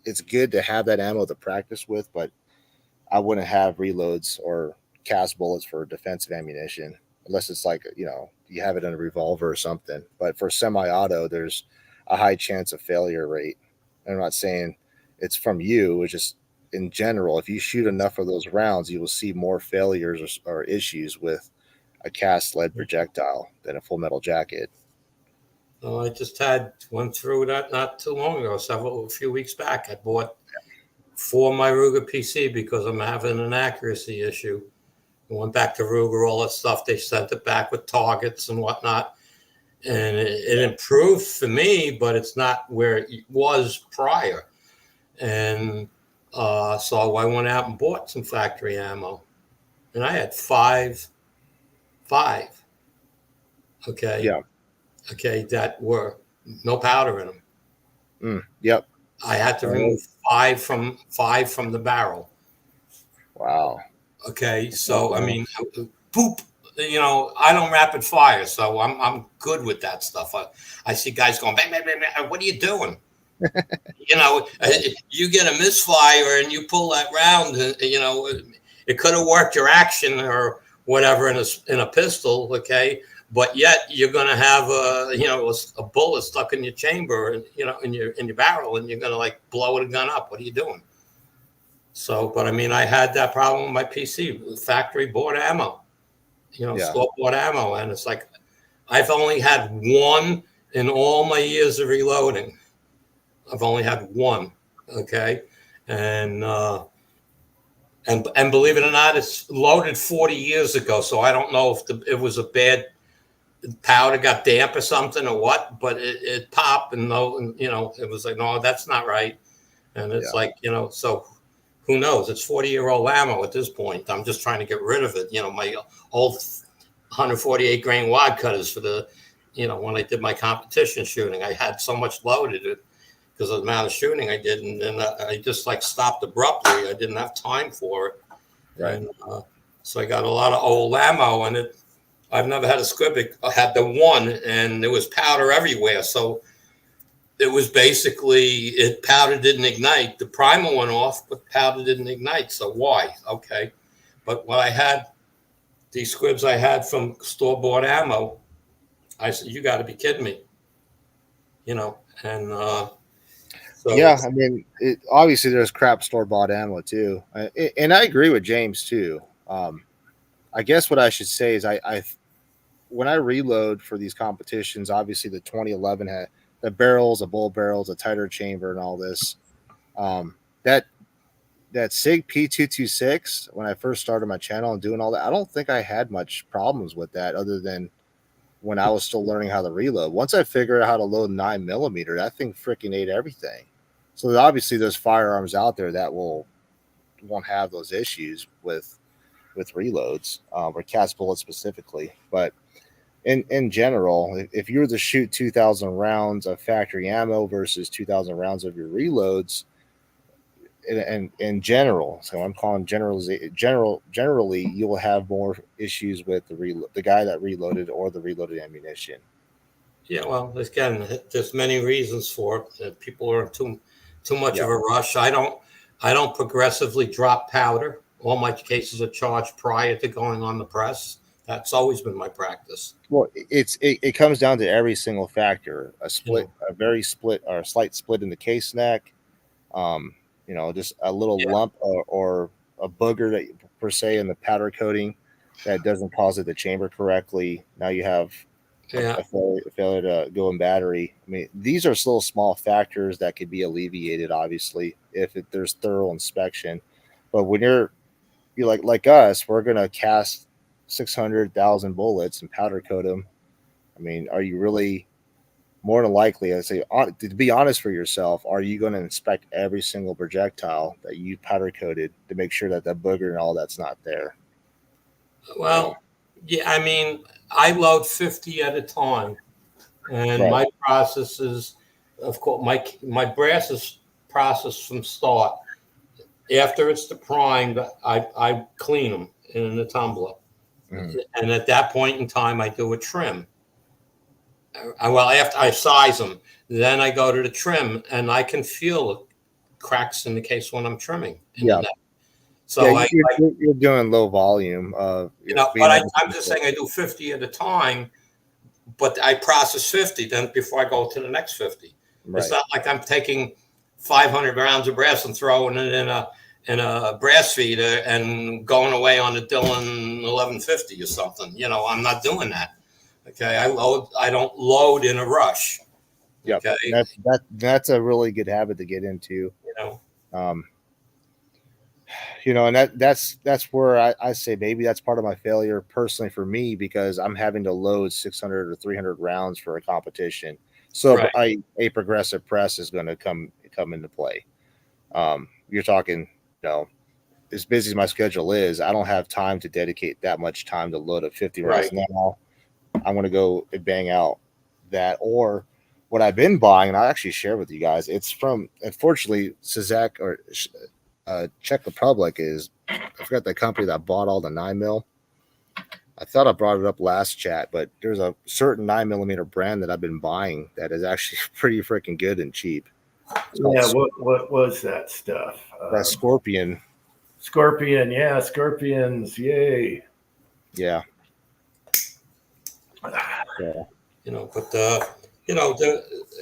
it's good to have that ammo to practice with, but I wouldn't have reloads or cast bullets for defensive ammunition unless it's like you have it in a revolver or something. But for semi-auto, there's a high chance of failure rate. I'm not saying it's from you. It's just in general, if you shoot enough of those rounds, you will see more failures or issues with a cast lead projectile than a full metal jacket. I just went through that not too long ago, a few weeks back. I bought 4 my Ruger PC because I'm having an accuracy issue. I went back to Ruger, all that stuff. They sent it back with targets and whatnot. And it improved for me, but it's not where it was prior. And so I went out and bought some factory ammo. And I had five. Okay. Yeah. Okay. That were no powder in them. Yep. I had to remove five from the barrel. Wow. Okay. So, I mean, poop. I don't rapid fire, so I'm good with that stuff. I see guys going, bang, bang, bang, bang. What are you doing? You get a misfire and you pull that round. It could have worked your action or whatever in a pistol, okay. But yet you're going to have a bullet stuck in your chamber, in your barrel, and you're going to like blow the gun up. What are you doing? So, but I mean, I had that problem with my PC, factory bought ammo. Store-bought ammo, and it's like I've only had one in all my years of reloading. I've only had one, okay, and believe it or not, it's loaded 40 years ago. So I don't know if it was a bad powder, got damp or something or what, but it popped, and it was like, no, that's not right, and it's like so. Who knows? It's 40-year-old ammo at this point. I'm just trying to get rid of it. My old 148 grain wad cutters for the, when I did my competition shooting, I had so much loaded because of the amount of shooting I did, and I just like stopped abruptly. I didn't have time for it. Right. And so I got a lot of old ammo, and I've never had a squib. I had the one, and there was powder everywhere. So it was basically powder didn't ignite. The primer went off, but powder didn't ignite. So why? Okay. But when I had these squibs I had from store-bought ammo, I said, you got to be kidding me. And so. Yeah, I mean, obviously there's crap store-bought ammo too. And I agree with James too. I guess what I should say is when I reload for these competitions, obviously the 2011 had the barrels, the bull barrels, a tighter chamber, and all this. That SIG P226, when I first started my channel and doing all that, I don't think I had much problems with that other than when I was still learning how to reload. Once I figured out how to load 9mm, that thing freaking ate everything. So obviously there's firearms out there that won't have those issues with reloads or cast bullets specifically. But in general, if you were to shoot 2,000 rounds of factory ammo versus 2,000 rounds of your reloads, and in general, so I'm calling generally, you will have more issues with the guy that reloaded or the reloaded ammunition. Yeah, well, again, there's many reasons for it. People are too much of a rush. I don't progressively drop powder. All my cases are charged prior to going on the press. That's always been my practice. Well, it comes down to every single factor: a slight split in the case neck, just a little lump or a booger that per se in the powder coating that doesn't posit the chamber correctly. Now you have a failure to go in battery. I mean, these are still small factors that could be alleviated, obviously, if there's thorough inspection. But when you're like us, we're gonna cast 600,000 bullets and powder coat them. I mean, are you really more than likely, I say, to be honest for yourself, are you going to inspect every single projectile that you powder coated to make sure that booger and all that's not there? Well, yeah, I mean, I load 50 at a time, and my process is, of course, my brass is processed from start. After it's primed, I clean them in the tumbler. And at that point in time, I do a trim. After I size them, then I go to the trim, and I can feel cracks in the case when I'm trimming. So you're doing low volume. But I'm just saying I do 50 at a time, but I process 50 then before I go to the next 50. Right. It's not like I'm taking 500 rounds of brass and throwing it a brass feeder and going away on the Dillon 1150 or something. I'm not doing that. Okay, I don't load in a rush. Yep. Okay, That's a really good habit to get into. um, And that's where I say maybe that's part of my failure personally for me, because I'm having to load 600 or 300 rounds for a competition. So right. a progressive press is going to come into play. You're talking, as busy as my schedule is, I don't have time to dedicate that much time to load up 50 rounds. Right. Now I'm going to go and bang out that. Or what I've been buying, and I'll actually share with you guys. It's from, unfortunately, Czech or Czech Republic is, I forgot the company that bought all the 9mm. I thought I brought it up last chat, but there's a certain 9mm brand that I've been buying that is actually pretty freaking good and cheap. Yeah, what was that stuff? That Scorpion. Scorpion, yeah, Scorpions, yay. Yeah. But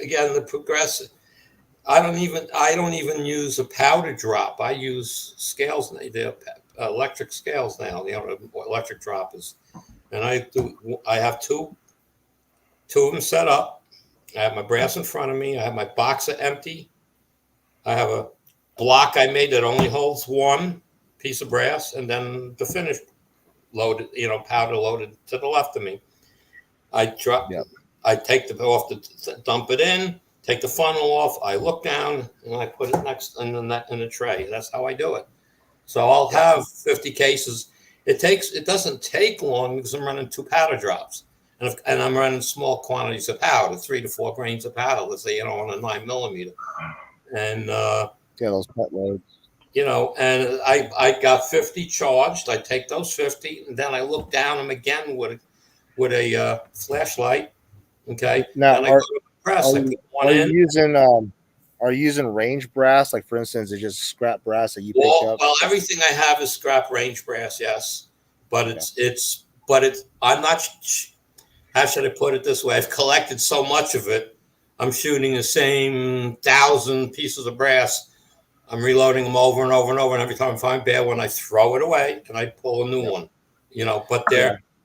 again, the progressive. I don't even use a powder drop. I use scales, the electric scales now. Electric droppers, and I have two of them set up. I have my brass in front of me. I have my boxer empty. I have a block I made that only holds one piece of brass, and then the finished loaded, powder loaded to the left of me. I drop. Yep. I take the off the dump it in. Take the funnel off. I look down and I put it next in the tray. That's how I do it. So I'll have 50 cases. It doesn't take long because I'm running 2 powder drops, and I'm running small quantities of powder, 3 to 4 grains of powder. Let's say on a 9mm, and those pet loads. And I got 50 charged. I take those 50, and then I look down them again with a flashlight. Okay. Now, are you using range brass? Like, for instance, it's just scrap brass that you pick up? Well, everything I have is scrap range brass, yes. But I'm not, how should I put it this way? I've collected so much of it. I'm shooting the same 1,000 pieces of brass. I'm reloading them over and over and over. And every time I find a bad one, I throw it away and I pull a new one, but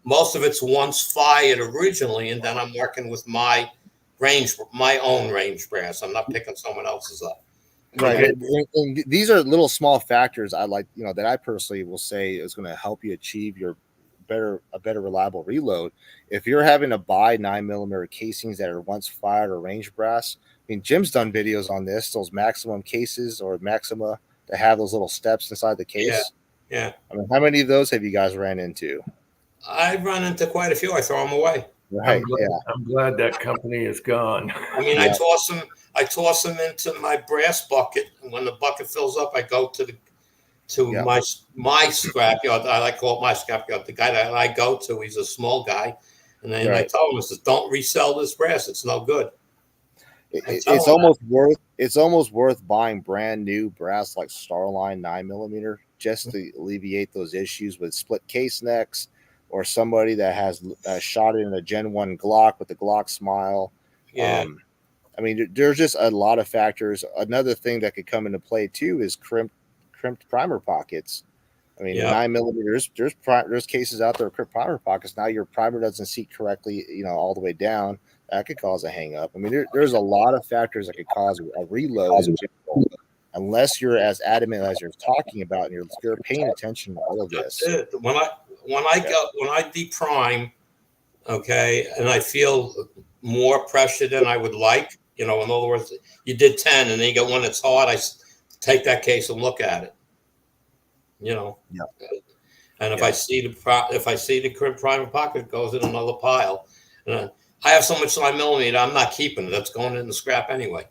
most of it's once fired originally. And then I'm working with my own range brass. I'm not picking someone else's up. Right. And these are little small factors I like, that I personally will say is going to help you achieve a better reliable reload. If you're having to buy 9mm casings that are once fired or range brass, I mean, Jim's done videos on this, those Maximum cases or Maxima that have those little steps inside the case. Yeah. I mean, how many of those have you guys ran into? I've run into quite a few. I throw them away. Right. I'm glad that company is gone. I mean, I toss them into my brass bucket, and when the bucket fills up, I go to my scrapyard. I like to call it my scrapyard. The guy that I go to, he's a small guy, and then I tell him, I says, "Don't resell this brass; it's no good." It's almost worth buying brand new brass like Starline 9mm just to alleviate those issues with split case necks, or somebody that has shot it in a Gen 1 Glock with the Glock smile. Yeah. I mean, there's just a lot of factors. Another thing that could come into play too is crimped primer pockets. I mean, 9mm, there's cases out there of crimped primer pockets. Now your primer doesn't seat correctly, all the way down. That could cause a hang up. I mean, there's a lot of factors that could cause a reload in general, unless you're as adamant as you're talking about and you're paying attention to all of this. When I deprime, okay, and I feel more pressure than I would like, in other words, you did 10 and then you get one that's hard, I take that case and look at it, And if I see the crimp primer pocket, it goes in another pile. And I have so much 9mm, I'm not keeping it. That's going in the scrap anyway.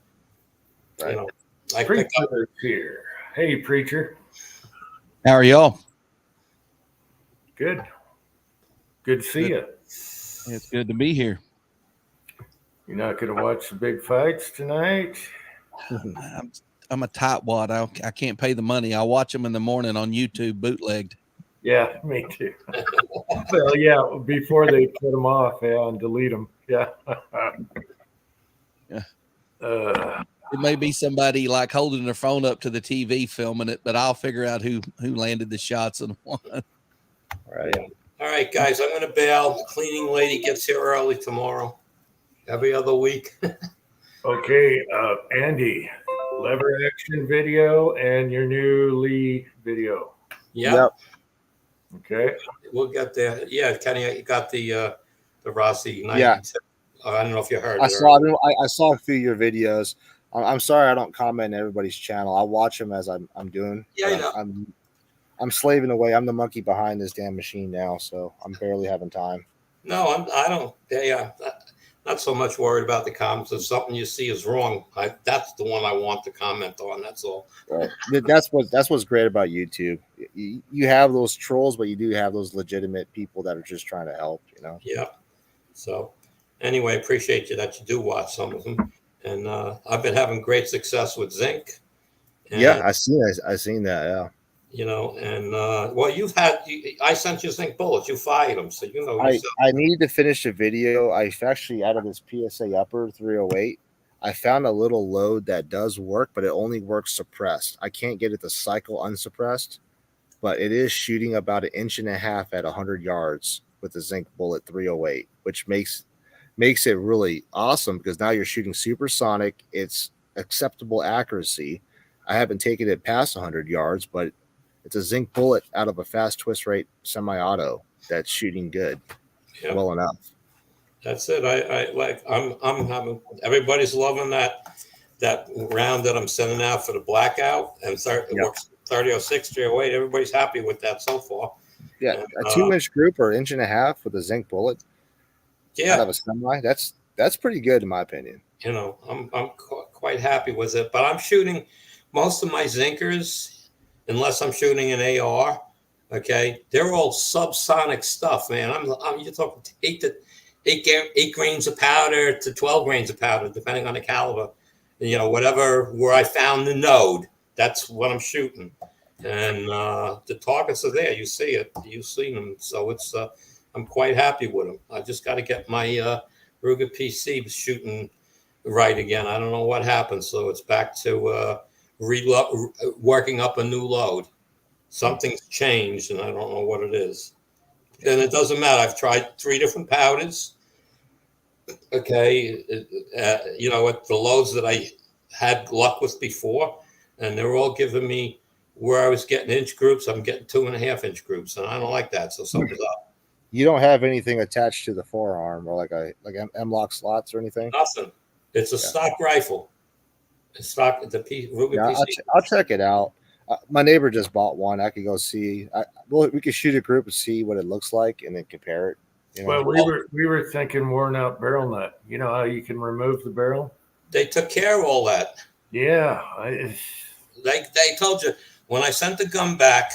Right. I pick up here. Hey, preacher. How are y'all? Good. Good to see you. It's good to be here. You're not going to watch the big fights tonight? I'm a tightwad. I can't pay the money. I watch them in the morning on YouTube bootlegged. Yeah, me too. Well, yeah, before they put them off, and delete them. Yeah. Yeah. It may be somebody like holding their phone up to the TV filming it, but I'll figure out who landed the shots and won. Right. All right, guys, I'm going to bail. The cleaning lady gets here early tomorrow, every other week. Okay, Andy, lever action video and your new Lee video. Yep, Okay. we'll get there. Yeah, Kenny, you got the Rossi 92. Yeah. I don't know if you heard I it. saw. I saw a few of your videos. I'm sorry I don't comment on everybody's channel. I watch them as I'm doing. Yeah, I know. I'm slaving away. I'm the monkey behind this damn machine now, so I'm barely having time. No, I don't. Yeah, not so much worried about the comments. If something you see is wrong, that's the one I want to comment on. That's all. Right. That's what's great about YouTube. You have those trolls, but you do have those legitimate people that are just trying to help. You know. Yeah. So, anyway, appreciate you that you do watch some of them, and I've been having great success with zinc. And, Yeah, I seen that. Yeah. You know, and well, I sent you zinc bullets. You fired them, so you know. I need to finish a video. I actually, out of this PSA upper 308, I found a little load that does work, but it only works suppressed. I can't get it to cycle unsuppressed, but it is shooting about 1.5 inches at 100 yards with the zinc bullet 308, which makes it really awesome because now you're shooting supersonic. It's acceptable accuracy. I haven't taken it past 100 yards, but it's a zinc bullet out of a fast twist rate semi-auto that's shooting good, well enough. That's it. I'm having, everybody's loving that round that I'm sending out for the blackout, and it works 30-06, 308. Everybody's happy with that so far. Yeah, and, a 2-inch group or 1.5 inches with a zinc bullet. Yeah, out of a semi. That's pretty good in my opinion. You know, I'm quite happy with it, but I'm shooting most of my zinkers. Unless I'm shooting an AR, okay, they're all subsonic stuff, man. You're talking 8 grains of powder to 12 grains of powder, depending on the caliber. You know, where I found the node, that's what I'm shooting. And the targets are there. You see it. You've seen them. So it's I'm quite happy with them. I just got to get my Ruger PC shooting right again. I don't know what happened. So it's back to working up a new load. Something's changed, and I don't know what it is. And it doesn't matter. I've tried 3 different powders. Okay, you know what, the loads that I had luck with before, and they're all giving me where I was getting inch groups. I'm getting 2.5 inch groups, and I don't like that. So something's up. You don't have anything attached to the forearm or like M-lock slots or anything? Nothing. It's a stock rifle. Ruger PC. I'll check it out. My neighbor just bought one. I could go see. We could shoot a group and see what it looks like, and then compare it. You know? Well, we were thinking worn out barrel nut. You know how you can remove the barrel? They took care of all that. Yeah, They told you when I sent the gun back.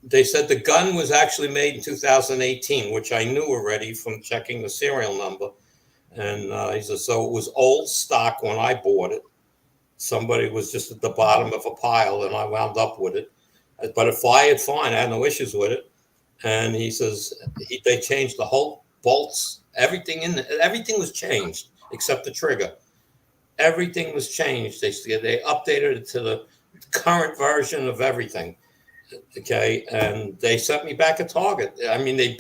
They said the gun was actually made in 2018, which I knew already from checking the serial number. And he said, so it was old stock when I bought it. Somebody was just at the bottom of a pile, and I wound up with it. But it fired fine. I had no issues with it. And he says they changed the whole bolts. Everything was changed except the trigger. Everything was changed. They updated it to the current version of everything. Okay, and they sent me back a target. I mean, they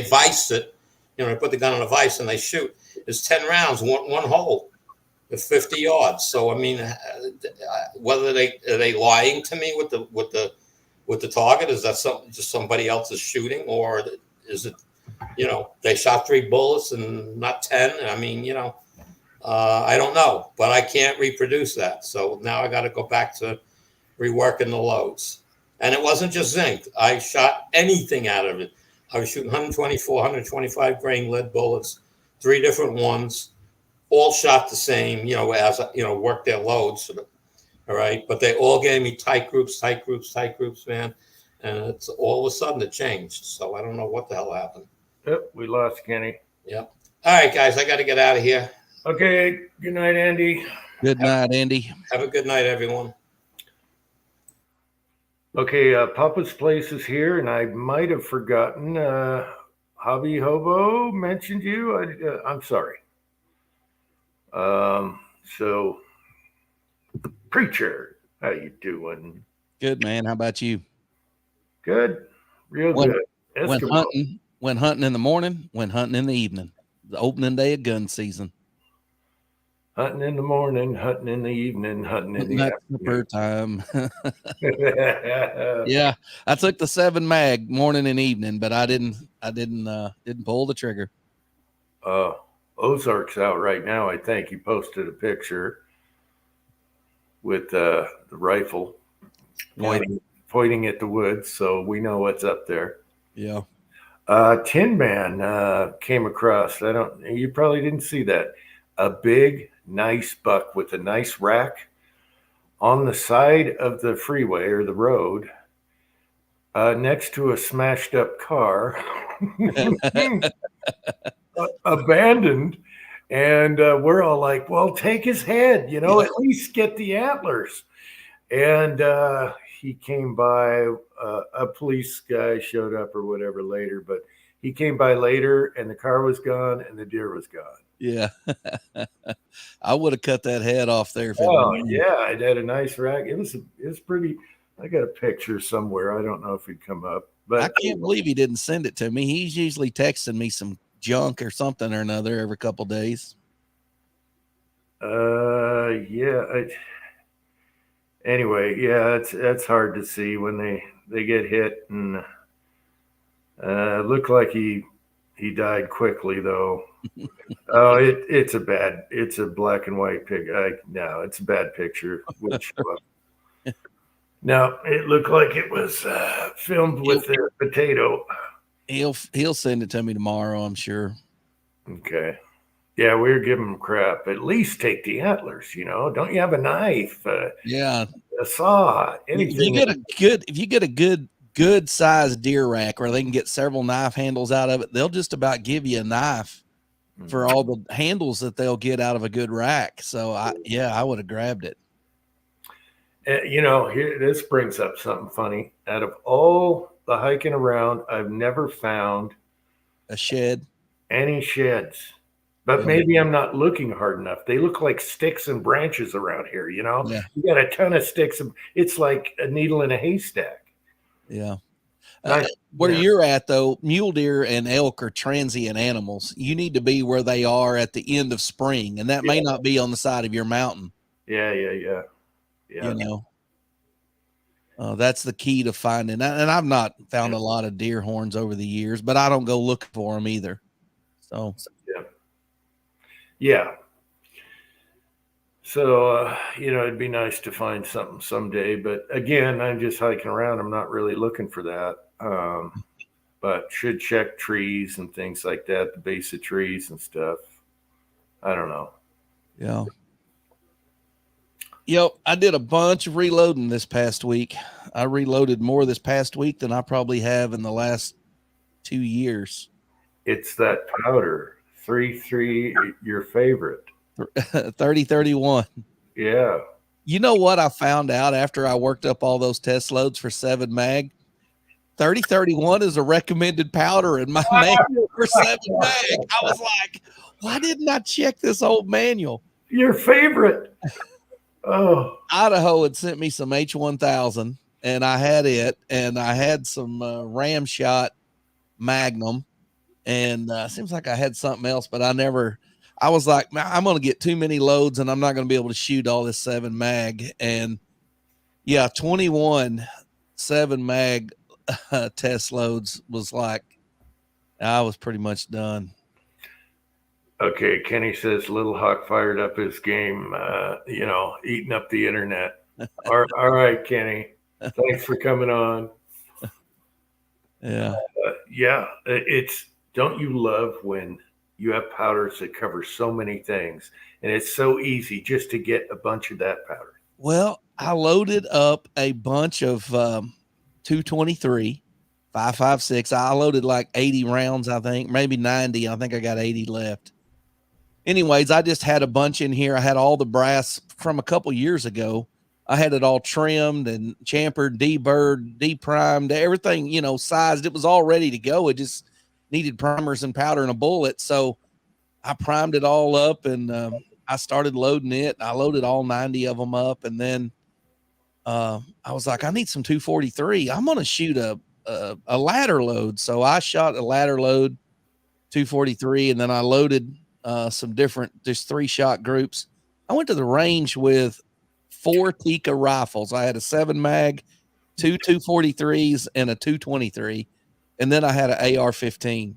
viced it. You know, they put the gun on a vice and they shoot. It's 10 rounds, one hole, at 50 yards. So I mean, whether are they lying to me with the target? Is that just somebody else is shooting, or is it, you know, they shot 3 bullets and not 10? I mean, you know, I don't know, but I can't reproduce that. So now I got to go back to reworking the loads. And it wasn't just zinc. I shot anything out of it. I was shooting 124, 125 grain lead bullets, 3 different ones, all shot the same, you know, as, you know, worked their loads. All right. But they all gave me tight groups, man. And it's all of a sudden it changed. So I don't know what the hell happened. Yep, we lost Kenny. Yep. All right, guys, I got to get out of here. Okay. Good night, Andy. Good night, Andy. Have a good night, everyone. Okay, Papa's Place is here, and I might have forgotten. Hobby Hobo mentioned you. I'm sorry. So, Preacher, how you doing? Good, man. How about you? Good, real When, good. when Eskimo. hunting in the morning, when hunting in the evening, the opening day of gun season. Hunting in the morning, hunting in the evening, hunting in the Not supper afternoon. time. Yeah, I took the 7 mag morning and evening, but I didn't pull the trigger. Ozark's out right now. I think he posted a picture with the rifle pointing at the woods, so we know what's up there. Yeah. Tin Man came across. You probably didn't see that. A big, nice buck with a nice rack on the side of the freeway or the road, next to a smashed up car, abandoned. And we're all like, well, take his head, at least get the antlers. And he came by, a police guy showed up or whatever later, but he came by later and the car was gone and the deer was gone. Yeah. I would have cut that head off there. Yeah. It had a nice rack. It was pretty. I got a picture somewhere. I don't know if it'd come up, but I can't believe he didn't send it to me. He's usually texting me some junk or something or another every couple of days. Yeah. Anyway, yeah, that's hard to see when they get hit, and looked like he died quickly though. Oh, it's a black and white pic. No, it's a bad picture. No, it looked like it was filmed with a potato. He'll send it to me tomorrow, I'm sure. Okay. Yeah, we were giving him crap. At least take the antlers, Don't you have a knife? Yeah. A saw, anything. If you get a good sized deer rack where they can get several knife handles out of it, they'll just about give you a knife for all the handles that they'll get out of a good rack. So I would have grabbed it. Here, this brings up something funny. Out of all the hiking around, I've never found a shed, any sheds. But maybe I'm not looking hard enough. They look like sticks and branches around here, Yeah. You got a ton of sticks. It's like a needle in a haystack. Yeah. Where you're at, though, mule deer and elk are transient animals. You need to be where they are at the end of spring, and that may not be on the side of your mountain. Yeah. That's the key to finding. And I've not found a lot of deer horns over the years, but I don't go looking for them either. So yeah. So it'd be nice to find something someday. But again, I'm just hiking around. I'm not really looking for that. But should check trees and things like that, the base of trees and stuff. I don't know. Yeah. I did a bunch of reloading this past week. I reloaded more this past week than I probably have in the last 2 years. It's that powder. 3.3, your favorite. 30-31. Yeah. You know what I found out after I worked up all those test loads for 7 mag? 30-31 is a recommended powder in my manual for 7 mag. I was like, why didn't I check this old manual? Your favorite. Oh. Idaho had sent me some H1000 and I had it, and I had some Ram Shot Magnum, and seems like I had something else, but I was like, I'm going to get too many loads and I'm not going to be able to shoot all this 7 mag. And 21 7 mag test loads was like, I was pretty much done. Okay, Kenny says Little Hawk fired up his game, eating up the internet. All right, Kenny. Thanks for coming on. Yeah. Don't you love when you have powders that cover so many things, and it's so easy just to get a bunch of that powder? Well, I loaded up a bunch of 223 5.56. I loaded like 80 rounds, I think, maybe 90. I think I got 80 left. Anyways, I just had a bunch in here. I had all the brass from a couple years ago. I had it all trimmed and chamfered, deburred, deprimed, everything, sized. It was all ready to go. It just needed primers and powder and a bullet. So I primed it all up, and I started loading it. I loaded all 90 of them up, and then I was like, I need some 243. I'm gonna shoot a ladder load. So I shot a ladder load 243, and then I loaded some different, just 3-shot groups. I went to the range with 4 Tikka rifles. I had a 7 mag, 2 243s, and a 223, and then I had an AR-15.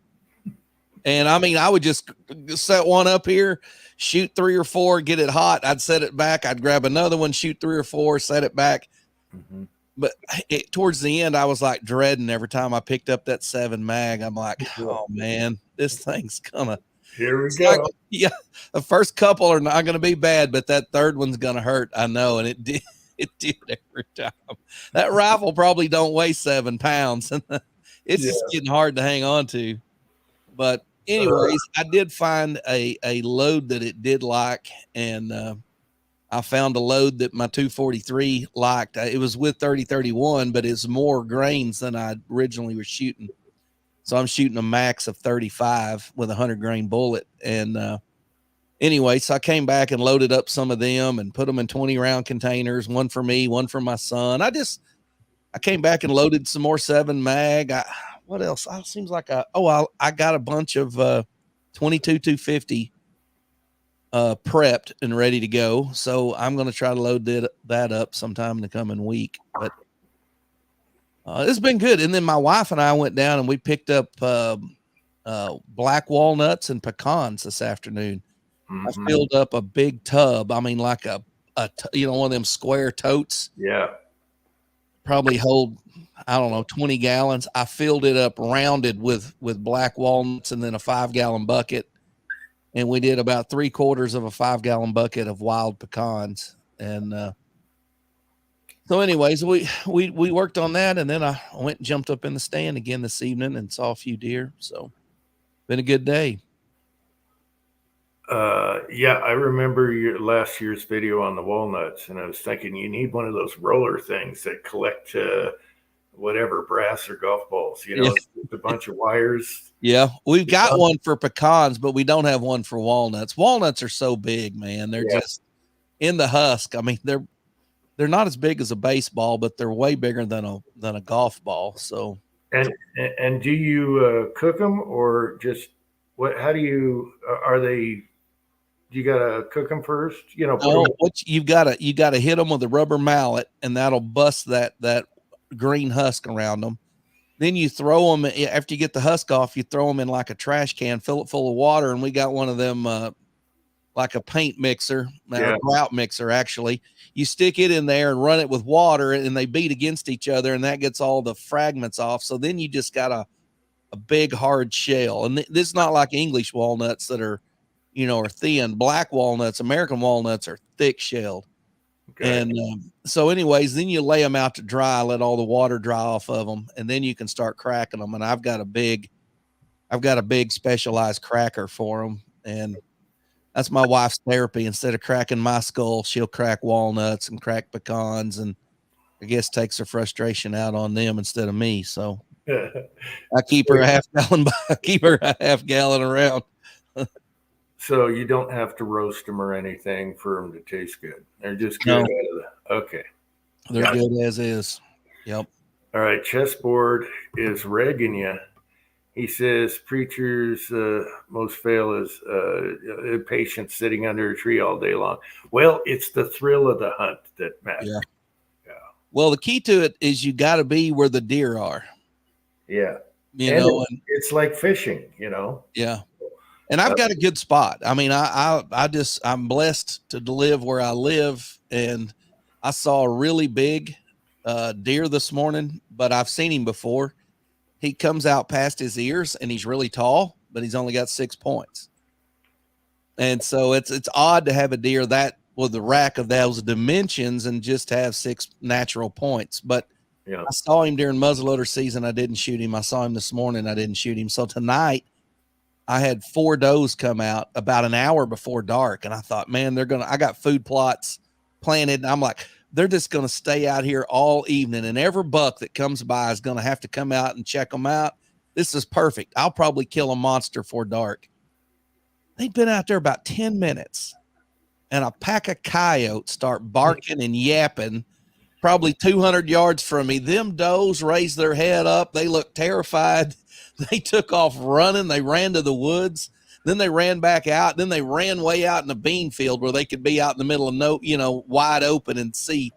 And I mean, I would just set one up here, shoot 3 or 4, get it hot. I'd set it back. I'd grab another one, shoot 3 or 4, set it back. Mhm. But towards the end, I was like dreading every time I picked up that 7 mag. I'm like, oh man, this thing's gonna. Here we It's go. like, yeah, the first couple are not going to be bad, but that third one's going to hurt. I know, and it did. It did every time. That rifle probably don't weigh 7 pounds, and it's just getting hard to hang on to. But anyways, I did find a load that it did like, and I found a load that my 243 liked. It was with 30-31, but it's more grains than I originally was shooting. So I'm shooting a max of 35 with a 100-grain bullet. And anyway, so I came back and loaded up some of them and put them in 20-round containers, one for me, one for my son. I came back and loaded some more 7 mag. What else? It seems like I got a bunch of 22 250 prepped and ready to go. So I'm going to try to load that up sometime in the coming week. But it's been good. And then my wife and I went down and we picked up black walnuts and pecans this afternoon. I filled up a big tub. I mean, like one of them square totes. Yeah. Probably hold, I don't know, 20 gallons. I filled it up rounded with black walnuts and then a 5-gallon bucket. And we did about 3/4 of a 5-gallon bucket of wild pecans. And so anyways, we worked on that, and then I went and jumped up in the stand again this evening and saw a few deer. So been a good day. Yeah, I remember your last year's video on the walnuts, and I was thinking you need one of those roller things that collect whatever, brass or golf balls, just a bunch of wires. Yeah, we've got one for pecans, but we don't have one for walnuts. Walnuts are so big, man. They're just in the husk. I mean, they're not as big as a baseball, but they're way bigger than a golf ball. So, and do you cook them or just what? How do you are they? You gotta cook them first, you gotta hit them with a rubber mallet, and that'll bust that green husk around them. Then you throw them after you get the husk off. You throw them in like a trash can, fill it full of water, and we got one of them like a paint mixer, a grout mixer. Actually, you stick it in there and run it with water, and they beat against each other, and that gets all the fragments off. So then you just got a big hard shell, and this is not like English walnuts that are thin. Black walnuts, American walnuts are thick shelled. Okay. And so anyways, then you lay them out to dry, let all the water dry off of them, and then you can start cracking them. And I've got a big specialized cracker for them. And that's my wife's therapy. Instead of cracking my skull, she'll crack walnuts and crack pecans, and I guess takes her frustration out on them instead of me. So I keep her a half gallon around. So you don't have to roast them or anything for them to taste good. They're just good. Okay. They're good as is. Yep. All right. Chessboard is regging you. He says preachers most fail is patients sitting under a tree all day long. Well, it's the thrill of the hunt that matters. Yeah. Well, the key to it is you got to be where the deer are. Yeah. And it's like fishing, Yeah. And I've got a good spot. I mean, I'm blessed to live where I live, and I saw a really big deer this morning, but I've seen him before. He comes out past his ears, and he's really tall, but he's only got 6 points. And so it's odd to have a deer that with the rack of those dimensions and just have 6 natural points. But I saw him during muzzleloader season. I didn't shoot him. I saw him this morning. I didn't shoot him. So tonight, I had 4 does come out about an hour before dark. And I thought, man, I got food plots planted. And I'm like, they're just going to stay out here all evening. And every buck that comes by is going to have to come out and check them out. This is perfect. I'll probably kill a monster before dark. They'd been out there about 10 minutes. and a pack of coyotes start barking and yapping probably 200 yards from me. Them does raised their head up. They looked terrified. They took off running. They ran to the woods. Then they ran back out. Then they ran way out in the bean field where they could be out in the middle of wide open and see.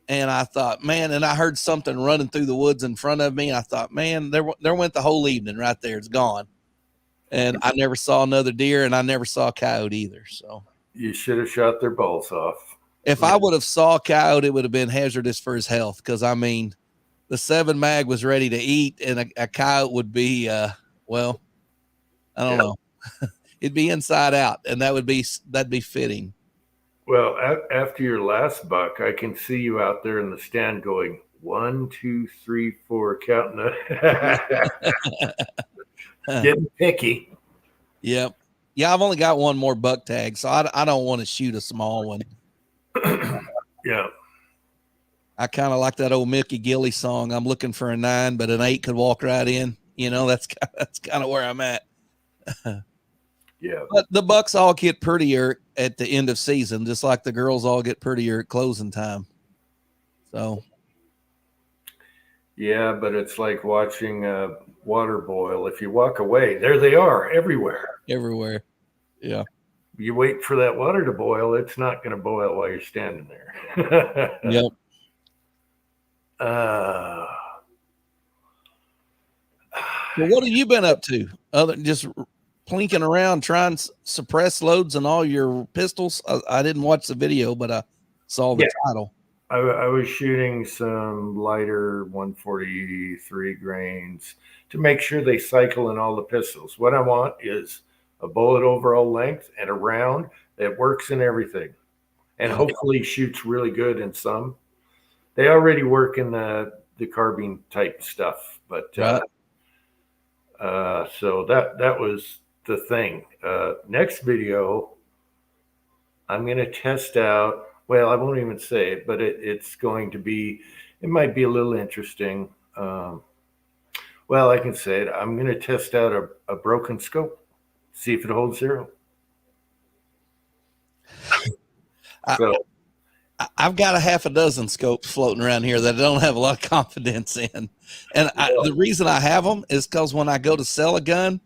And I thought, man, and I heard something running through the woods in front of me. I thought, man, there went the whole evening right there. It's gone. And I never saw another deer, and I never saw a coyote either. So You should have shot their balls off. if I would have saw a coyote, it would have been hazardous for his health. Cause I mean, the 7 mag was ready to eat, and a coyote would be, I don't know. It'd be inside out, and that'd be fitting. Well, after your last buck, I can see you out there in the stand going 1, 2, 3, 4, counting the getting picky. Yep. Yeah, I've only got one more buck tag, so I don't want to shoot a small one. Yeah. I kind of like that old Mickey Gilley song. I'm looking for a 9, but an 8 could walk right in. That's kind of where I'm at. Yeah. But the bucks all get prettier at the end of season, just like the girls all get prettier at closing time. So. Yeah, but it's like watching water boil. If you walk away, there they are everywhere. Everywhere. Yeah. You wait for that water to boil, it's not going to boil while you're standing there. Yep. Well, what have you been up to other than just plinking around trying to suppress loads on all your pistols? I didn't watch the video, but I saw the title. I was shooting some lighter 143 grains to make sure they cycle in all the pistols. What I want is a bullet overall length and a round that works in everything, and hopefully shoots really good in some. They already work in the carbine type stuff, but so that was the thing. Next video, I'm going to test out. Well, I won't even say it, but it's going to be. It might be a little interesting. Well, I can say it. I'm going to test out a broken scope, see if it holds zero. I've got a half a dozen scopes floating around here that I don't have a lot of confidence in. And the reason I have them is because when I go to sell a gun,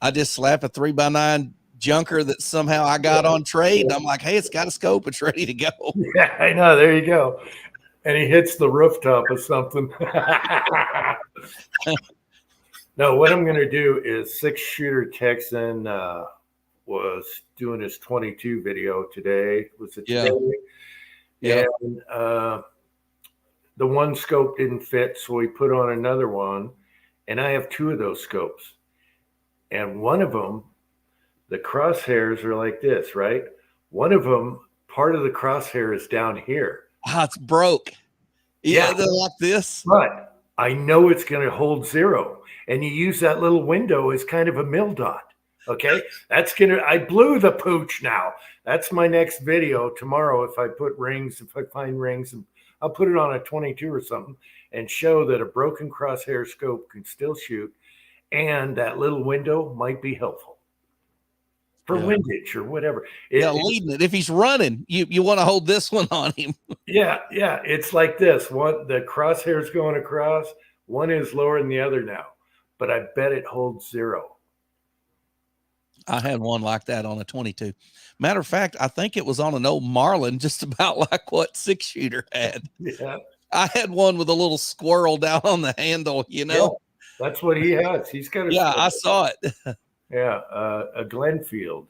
I just slap a 3x9 junker that somehow I got on trade. And I'm like, hey, it's got a scope. It's ready to go. Yeah, I know. There you go. And he hits the rooftop of something. No, what I'm going to do is 6-shooter Texan was doing his 22 video today. Was it today? Yeah. And the one scope didn't fit, so we put on another one. And I have 2 of those scopes. And one of them, the crosshairs are like this, right? One of them, part of the crosshair is down here. Ah, it's broke. Yeah, they're like this. But I know it's going to hold zero. And you use that little window as kind of a mill dot. Okay. I blew the pooch now. That's my next video tomorrow. If I find rings, and I'll put it on a 22 or something and show that a broken crosshair scope can still shoot. And that little window might be helpful for windage or whatever. Leading it. If he's running, you want to hold this one on him. Yeah. It's like this. The crosshair's going across. One is lower than the other now, but I bet it holds zero. I had one like that on a 22. Matter of fact, I think it was on an old Marlin, just about like what 6-shooter had. Yeah. I had one with a little squirrel down on the handle, Yeah, that's what he has. He's got a I saw it. Yeah, a Glenfield.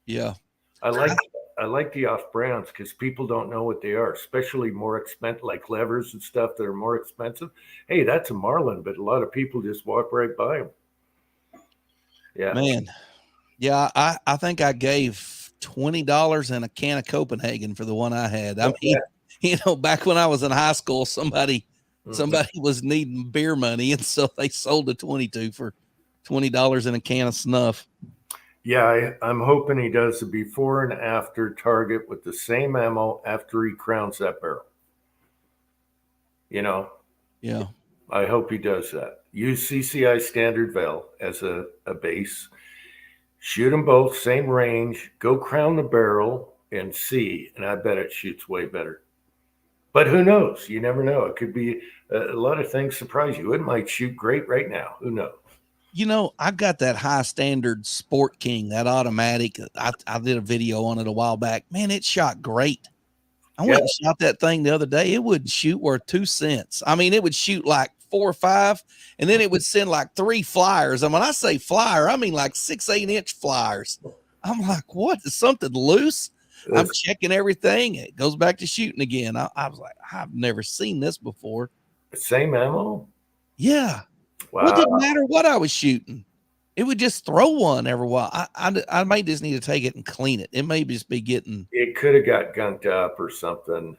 Yeah. I like the off brands because people don't know what they are, especially more expensive, like levers and stuff that are more expensive. Hey, that's a Marlin, but a lot of people just walk right by them. Yeah. Man. Yeah, I think I gave $20 and a can of Copenhagen for the one I had. I mean, back when I was in high school, somebody was needing beer money, and so they sold a 22 for $20 and a can of snuff. Yeah, I'm hoping he does a before and after target with the same ammo after he crowns that barrel. Yeah. I hope he does that. Use CCI standard vel as a base. Shoot them both, same range. Go crown the barrel and see, and I bet it shoots way better. But who knows? You never know. It could be a lot of things surprise you. It might shoot great right now. Who knows? You know, I've got that high standard Sport King, that automatic. I did a video on it a while back. Man, it shot great. I went and shot that thing the other day. It wouldn't shoot worth 2 cents. I mean, it would shoot like 4 or 5, and then it would send like 3 flyers. And when I say flyer, I mean like 6-8-inch flyers. I'm like, what? Is something loose? I'm checking everything. It goes back to shooting again. I was like, I've never seen this before. Same ammo? Yeah. Wow. Well, it didn't matter what I was shooting. It would just throw one every while. I may just need to take it and clean it. It may just be getting. It could have got gunked up or something.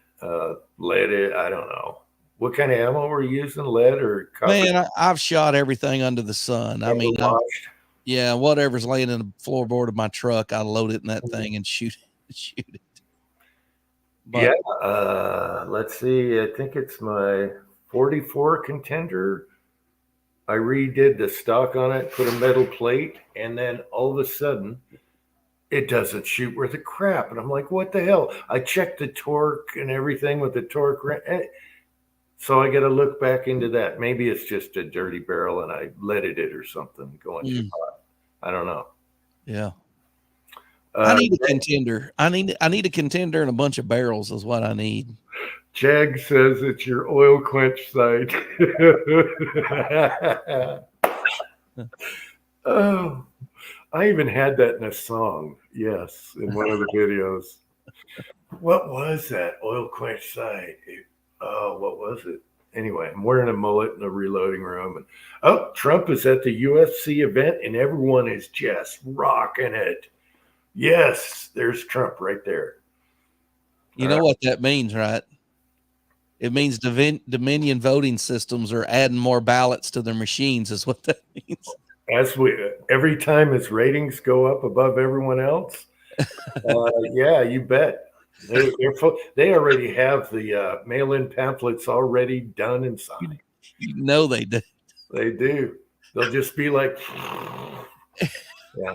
Lead, I don't know. What kind of ammo were you using? Lead or copper? Man, I've shot everything under the sun. I mean, yeah, whatever's laying in the floorboard of my truck, I load it in that thing and shoot it. But, yeah. Let's see. I think it's my 44 Contender. I redid the stock on it, put a metal plate, and then all of a sudden it doesn't shoot worth a crap. And I'm like, what the hell? I checked the torque and everything with the torque. So I got to look back into that. Maybe it's just a dirty barrel and I leaded it or something going too hot. I don't know. Yeah. I need a contender. I need a contender and a bunch of barrels is what I need. Jag says it's your oil quench site. Oh, I even had that in a song. Yes, in one of the videos. What was that oil quench site? What was it? Anyway, I'm wearing a mullet in a reloading room. And Trump is at the UFC event and everyone is just rocking it. Yes, there's Trump right there. You know what that means, right? It means Dominion voting systems are adding more ballots to their machines is what that means. Every time his ratings go up above everyone else. Yeah, you bet. They already have the mail-in pamphlets already done and signed. You know they do. They do. They'll just be like, yeah.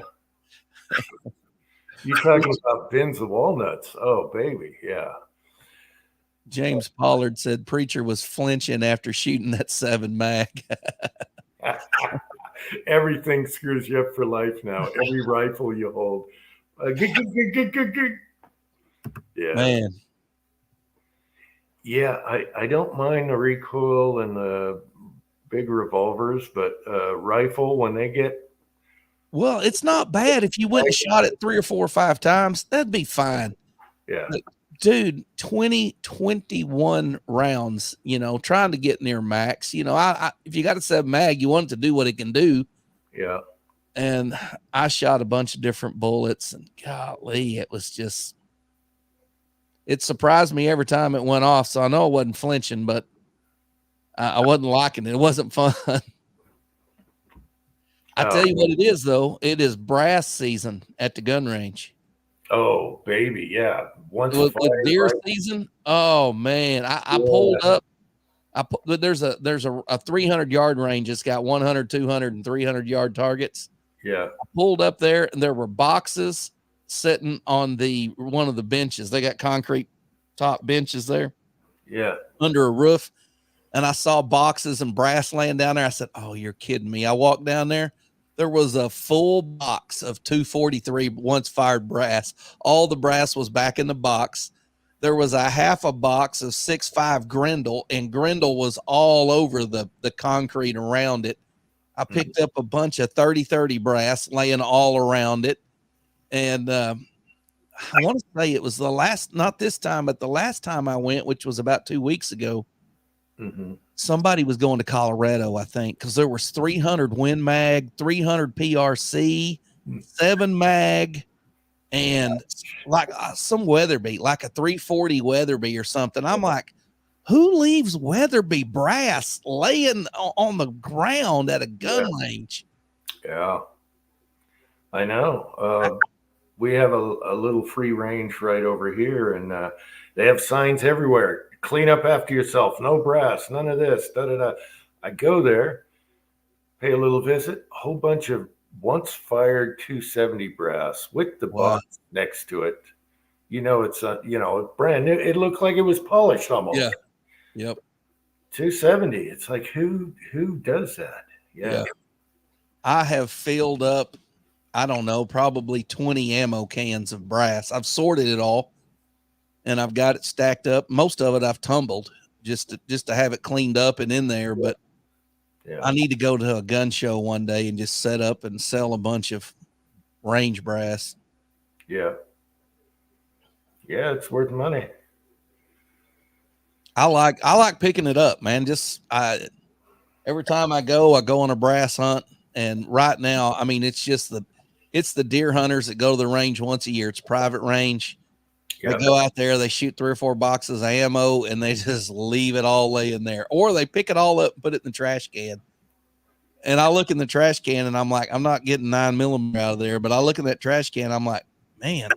You talking about bins of walnuts? Oh, baby, yeah. James Pollard said Preacher was flinching after shooting that 7 mag. Everything screws you up for life now. Every rifle you hold. Yeah. Man. Yeah, I don't mind the recoil and the big revolvers, but rifle, when they get. Well, it's not bad. If you went and shot it 3 or 4 or 5 times, that'd be fine. Yeah. But, dude, 21 rounds, trying to get near max. If you got a 7 mag, you want it to do what it can do. Yeah. And I shot a bunch of different bullets, and golly, it surprised me every time it went off. So I know I wasn't flinching, but I wasn't liking it. It wasn't fun. I tell you what it is, though. It is brass season at the gun range. Oh, baby. Yeah. Once with deer season. Oh, man. I pulled up. There's a 300-yard range. It's got 100, 200, and 300-yard targets. Yeah. I pulled up there, and there were boxes sitting on one of the benches. They got concrete top benches there. Yeah. Under a roof. And I saw boxes and brass laying down there. I said, oh, you're kidding me. I walked down there. There was a full box of 243 once fired brass. All the brass was back in the box. There was a half a box of 6.5 Grendel, and Grendel was all over the concrete around it. I picked up a bunch of 30-30 brass laying all around it. And I want to say it was not this time, but the last time I went, which was about 2 weeks ago, somebody was going to Colorado, I think, because there was 300 Win Mag, 300 PRC, 7 Mag, and like some Weatherby, like a 340 Weatherby or something. I'm like, who leaves Weatherby brass laying on the ground at a gun range? Yeah, I know. We have a little free range right over here, and they have signs everywhere. Clean up after yourself. No brass. None of this. Da-da-da. I go there, pay a little visit. A whole bunch of once fired 270 brass with the box next to it. you know, it's brand new. It looked like it was polished almost. Yeah. Yep. 270. It's like who does that? Yeah. I have filled up, I don't know, probably 20 ammo cans of brass. I've sorted it all and I've got it stacked up. Most of it I've tumbled just to have it cleaned up and in there. But Yeah. I need to go to a gun show one day and just set up and sell a bunch of range brass. Yeah. Yeah, it's worth money. I like picking it up, man. Every time I go on a brass hunt. And right now, I mean, it's the deer hunters that go to the range once a year. It's private range. Yeah. They go out there, they shoot 3 or 4 boxes of ammo, and they just leave it all laying there. Or they pick it all up and put it in the trash can. And I look in the trash can and I'm like, I'm not getting 9mm out of there. But I look in that trash can, I'm like, man,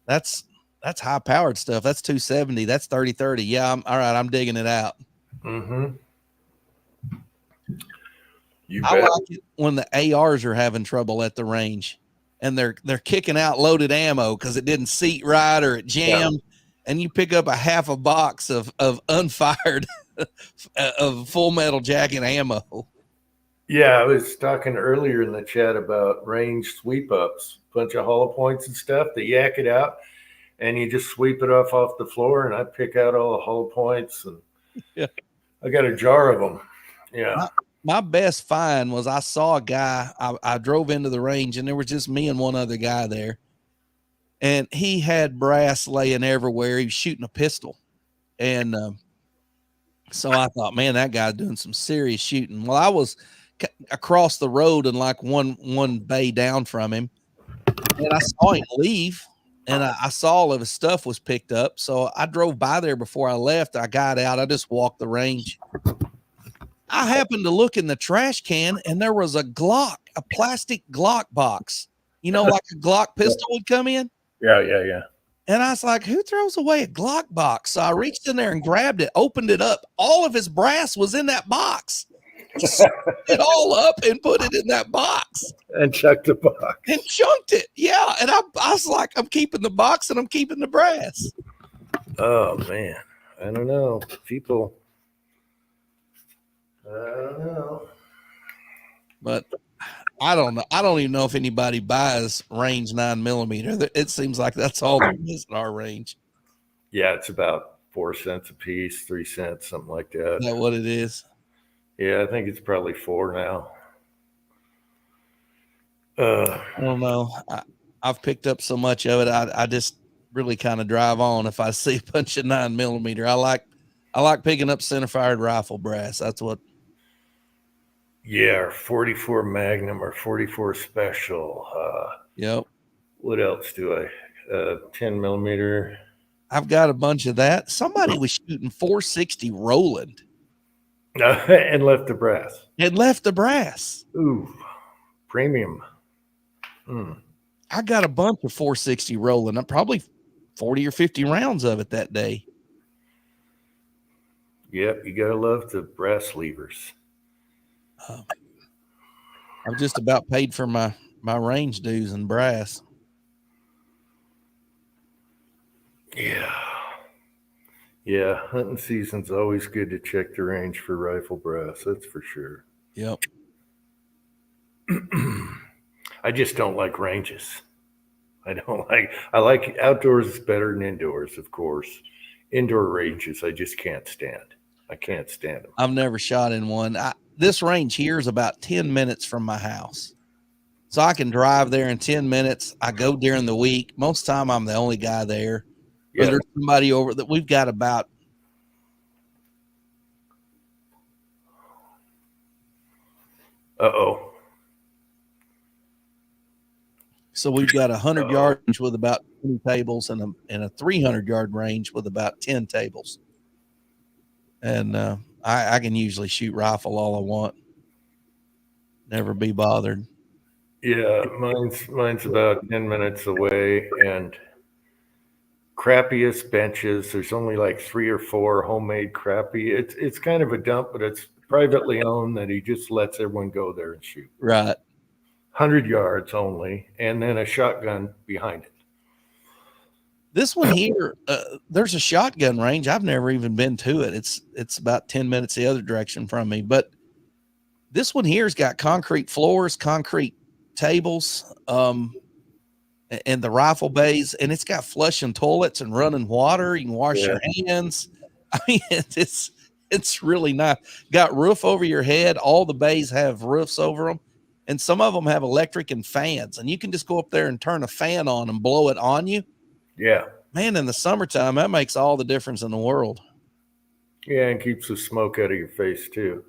that's high powered stuff. That's 270. That's 30-30. Yeah, all right. I'm digging it out. Mm-hmm. You I bet. like it when the ARs are having trouble at the range and they're kicking out loaded ammo because it didn't seat right or it jammed, and you pick up a half a box of unfired of Full Metal Jacket ammo. Yeah, I was talking earlier in the chat about range sweep ups, bunch of hollow points and stuff. They yak it out, and you just sweep it off the floor. And I pick out all the hollow points, and Yeah. I got a jar of them. Yeah, My best find was I saw a guy. I drove into the range and there was just me and one other guy there, and he had brass laying everywhere. He was shooting a pistol, and so I thought, man, that guy's doing some serious shooting. Well, I was across the road and like one bay down from him, and I saw him leave, and I saw all of his stuff was picked up. So I drove by there before I left. I got out. I just walked the range. I happened to look in the trash can and there was a plastic Glock box, like a Glock pistol would come in. yeah. And I was like, who throws away a Glock box? So I reached in there and grabbed it, opened it up. All of his brass was in that box. He scooped it all up and put it in that box And chucked the box. and chunked it. Yeah. And I was like, I'm keeping the box and I'm keeping the brass. Oh man, I don't know. People, I don't know. But I don't know. I don't even know if anybody buys range 9mm. It seems like that's all there is in our range. Yeah, it's about 4 cents a piece, 3 cents, something like that. Is that what it is? Yeah, I think it's probably 4 now. I don't know. I've picked up so much of it. I just really kind of drive on if I see a bunch of 9mm. I like picking up center fired rifle brass. That's what. Yeah, or 44 Magnum or 44 Special. Yep. What else do I? 10mm. I've got a bunch of that. Somebody was shooting 460 Roland And left the brass. and left the brass. Ooh, premium. I got a bunch of 460 Roland. I'm probably 40 or 50 rounds of it that day. Yep, you gotta love the brass levers. I've just about paid for my range dues and brass. Yeah, hunting season's always good to check the range for rifle brass. That's for sure. Yep. I just don't like ranges. I like outdoors is better than indoors, of course. Indoor ranges, I just can't stand. I can't stand them. I've never shot in one. This range here is about 10 minutes from my house. So I can drive there in 10 minutes. I go during the week. Most of the time I'm the only guy there. Yeah. But there's somebody over that we've got about. Uh-oh. So we've got 100 yard range with about 20 tables and a 300 yard range with about 10 tables. And I can usually shoot rifle all I want. Never be bothered. Yeah, mine's about 10 minutes away, and crappiest benches. There's only like 3 or 4 homemade crappy. It's kind of a dump, but it's privately owned that he just lets everyone go there and shoot. Right. 100 yards only, and then a shotgun behind it. This one here, there's a shotgun range. I've never even been to it. It's about 10 minutes the other direction from me. But this one here's got concrete floors, concrete tables, and the rifle bays, and it's got flushing toilets and running water. You can wash your hands. I mean, it's really nice. Got roof over your head. All the bays have roofs over them, and some of them have electric and fans, and you can just go up there and turn a fan on and blow it on you. Yeah. Man, in the summertime, that makes all the difference in the world. Yeah, and keeps the smoke out of your face too.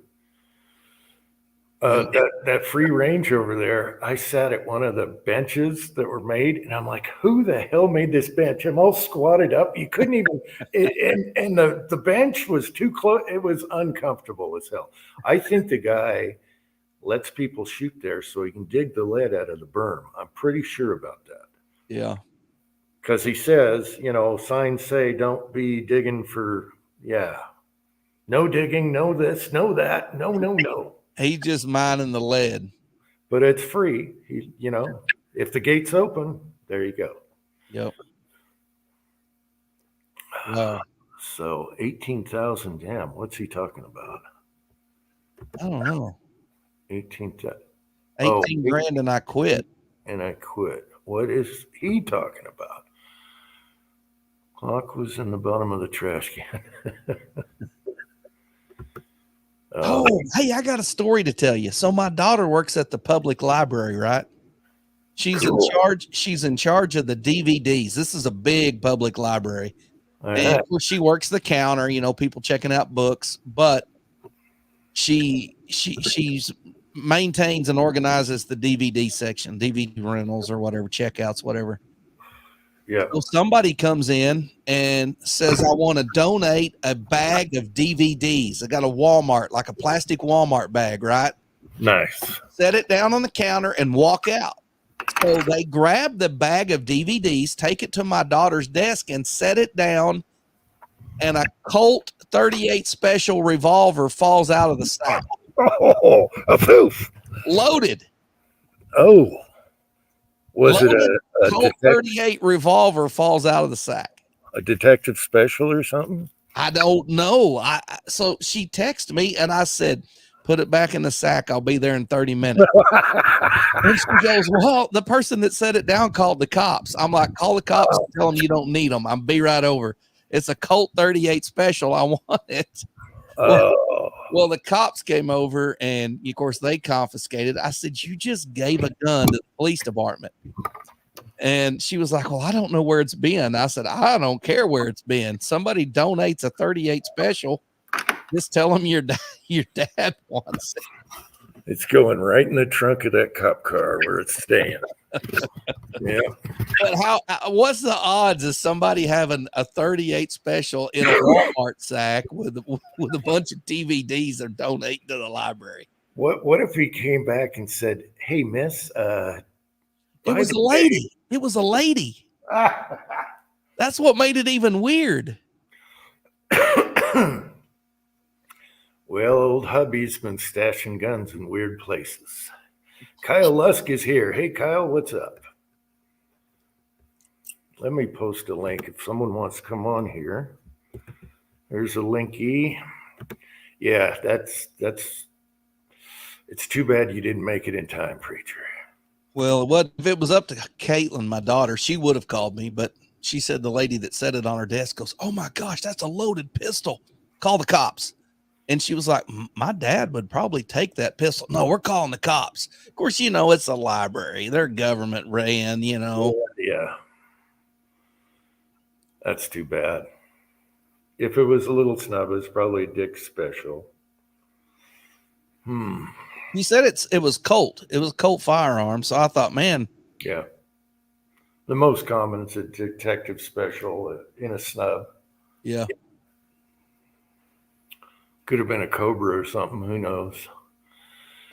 That free range over there, I sat at one of the benches that were made, and I'm like, who the hell made this bench? I'm all squatted up. You couldn't even, and the bench was too close. It was uncomfortable as hell. I think the guy lets people shoot there so he can dig the lead out of the berm. I'm pretty sure about that. Yeah. Because he says, signs say don't be digging for, no digging, no this, no that, no. He's just mining the lead. But it's free. If the gate's open, there you go. Yep. Wow. So 18,000, damn, what's he talking about? I don't know. 18 grand and I quit. And I quit. What is he talking about? Clock was in the bottom of the trash can. Hey, I got a story to tell you. So my daughter works at the public library, right? She's in charge. She's in charge of the DVDs. This is a big public library. And of course, she works the counter, people checking out books, but she's maintains and organizes the DVD section, DVD rentals or whatever, checkouts, whatever. Yeah. Well, somebody comes in and says, I want to donate a bag of DVDs. I got a Walmart, like a plastic Walmart bag, right? Nice. Set it down on the counter and walk out. So they grab the bag of DVDs, take it to my daughter's desk and set it down. And a Colt 38 special revolver falls out of the sack. Oh, a poof. Loaded. Oh. Was Loaded it a Colt 38 revolver falls out of the sack? A detective special or something? I don't know. So she texted me and I said, put it back in the sack. I'll be there in 30 minutes. And she goes, well, the person that set it down called the cops. I'm like, call the cops and tell them you don't need them. I'll be right over. It's a Colt 38 special. I want it. Well, the cops came over and of course they confiscated. I said, you just gave a gun to the police department. And she was like, well, I don't know where it's been. I said, I don't care where it's been. Somebody donates a 38 special. Just tell them your dad wants it. It's going right in the trunk of that cop car where it's staying. Yeah. But what's the odds of somebody having a 38 special in a Walmart sack with a bunch of DVDs they're donating to the library? What if he came back and said, hey, miss, it was a lady. It was a lady. That's what made it even weird. Well, old hubby's been stashing guns in weird places. Kyle Lusk is here. Hey, Kyle, what's up? Let me post a link if someone wants to come on here. There's a linky. Yeah, that's it's too bad you didn't make it in time, preacher. Well, if it was up to Caitlin, my daughter, she would have called me, but she said the lady that set it on her desk goes, oh my gosh, that's a loaded pistol. Call the cops. And she was like, my dad would probably take that pistol. No, we're calling the cops. Of course, it's a library. They're government ran, Yeah. That's too bad. If it was a little snub, it's probably a Dick special. You said it was Colt. It was Colt firearm. So I thought, man. Yeah. The most common is a detective special in a snub. Yeah. Could have been a Cobra or something. Who knows?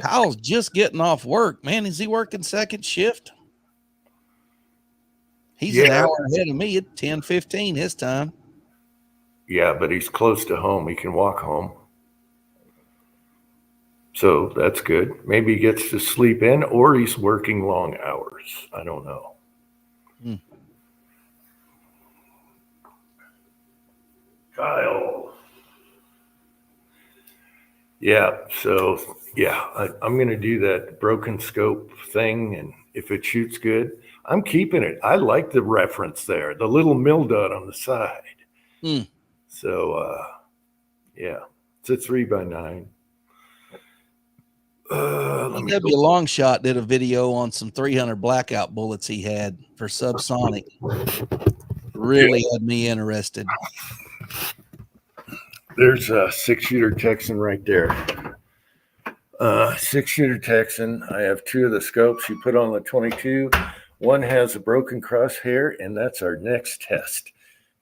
Kyle's just getting off work. Man, is he working second shift? He's an hour ahead of me at 10:15 his time. Yeah, but he's close to home. He can walk home. So that's good. Maybe he gets to sleep in or he's working long hours. I don't know. Kyle. Yeah, so yeah, I'm going to do that broken scope thing, and if it shoots good, I'm keeping it. I like the reference there, the little mill dot on the side. Hmm. So yeah, it's a 3x9. Let me EW Longshot did a video on some 300 blackout bullets he had for subsonic. Really had me interested. There's a 6-shooter Texan right there. 6-shooter Texan. I have 2 of the scopes you put on the 22. One has a broken crosshair, and that's our next test.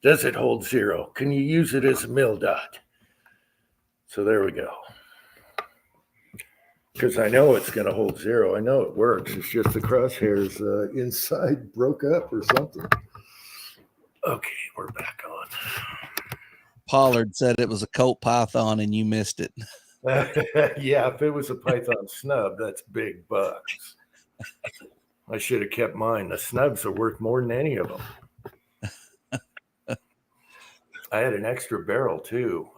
Does it hold 0? Can you use it as a mill dot? So there we go. Because I know it's going to hold 0. I know it works. It's just the crosshairs inside broke up or something. Okay, we're back on. Pollard said it was a Colt Python and you missed it. Yeah, if it was a Python snub, that's big bucks. I should have kept mine. The snubs are worth more than any of them. I had an extra barrel too.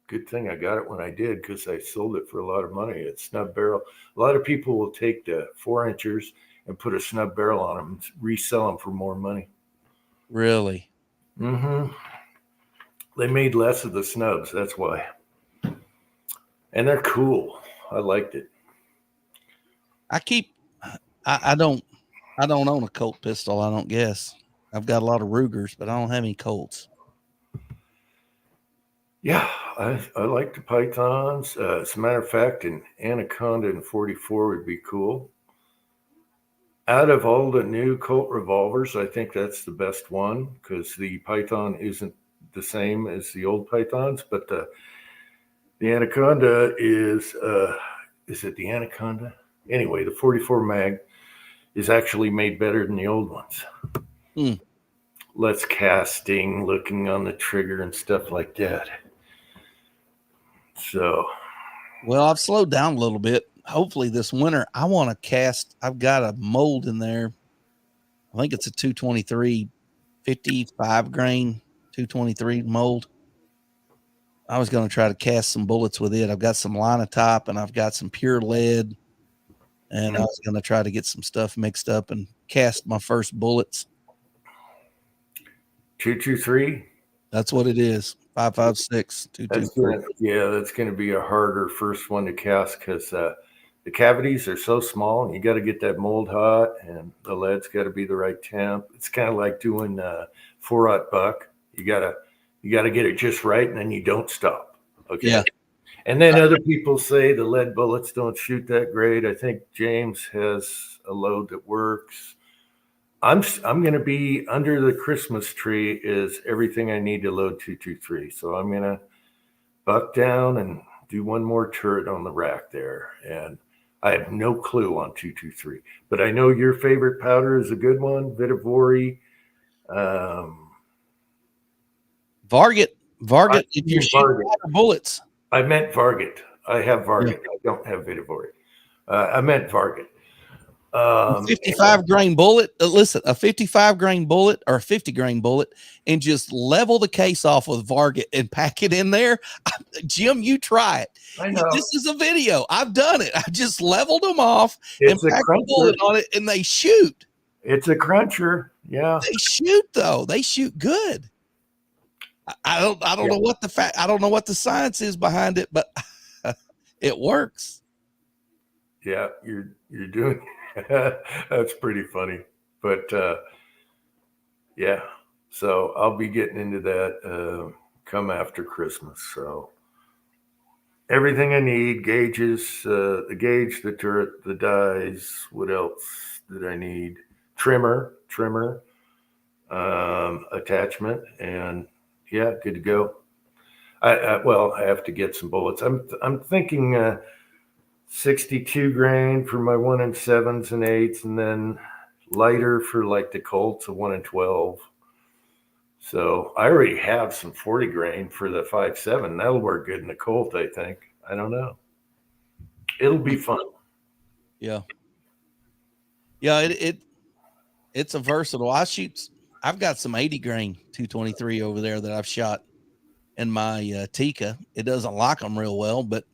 Good thing I got it when I did, because I sold it for a lot of money. It's snub barrel. A lot of people will take the 4-inchers and put a snub barrel on them and resell them for more money. Really? Mm-hmm. They made less of the snubs. That's why. And they're cool. I liked it. I don't own a Colt pistol. I don't guess. I've got a lot of Rugers, but I don't have any Colts. Yeah, I like the Pythons. As a matter of fact, an Anaconda in 44 would be cool. Out of all the new Colt revolvers, I think that's the best one, because the Python isn't the same as the old Pythons, but the Anaconda is it the Anaconda? Anyway, the 44 mag is actually made better than the old ones. Hmm. Less casting, looking on the trigger and stuff like that. So, well, I've slowed down a little bit. Hopefully this winter I want to cast. I've got a mold in there. I think it's a 223 55 grain 223 mold. I was going to try to cast some bullets with it. I've got some Linotype and I've got some pure lead, and I was going to try to get some stuff mixed up and cast my first bullets. 223. That's what it is. 5.56 223. That's going to be a harder first one to cast, because the cavities are so small, and you got to get that mold hot, and the lead's got to be the right temp. It's kind of like doing 4-aught buck. You gotta get it just right, and then you don't stop. Okay. Yeah. And then other people say the lead bullets don't shoot that great. I think James has a load that works. I'm going to be under the Christmas tree is everything I need to load 223. So I'm going to buck down and do one more turret on the rack there. And I have no clue on 223, but I know your favorite powder is a good one, Vitavori. Varget. If you're shooting bullets. I meant Varget. I have Varget. Yeah. I don't have Vitavori. I meant Varget. 55 grain bullet. Listen, a 55 grain bullet or a 50 grain bullet, and just level the case off with Varget and pack it in there. Jim, you try it. I know. This is a video. I've done it. I just leveled them off and packed a bullet on it, and they shoot. It's a cruncher. Yeah. They shoot though. They shoot good. I don't know what I don't know what the science is behind it, but it works. Yeah, you're doing that's pretty funny. But yeah, so I'll be getting into that come after Christmas. So everything I need, gauges, the gauge, the turret, the dies. What else did I need? Trimmer, attachment, and yeah, good to go. I have to get some bullets. I'm thinking 62 grain for my 1 and 7s and 8s, and then lighter for like the Colts, a 1 and 12. So I already have some 40 grain for the 5.7. That'll work good in the Colt, I think. I don't know. It'll be fun. Yeah. It's a versatile. I've got some 80 grain 223 over there that I've shot in my Tika. It doesn't lock them real well, but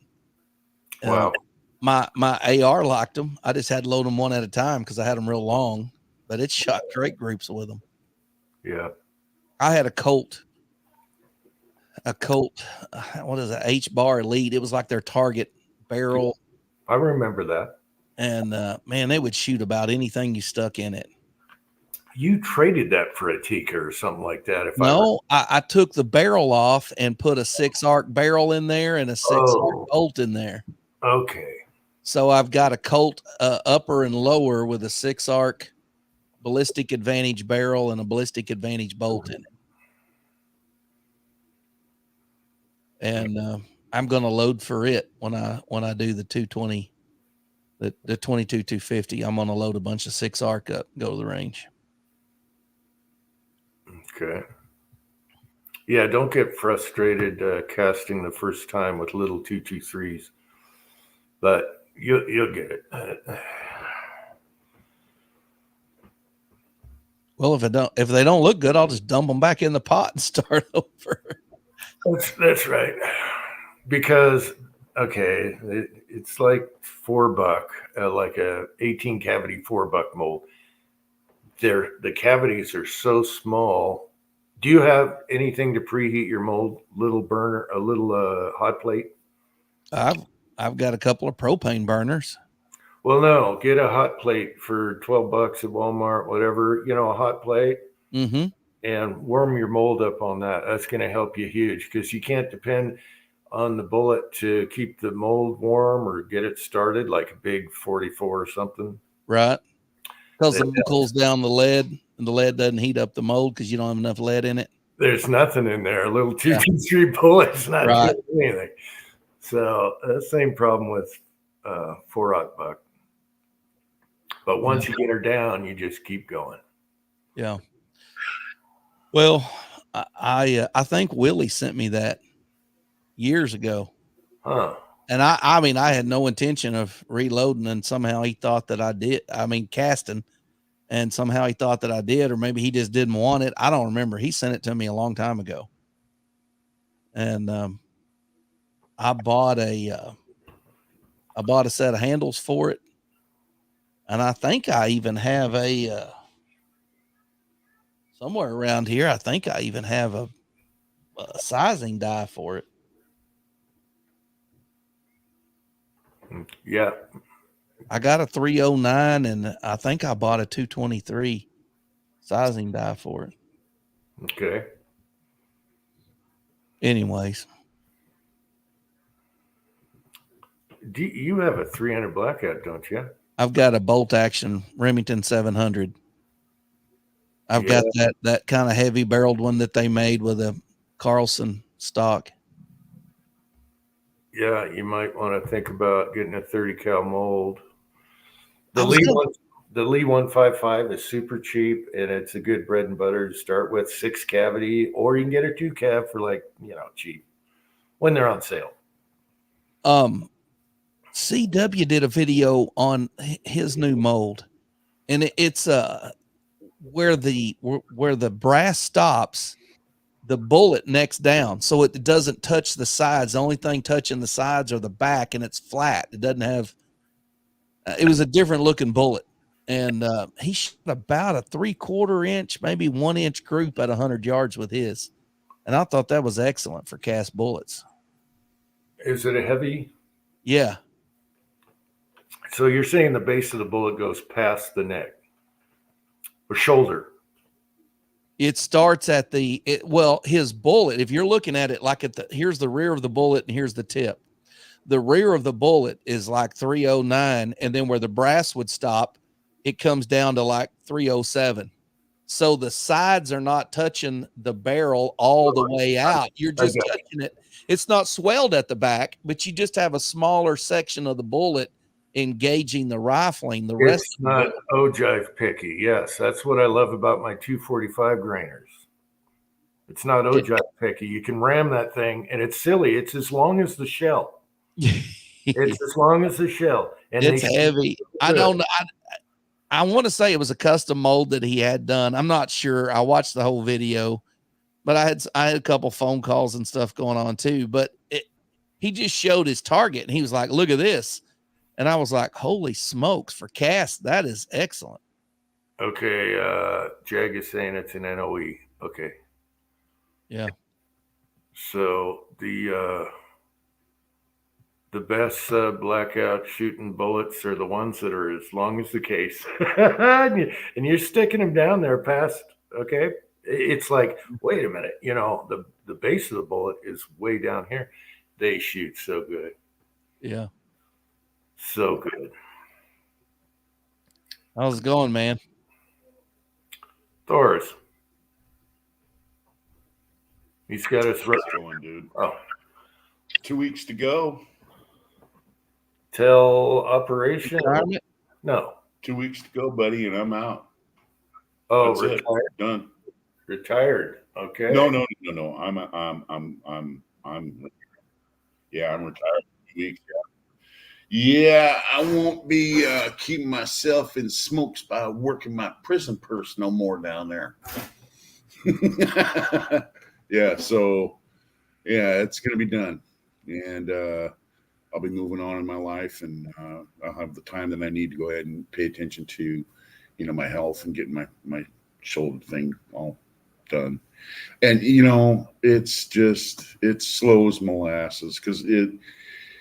Wow. my AR locked them. I just had to load them one at a time because I had them real long, but it shot great groups with them. Yeah. I had a Colt, what is it? H-Bar Elite. It was like their target barrel. I remember that. And man, they would shoot about anything you stuck in it. You traded that for a Tika or something like that. No, I took the barrel off and put a 6-arc barrel in there and a 6-arc bolt in there. Okay. So I've got a Colt upper and lower with a 6-arc ballistic advantage barrel and a ballistic advantage bolt in it. And I'm going to load for it when I do the 220, the 22-250. I'm going to load a bunch of 6-arc up, go to the range. Okay. Yeah, don't get frustrated casting the first time with little 223s, but you'll get it. Well, if they don't look good, I'll just dump them back in the pot and start over. That's right. Because it's like $4, like a 18 cavity $4 mold. The cavities are so small. Do you have anything to preheat your mold? Little burner, a little hot plate? I've got a couple of propane burners. Well, no, get a hot plate for $12 at Walmart, whatever, a hot plate, and warm your mold up on that. That's going to help you huge because you can't depend on the bullet to keep the mold warm or get it started like a big 44 or something. Right. Because the mold cools down the lead and the lead doesn't heat up the mold because you don't have enough lead in it. There's nothing in there. A little 223 bullet's not right. doing anything. So the same problem with 4-aught buck. But once you get her down, you just keep going. Yeah. Well, I think Willie sent me that years ago. Huh. And I mean, I had no intention of reloading, and somehow he thought that I did. I mean, casting, and somehow he thought that I did, or maybe he just didn't want it. I don't remember. He sent it to me a long time ago. And I bought a set of handles for it. And I think I even have somewhere around here. I think I even have a sizing die for it. Yeah. I got a 309 and I think I bought a 223 sizing die for it. Okay. Anyways. You have a 300 Blackout, don't you? I've got a bolt action Remington 700. I've got that kind of heavy barreled one that they made with a Carlson stock. Yeah, you might want to think about getting a 30 cal mold. The Lee 155 is super cheap, and it's a good bread and butter to start with. 6 cavity, or you can get a 2 cav for cheap when they're on sale. CW did a video on his new mold, and it's where the brass stops, the bullet necks down, so it doesn't touch the sides. The only thing touching the sides are the back, and it's flat. It doesn't have. It was a different looking bullet, and he shot about a 3/4 inch, maybe 1 inch group at 100 yards with his, and I thought that was excellent for cast bullets. Is it a heavy? Yeah. So you're saying the base of the bullet goes past the neck or shoulder? It starts at his bullet. If you're looking at it like here's the rear of the bullet and here's the tip. The rear of the bullet is like 309, and then where the brass would stop, it comes down to like 307. So the sides are not touching the barrel all the way out. You're just touching it. It's not swelled at the back, but you just have a smaller section of the bullet engaging the rifling. The rest it's not ogive picky. Yes, that's what I love about my 245 grainers. It's not ogive picky. You can ram that thing, and it's silly. It's as long as the shell. It's as long as the shell, and it's heavy. I don't know. I want to say it was a custom mold that he had done. I'm not sure. I watched the whole video, but I had a couple phone calls and stuff going on too. But he just showed his target and he was like, "Look at this," and I was like, "Holy smokes! For cast, that is excellent." Okay, Jag is saying it's an NOE. Okay, Yeah, so the best blackout shooting bullets are the ones that are as long as the case, and you're sticking them down there past. Okay, it's like, wait a minute, you know, the base of the bullet is way down here. They shoot so good, yeah. so good. How's it going, man? Thor's. He's got his What's going, dude? oh 2 weeks to go. till operation. Retirement? No. 2 weeks to go, buddy, and I'm out. Oh, That's it. retired. Done. Retired. Okay. No. I'm retired. 2 weeks. Yeah, I won't be keeping myself in smokes by working my prison purse no more down there. Yeah, so yeah, it's gonna be done, and I'll be moving on in my life, and I'll have the time that I need to go ahead and pay attention to, you know, my health and getting my shoulder thing all done. And you know, it's slow as molasses because it,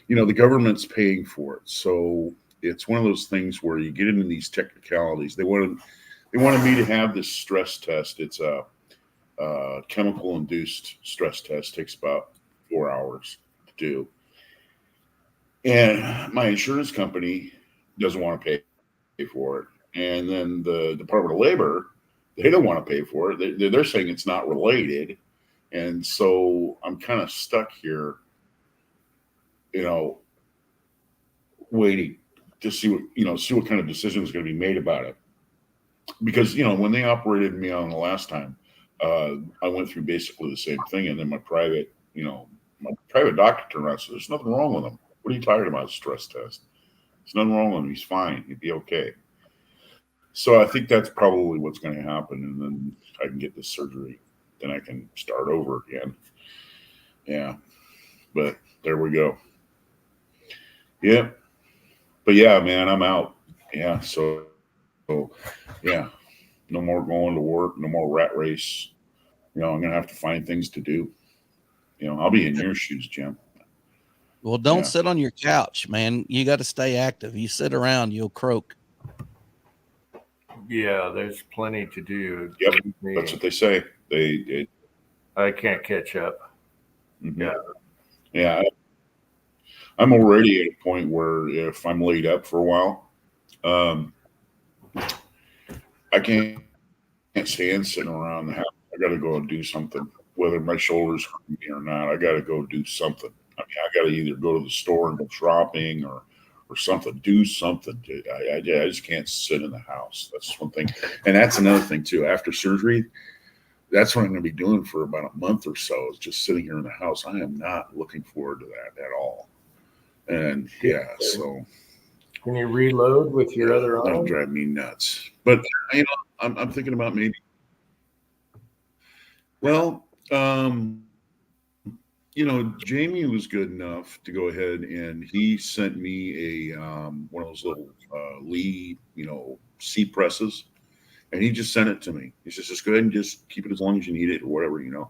you know, the government's paying for it, so it's one of those things where you get into these technicalities. They wanted me to have this stress test. It's a chemical induced stress test. Takes about 4 hours to do. And my insurance company doesn't want to pay for it. And then the Department of Labor, they don't want to pay for it. They're saying it's not related. And so I'm kind of stuck here, you know, waiting to see what kind of decision is going to be made about it. Because, you know, when they operated me on the last time, I went through basically the same thing. And then my private doctor turned around and said, there's nothing wrong with him. What are you talking about? Stress test. There's nothing wrong with him. He's fine. He'd be okay. So I think that's probably what's going to happen. And then I can get this surgery. Then I can start over again. Yeah. But there we go. Yeah. But yeah, man, I'm out. Yeah. So yeah. No more going to work. No more rat race. You know, I'm going to have to find things to do. You know, I'll be in your shoes, Jim. Well, don't Yeah. sit on your couch, man. You got to stay active. You sit around, you'll croak. Yeah, there's plenty to do. Yep. Believe me, That's what they say. I can't catch up. Mhm. Yeah. I'm already at a point where if I'm laid up for a while, I can't stand sitting around the house. I got to go and do something, whether my shoulders hurt me or not. I got to go do something. I mean, I got to either go to the store and go shopping or something, do something. I just can't sit in the house. That's one thing. And that's another thing too. After surgery, that's what I'm going to be doing for about a month or so, is just sitting here in the house. I am not looking forward to that at all. And yeah, so Can you reload with your other that'll arm? drive me nuts. But you know, I'm thinking about maybe. Well, you know, Jamie was good enough to go ahead and he sent me a one of those little Lee, you know, C presses, and he just sent it to me. He says, just go ahead and just keep it as long as you need it or whatever, you know.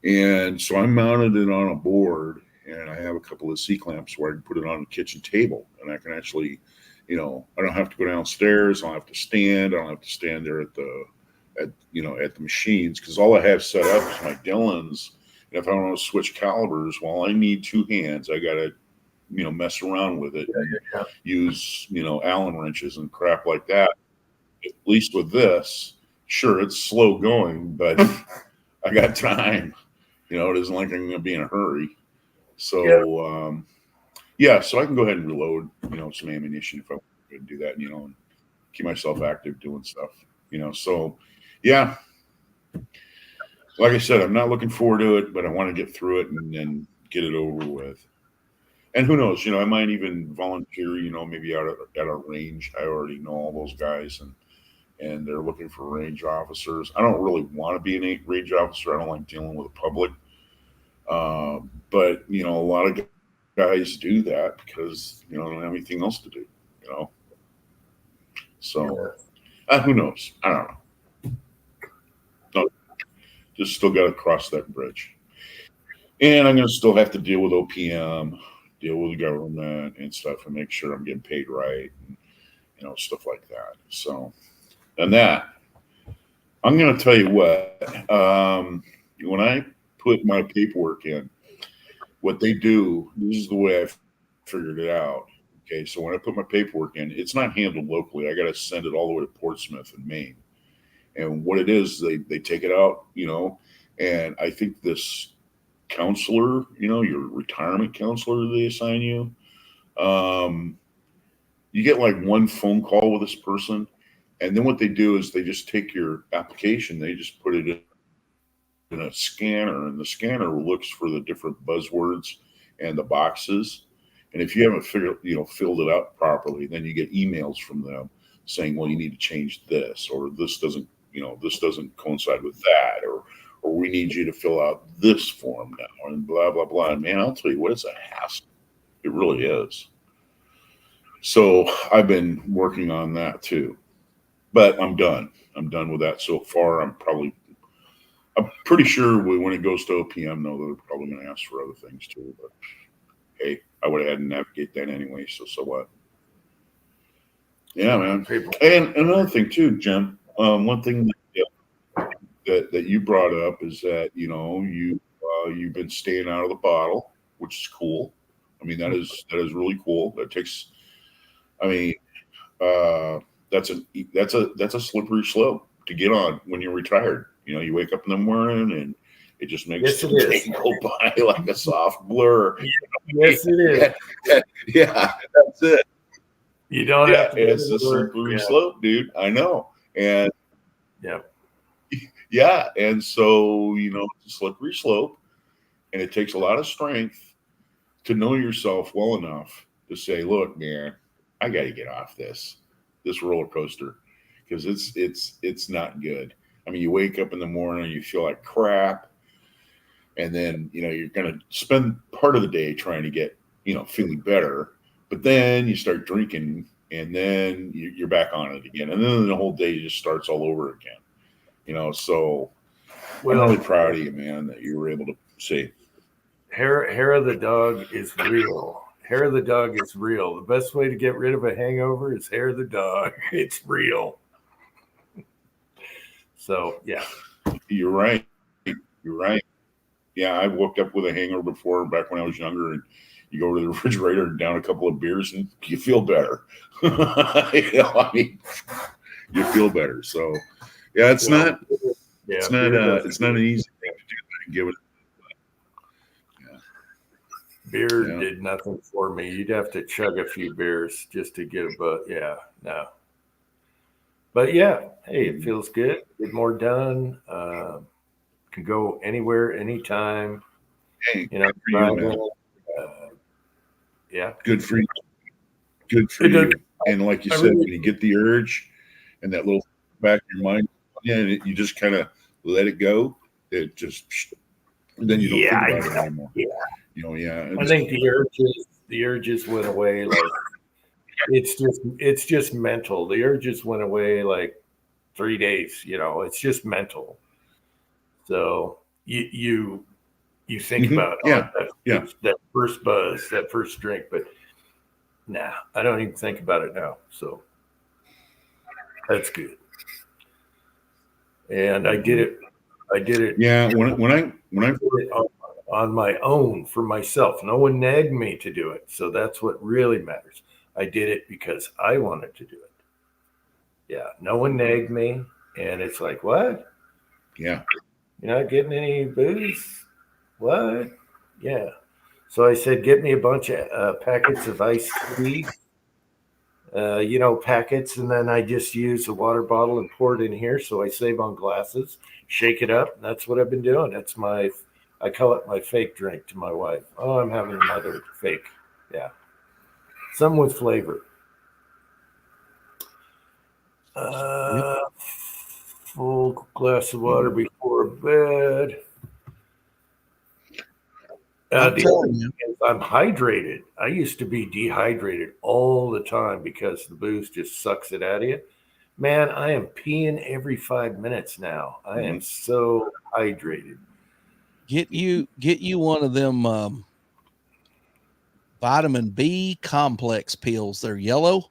And so I mounted it on a board, and I have a couple of C clamps where I can put it on the kitchen table, and I can actually, you know, I don't have to go downstairs. I don't have to stand. I don't have to stand there at the machines, because all I have set up is my Dillons. And if I want to switch calibers, well, I need two hands. I got to, you know, mess around with it, and use, you know, Allen wrenches and crap like that. At least with this, sure, it's slow going, but I got time. You know, it isn't like I'm going to be in a hurry. So, yeah, so I can go ahead and reload, you know, some ammunition if I want to do that, you know, and keep myself active doing stuff, you know. So, yeah, like I said, I'm not looking forward to it, but I want to get through it and then get it over with. And who knows, you know, I might even volunteer, you know, maybe out at a range. I already know all those guys, and and they're looking for range officers. I don't really want to be a range officer. I don't like dealing with the public. But you know, a lot of guys do that because you know, don't have anything else to do. You know, so who knows? I don't know. No, just still got to cross that bridge, and I'm going to still have to deal with OPM, deal with the government and stuff, and make sure I'm getting paid right, and you know, stuff like that. So, and that I'm going to tell you what. When I put my paperwork in, what they do, this is the way I've figured it out. Okay, so when I put my paperwork in, it's not handled locally. I got to send it all the way to Portsmouth in Maine. And what it is, they take it out, you know, and I think this counselor, you know, your retirement counselor they assign you, you get like one phone call with this person. And then what they do is they just take your application, they just put it in a scanner, and the scanner looks for the different buzzwords and the boxes. And if you haven't filled it out properly, then you get emails from them saying, well, you need to change this, or this doesn't, you know, this doesn't coincide with that, or we need you to fill out this form now, and blah, blah, blah. And man, I'll tell you what, it's a hassle. It really is. So I've been working on that too, but I'm done. I'm done with that so far. I'm pretty sure when it goes to OPM, though, they're probably going to ask for other things too. But hey, I would have had to navigate that anyway. So what? Yeah, man. And another thing too, Jim. One thing that you brought up is that you know you've been staying out of the bottle, which is cool. I mean that is really cool. That takes. I mean, that's a slippery slope to get on when you're retired. You know, you wake up in the morning and it just makes the day go by like a soft blur. Yes, it is. Yeah, that's it. You don't have to. It's a slippery slope, dude. I know. And yeah, and so you know, it's a slippery slope, and it takes a lot of strength to know yourself well enough to say, "Look, man, I got to get off this roller coaster because it's not good." I mean, you wake up in the morning, you feel like crap, and then you know you're going to spend part of the day trying to get feeling better, but then you start drinking, and then you're back on it again, and then the whole day just starts all over again. So I'm really proud of you, man, that you were able to say hair of the dog is real. Hair of the dog is real. The best way to get rid of a hangover is hair of the dog. It's real. So yeah, you're right. You're right. Yeah, I woke up with a hangover before, back when I was younger, and you go to the refrigerator and down a couple of beers, and you feel better. I mean, you feel better. So yeah, it's not an easy thing to do. Give it. Beer did nothing for me. You'd have to chug a few beers just to get a butt. Yeah, no. But yeah, hey, it feels good. Get more done. Can go anywhere, anytime. Hey, good for you, man. Yeah. Good for you. Good for you. And like you said, when you get the urge and that little back in your mind, you just kind of let it go. It just, and then you don't think about it anymore. Yeah. I think the urges went away. Like it's just mental. The urges went away like 3 days. It's just mental. So you think about that first buzz, that first drink, but nah, I don't even think about it now. So that's good. And I did it. Yeah, when I did it on my own for myself. No one nagged me to do it. So that's what really matters. I did it because I wanted to do it. Yeah, no one nagged me, and it's like, what? Yeah. You're not getting any booze? What? Yeah. So I said, get me a bunch of packets of iced tea, packets. And then I just use a water bottle and pour it in here. So I save on glasses, shake it up. And that's what I've been doing. That's I call it my fake drink to my wife. Oh, I'm having another fake. Yeah. Some with flavor. Uh, full glass of water before bed. I'm The telling other you. thing is I'm hydrated. I used to be dehydrated all the time because the booze just sucks it out of you. Man, I am peeing every 5 minutes now. I am so hydrated. Get you one of them vitamin B complex pills. They're yellow.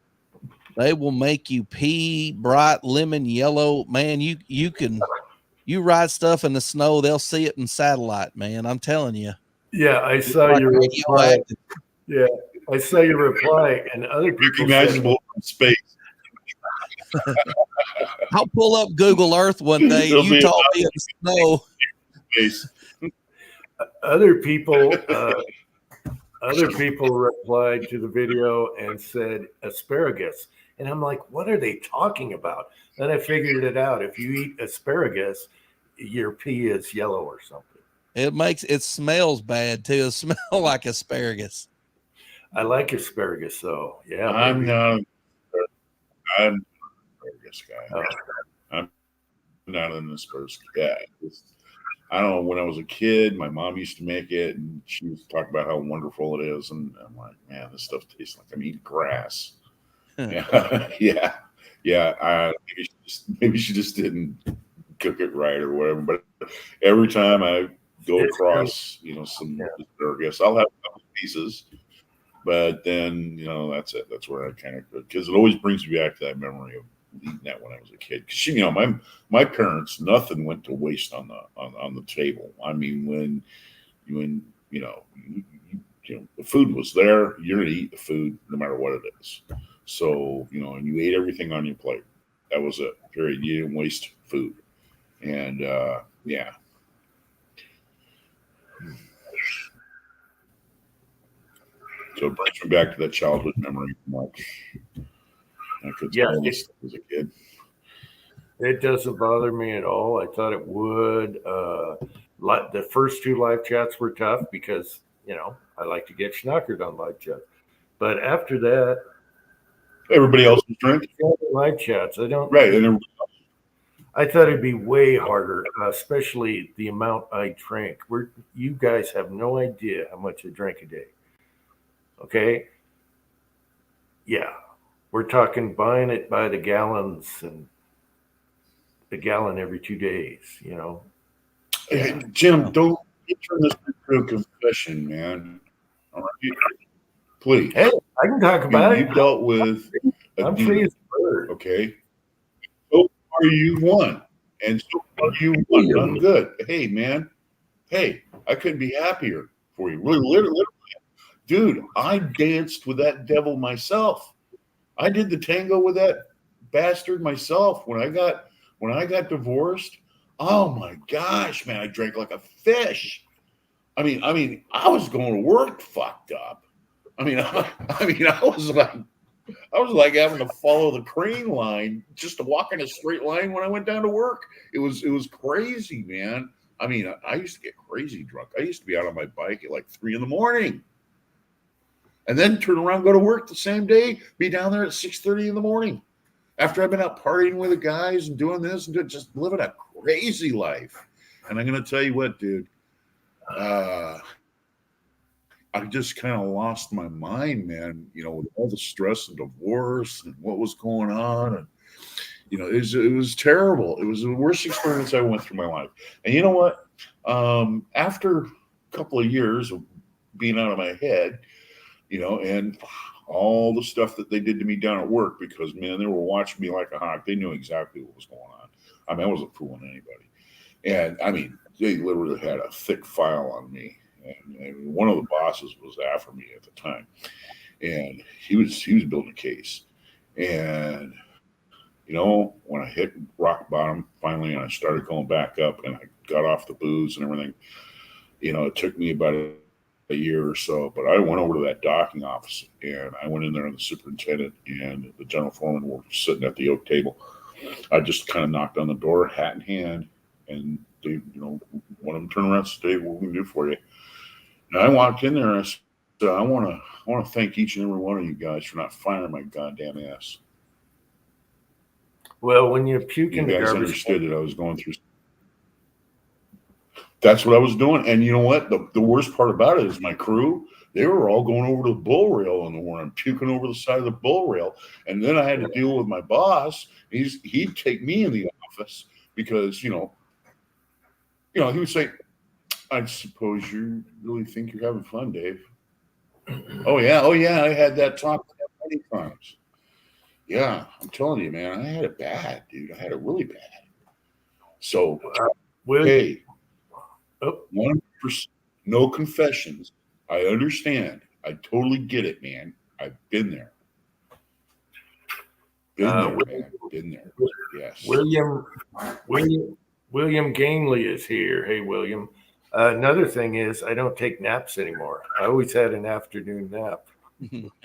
They will make you pee bright lemon yellow. Man, you can ride stuff in the snow, they'll see it in satellite, man. I'm telling you. Yeah, I It's saw like your reply. radioactive. Yeah, I saw your reply, and other people said, Recognizable from space. I'll pull up Google Earth one day. It'll be Utah be in the snow. space. other people other people replied to the video and said asparagus, and I'm like, what are they talking about? Then I figured it out. If you eat asparagus, your pee is yellow or something. It smells bad too. It smells like asparagus. I like asparagus though. Yeah, I'm maybe. not. I'm an asparagus guy. Oh. I'm not an asparagus guy. I don't know. When I was a kid, my mom used to make it, and she used to talk about how wonderful it is. And I'm like, man, this stuff tastes like I'm eating grass. Yeah, yeah. Maybe she just didn't cook it right or whatever. But every time I go across, some asparagus, I'll have a couple pieces. But then, that's it. That's where I kind of, because it always brings me back to that memory of eating that when I was a kid. Because my parents, nothing went to waste on the table. I mean, when the food was there, you're gonna eat the food no matter what it is. So and you ate everything on your plate. That was it. Period. You didn't waste food. And yeah. So it brings me back to that childhood memory. Much I could tell this as a kid. It doesn't bother me at all. I thought it would. The first two live chats were tough because I like to get schnockered on live chats. But after that, everybody else was drinking live chats. I don't. Right, and I thought it'd be way harder, especially the amount I drank. You guys have no idea how much I drink a day. Okay. Yeah. We're talking buying it by the gallons and the gallon every 2 days, Hey, Jim, don't turn this into a confession, man. All right. Please. Hey, I can talk about it. You dealt with I'm free as a bird. Okay. So far you won. And so far you won. I'm good. Hey, man. Hey, I couldn't be happier for you. Literally. Dude, I danced with that devil myself. I did the tango with that bastard myself when I got divorced. Oh my gosh, man, I drank like a fish. I mean, I was going to work fucked up. I was like having to follow the crane line just to walk in a straight line when I went down to work. It was crazy, man. I mean, I used to get crazy drunk. I used to be out on my bike at like 3 a.m. and then turn around, go to work the same day, be down there at 6:30 in the morning. After I've been out partying with the guys and doing this and just living a crazy life. And I'm going to tell you what, dude, I just kind of lost my mind, man, with all the stress and divorce and what was going on. And, it was terrible. It was the worst experience I went through my life. And you know what? After a couple of years of being out of my head, and all the stuff that they did to me down at work, because, man, they were watching me like a hawk. They knew exactly what was going on. I mean, I wasn't fooling anybody. And, I mean, they literally had a thick file on me. And one of the bosses was after me at the time. And he was building a case. And, when I hit rock bottom finally and I started going back up and I got off the booze and everything, it took me about a year or so, but I went over to that docking office and I went in there and the superintendent and the general foreman were sitting at the oak table. I just kind of knocked on the door, hat in hand, and they, one of them turned around and said, "Hey, what we can do for you?" And I walked in there and I said, I want to thank each and every one of you guys for not firing my goddamn ass. Well, when you puke You in the guys garbage, understood that I was going through. That's what I was doing. And you know what? The worst part about it is my crew, they were all going over to the bull rail in the morning, puking over the side of the bull rail. And then I had to deal with my boss. He'd take me in the office because, he would say, I suppose you really think you're having fun, Dave. Oh yeah. I had that talk many times. Yeah, I'm telling you, man, I had it bad, dude. I had it really bad. So, Will, hey, oh, 100%, no confessions. I understand. I totally get it, man. I've been there. Been there, man. Been there. Yes. William Gangley is here. Hey, William. Another thing is, I don't take naps anymore. I always had an afternoon nap.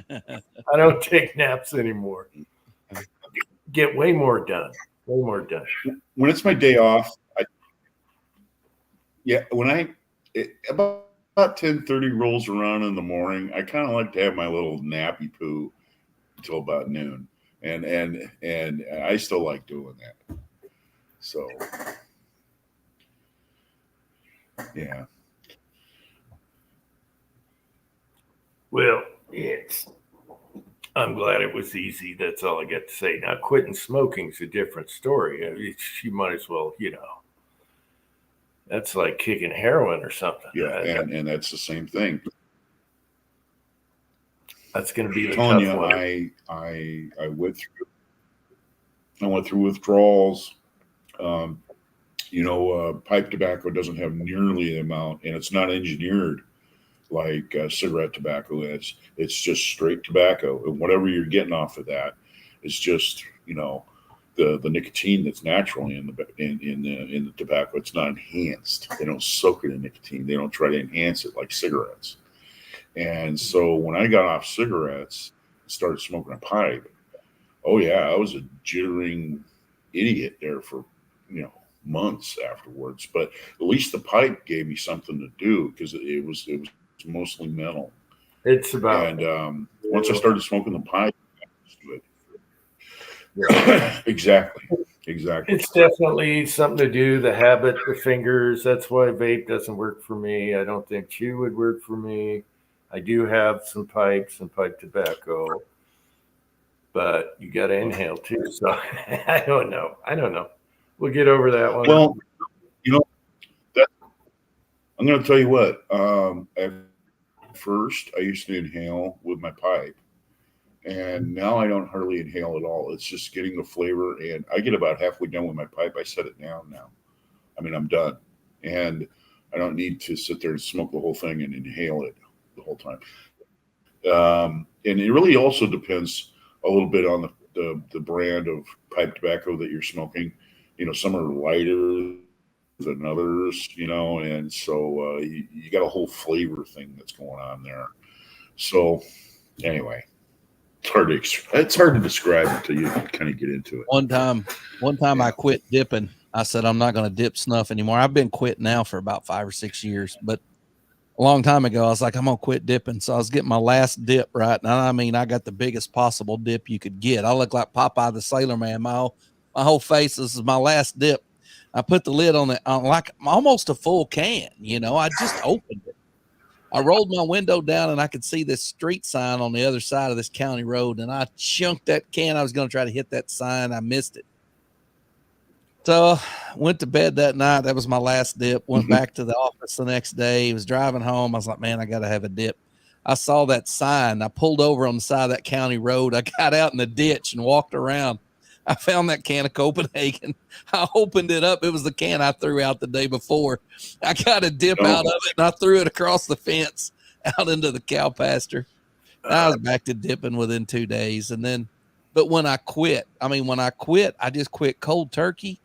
I don't take naps anymore. Get way more done. Way more done. When it's my day off, about 10:30 rolls around in the morning, I kind of like to have my little nappy poo until about noon. And I still like doing that. So yeah. Well, I'm glad it was easy. That's all I got to say. Now, quitting smoking's a different story. I mean, you might as well, that's like kicking heroin or something. Yeah, and that's the same thing. That's going to be the I'm telling tough you, one. I went through withdrawals. Pipe tobacco doesn't have nearly the amount, and it's not engineered like cigarette tobacco is. It's just straight tobacco, and whatever you're getting off of that is just the nicotine that's naturally in the tobacco. It's not enhanced. They don't soak it in nicotine. They don't try to enhance it like cigarettes. And so when I got off cigarettes, started smoking a pipe. Oh yeah, I was a jittering idiot there for months afterwards. But at least the pipe gave me something to do because it was mostly mental. It's about and once I started smoking the pipe, exactly. It's definitely something to do. The habit, the fingers. That's why vape doesn't work for me. I don't think chew would work for me. I do have some pipes and pipe tobacco, but you got to inhale too. So I don't know. We'll get over that one. Well, I'm going to tell you what. At first, I used to inhale with my pipe, and now I don't hardly inhale at all. It's just getting the flavor, and I get about halfway done with my pipe. I set it down now. I mean, I'm done, and I don't need to sit there and smoke the whole thing and inhale it the whole time. And it really also depends a little bit on the brand of pipe tobacco that you're smoking. Some are lighter than others, and so you got a whole flavor thing that's going on there. So anyway, it's hard to describe until you kind of get into it. One time I quit dipping. I said, I'm not going to dip snuff anymore. I've been quit now for about 5 or 6 years, but a long time ago, I was like, I'm going to quit dipping. So I was getting my last dip right. And I mean, I got the biggest possible dip you could get. I look like Popeye the Sailor Man. My whole face, this is my last dip. I put the lid on it on like almost a full can. I just opened it. I rolled my window down and I could see this street sign on the other side of this county road. And I chunked that can. I was going to try to hit that sign. I missed it. So went to bed that night. That was my last dip. Went back to the office the next day. Was driving home. I was like, man, I got to have a dip. I saw that sign. I pulled over on the side of that county road. I got out in the ditch and walked around. I found that can of Copenhagen. I opened it up. It was the can I threw out the day before. I got a dip out of it, and I threw it across the fence out into the cow pasture. I was back to dipping within 2 days. But when I quit, I just quit cold turkey.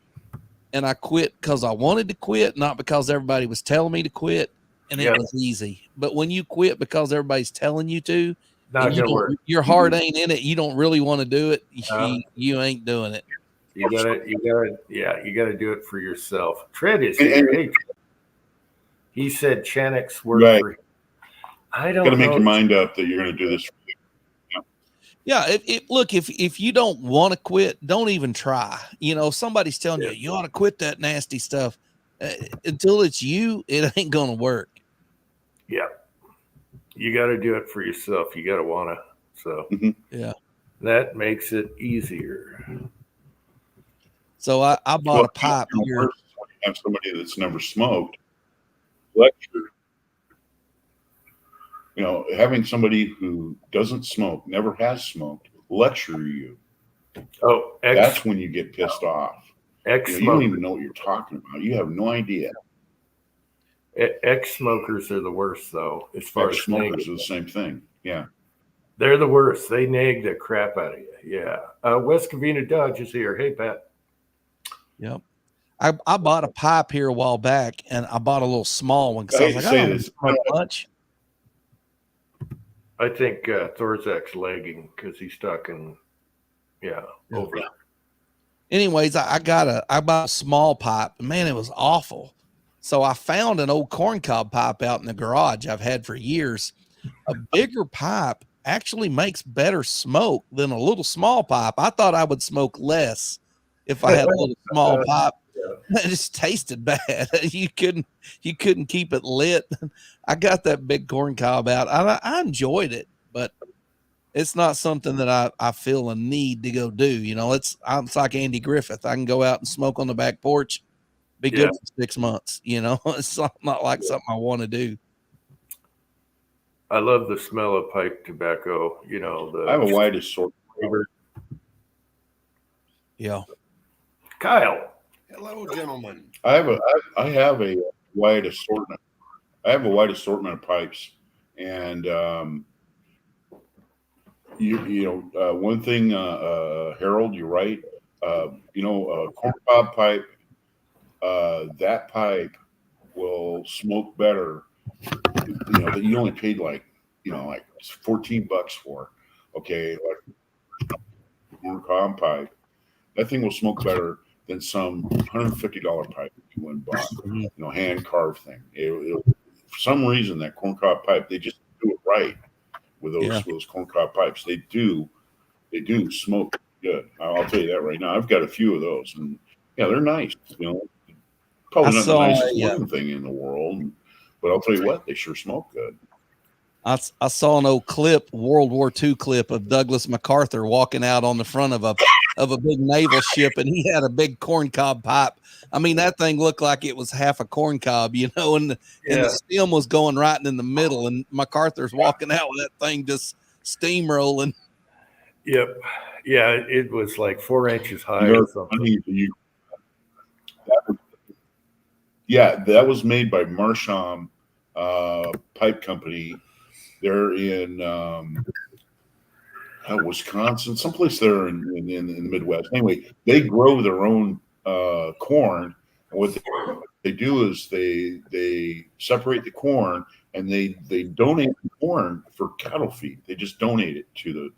And I quit because I wanted to quit, not because everybody was telling me to quit. And it was easy. But when you quit because everybody's telling you to, your heart ain't in it, you don't really want to do it, you ain't doing it. You gotta do it for yourself. Tread is here. Hey, he said Channix worked for him. I don't know. Got to make your mind up that you're going to do this. Yeah, look, if you don't want to quit, don't even try. You know, if somebody's telling Yeah. you ought to quit that nasty stuff, until it's you, it ain't gonna work. Yeah. You got to do it for yourself. You got to want to. So Yeah. that makes it easier. So I bought a pipe Worse here. when you have somebody that's never smoked lecture. You know, having somebody who doesn't smoke, never has smoked, lecture you. Oh, That's when you get pissed off. You don't ex-smokers. even know what you're talking about. You have no idea. Ex-smokers are the worst, though, as far as Ex-smokers nagging. are the same thing. Yeah. They're the worst. They nag the crap out of you. Yeah. West Covina Dodge is here. Hey, Pat. Yep. I bought a pipe here a while back, and I bought a little small one because I I was hate like, to I say don't this. want much. I think Thorzak's lagging because he's talking, over. Anyways, I bought a small pipe. Man, it was awful. So I found an old corncob pipe out in the garage I've had for years. A bigger pipe actually makes better smoke than a little small pipe. I thought I would smoke less if I had a little small pipe. It just tasted bad. You couldn't keep it lit. I got that big corncob out. I enjoyed it, but it's not something that I feel a need to go do. You know, it's like Andy Griffith. I can go out and smoke on the back porch, be good for 6 months. You know, it's not like something I want to do. I love the smell of pipe tobacco. You know, I have a wide assortment. flavor. Yeah. Kyle. Hello, gentlemen. I have a wide assortment. I have a wide assortment of pipes, and one thing, Harold, you're right. Corncob pipe. That pipe will smoke better. You know that you only paid like $14 for. Okay, like corncob pipe. That thing will smoke better than some $150 pipe you went and bought, hand carved thing. For some reason, that corncob pipe, they just do it right with those corncob pipes. They do smoke good. I'll tell you that right now. I've got a few of those, and they're nice. Probably not the nicest looking thing in the world, but I'll tell you what, they sure smoke good. I saw an old World War II clip of Douglas MacArthur walking out on the front of a big naval ship, and he had a big corncob pipe. I mean, that thing looked like it was half a corncob, and the stem was going right in the middle, and MacArthur's walking out with that thing just steamrolling. Yep. Yeah, it was like 4 inches high or something. That was made by Marsham Pipe Company. They're in Wisconsin, someplace there in the Midwest. Anyway, they grow their own corn. And what they do is they separate the corn and they donate the corn for cattle feed. They just donate it to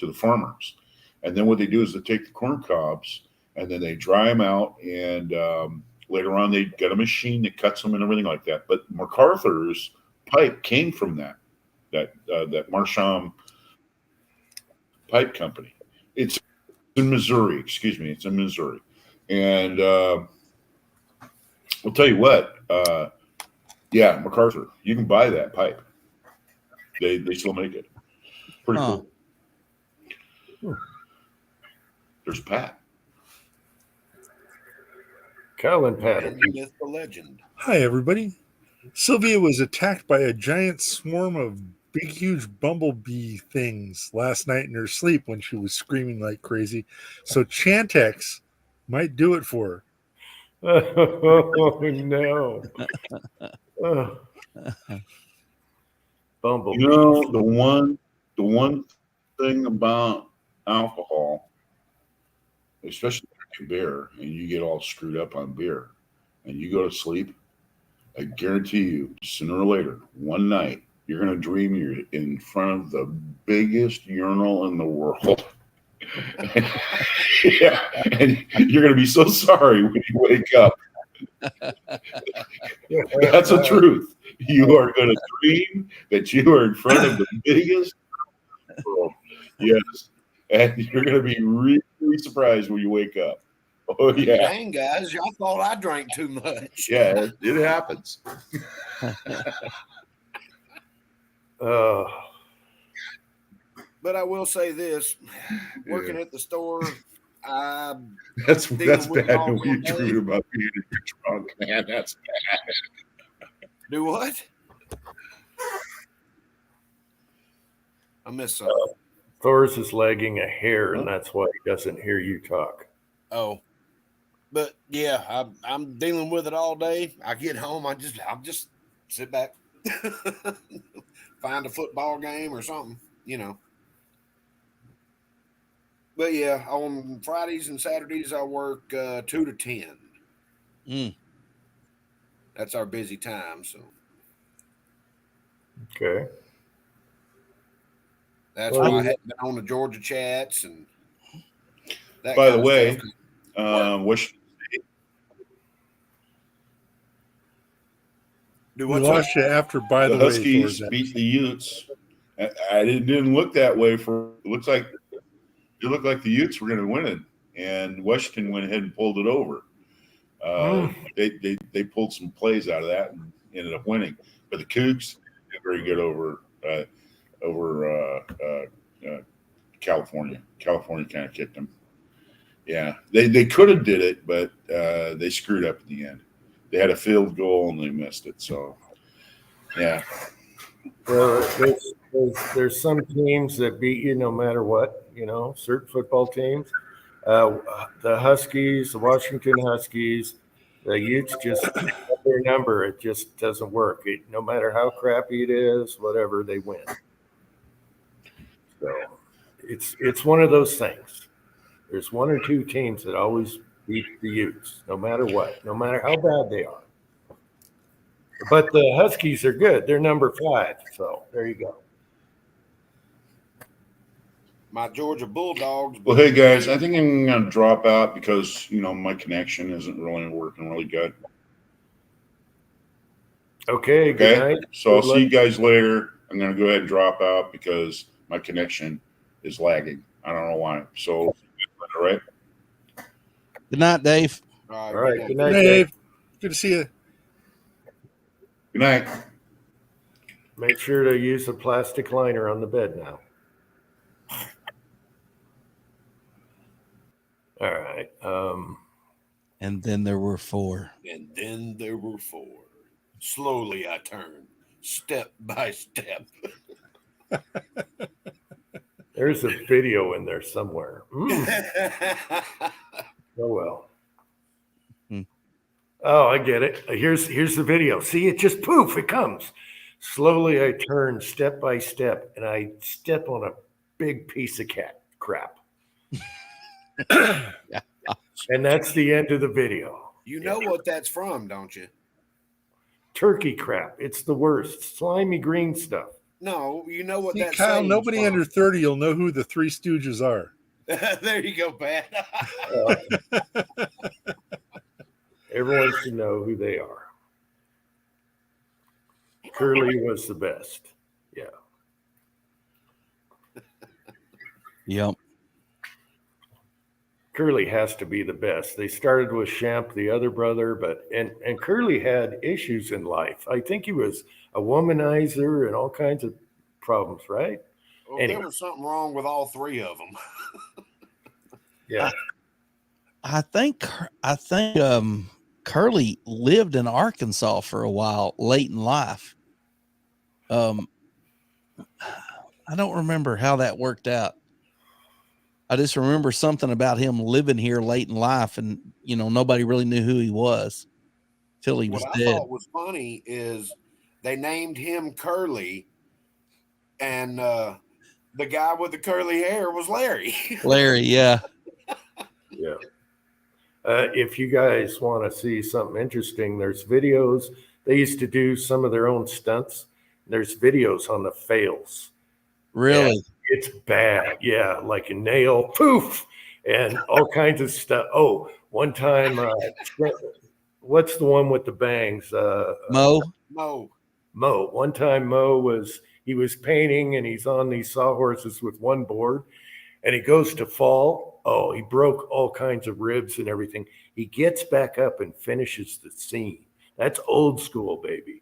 the farmers. And then what they do is they take the corn cobs and then they dry them out, and later on they get a machine that cuts them and everything like that. But MacArthur's pipe came from that Marsham Pipe Company. It's in Missouri. Excuse me. It's in Missouri. And I'll tell you what. MacArthur. You can buy that pipe. They still make it. Pretty cool. There's Pat. Kyle and Pat. And the myth, the legend. Hi, everybody. Sylvia was attacked by a giant swarm of big, huge bumblebee things last night in her sleep when she was screaming like crazy. So Chantix might do it for her. Oh, no. Bumblebee. The one thing about alcohol, especially beer, and you get all screwed up on beer and you go to sleep, I guarantee you, sooner or later, one night, you're going to dream you're in front of the biggest urinal in the world. And you're going to be so sorry when you wake up. That's the truth. You are going to dream that you are in front of the biggest world. Yes. And you're going to be really surprised when you wake up. Oh, yeah. Dang, guys, y'all thought I drank too much. Yeah, it happens. Uh, But I will say this: working at the store, I That's Dealing with bad all when you day. dream about being drunk, man. That's do what? I missed something. Thor's is lagging a hair, and that's why he doesn't hear you talk. Oh, but yeah, I'm dealing with it all day. I get home, I'll just sit back, find a football game or something, you know. But yeah, on Fridays and Saturdays I work 2 to 10. Mm. That's our busy time, so Okay. that's Well, why I haven't been on the Georgia chats and that. By kind the of way, stuff. wish Do We what? lost you after, by the the way, Huskies Thor's beat the Utes. I didn't look that way for. It looked like the Utes were going to win it, and Washington went ahead and pulled it over. They pulled some plays out of that and ended up winning. But the Cougs did very good over California. California kind of kicked them. Yeah, they could have did it, but they screwed up at the end. They had a field goal and they missed it. So, yeah. Well, there's some teams that beat you no matter what, certain football teams. The Huskies, the Washington Huskies, the Utes just have their number. It just doesn't work. No matter how crappy it is, whatever, they win. So it's one of those things. There's one or two teams that always beat the Utes, no matter what, no matter how bad they are. But the Huskies are good. They're number 5. So there you go. My Georgia Bulldogs. Well, hey guys, I think I'm going to drop out because my connection isn't really working really good. Okay. Good Okay, night. so I'll Good see you luck. guys later. I'm going to go ahead and drop out because my connection is lagging. I don't know why. So, all right. Good night, Dave. All right. Good Hey, night, Dave. Dave. Good to see you. Good night. Make sure to use a plastic liner on the bed now. All right. And then there were 4. And then there were 4. Slowly I turned, step by step. There's a video in there somewhere. Oh well. Oh, I get it. Here's the video. See, it just poof, it comes. Slowly I turn step by step, and I step on a big piece of crap. And that's the end of the video. You know what that's from, don't you? Turkey crap. It's the worst. Slimy green stuff. No, you know what See, that Kyle, saying's nobody from. under 30 will know who the Three Stooges are. There you go, Pat. Everyone should know who they are. Curly was the best. Yeah. Yep. Curly has to be the best. They started with Champ, the other brother, and Curly had issues in life. I think he was a womanizer and all kinds of problems, right? Well, Anyway. there was something wrong with all 3 of them. Yeah. I think Curly lived in Arkansas for a while late in life. I don't remember how that worked out. I just remember something about him living here late in life, and nobody really knew who he was till he was What I dead. thought was funny is they named him Curly, and the guy with the curly hair was Larry. Larry, yeah. Yeah. If you guys want to see something interesting, there's videos. They used to do some of their own stunts. There's videos on the fails. Really? And it's bad. Yeah. Like a nail, poof, and all kinds of stuff. Oh, one time, what's the one with the bangs? Mo? No. Mo. One time Mo he was painting and he's on these sawhorses with one board and he goes to fall. Oh, he broke all kinds of ribs and everything. He gets back up and finishes the scene. That's old school, baby.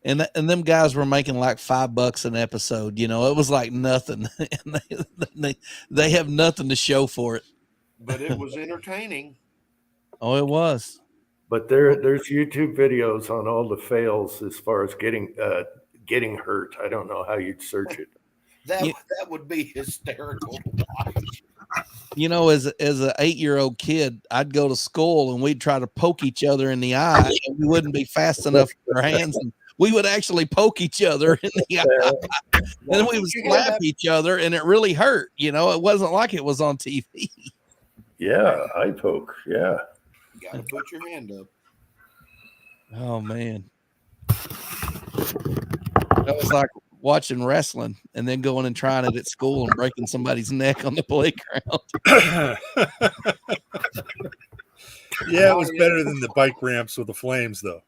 And them guys were making like $5 an episode. You know, it was like nothing. And they have nothing to show for it. But it was entertaining. Oh, it was. But there's YouTube videos on all the fails as far as getting hurt. I don't know how you'd search it. That would be hysterical to watch. You know, as an 8-year-old kid, I'd go to school and we'd try to poke each other in the eye. And we wouldn't be fast enough with our hands, and we would actually poke each other in the eye. And then we would slap each other, and it really hurt. You know, it wasn't like it was on TV. Yeah, eye poke. Yeah. You got to put your hand up. Oh man, that was like watching wrestling and then going and trying it at school and breaking somebody's neck on the playground. Yeah, it was better than the bike ramps with the flames, though.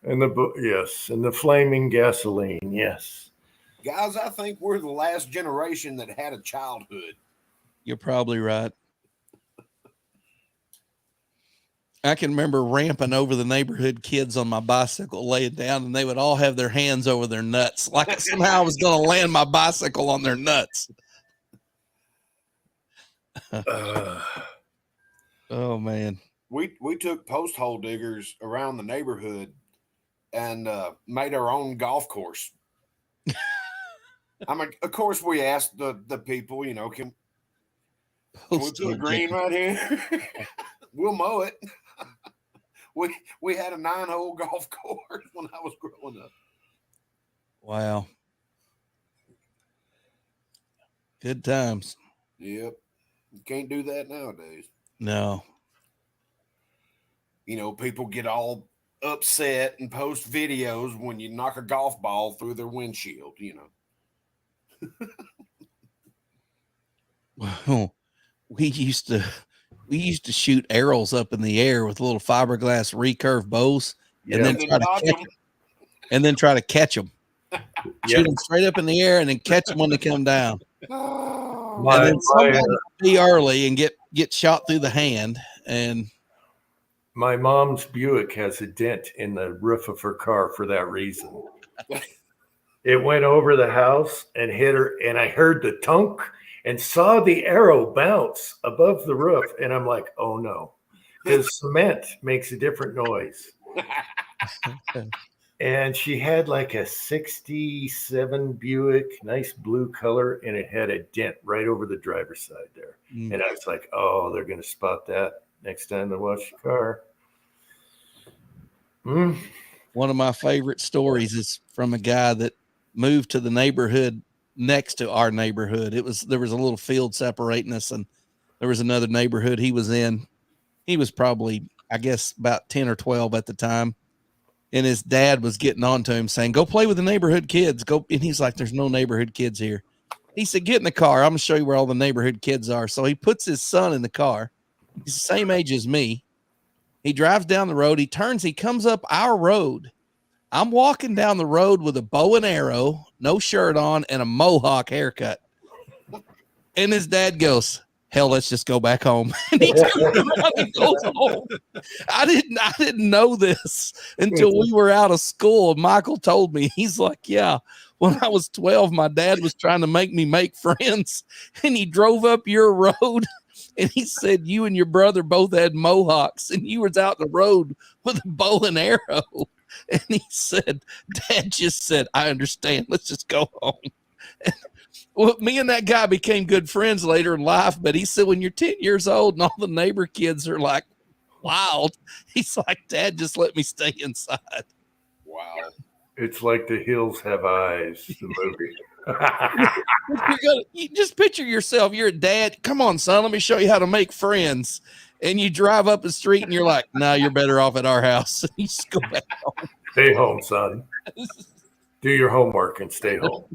And the flaming gasoline. Yes. Guys, I think we're the last generation that had a childhood. You're probably right. I can remember ramping over the neighborhood kids on my bicycle, laying down, and they would all have their hands over their nuts, like somehow I was going to land my bicycle on their nuts. Oh man, We took post hole diggers around the neighborhood and made our own golf course. I mean, of course, we asked the people, you know, can we put a green right here? We'll mow it. We had a 9-hole golf course when I was growing up. Wow. Good times. Yep. You can't do that nowadays. No. You know, people get all upset and post videos when you knock a golf ball through their windshield, you know. Well, we used to shoot arrows up in the air with little fiberglass recurve bows, and then try to catch them. Shoot them straight up in the air and then catch them when they come down. And then somebody be early and get shot through the hand. And my mom's Buick has a dent in the roof of her car for that reason. It went over the house and hit her, and I heard the tunk and saw the arrow bounce above the roof. And I'm like, oh no, because cement makes a different noise. And she had like a 67 Buick, nice blue color, and it had a dent right over the driver's side there. And I was like, oh, they're going to spot that next time they wash the car. One of my favorite stories is from a guy that moved to the neighborhood next to our neighborhood. There was a little field separating us, and there was another neighborhood he was in. He was probably, I guess, about 10 or 12 at the time. And his dad was getting on to him saying, go play with the neighborhood kids. Go. And he's like, there's no neighborhood kids here. He said, get in the car. I'm going to show you where all the neighborhood kids are. So he puts his son in the car. He's the same age as me. He drives down the road. He turns, he comes up our road. I'm walking down the road with a bow and arrow, no shirt on, and a mohawk haircut. And his dad goes, hell, let's just go back home. And he turns around and goes home. I didn't know this until we were out of school. Michael told me, he's like, yeah, when I was 12, my dad was trying to make me make friends, and he drove up your road. And he said, you and your brother both had mohawks, and you was out the road with a bow and arrow. And he said, Dad just said, I understand. Let's just go home. And, well, me and that guy became good friends later in life. But he said, when you're 10 years old and all the neighbor kids are like wild, he's like, Dad, just let me stay inside. Wow. It's like The Hills Have Eyes, the movie. You just picture yourself. You're a dad. Come on, son. Let me show you how to make friends. And you drive up the street and you're like, no, you're better off at our house. You just go back home. Stay home, son. Do your homework and stay home.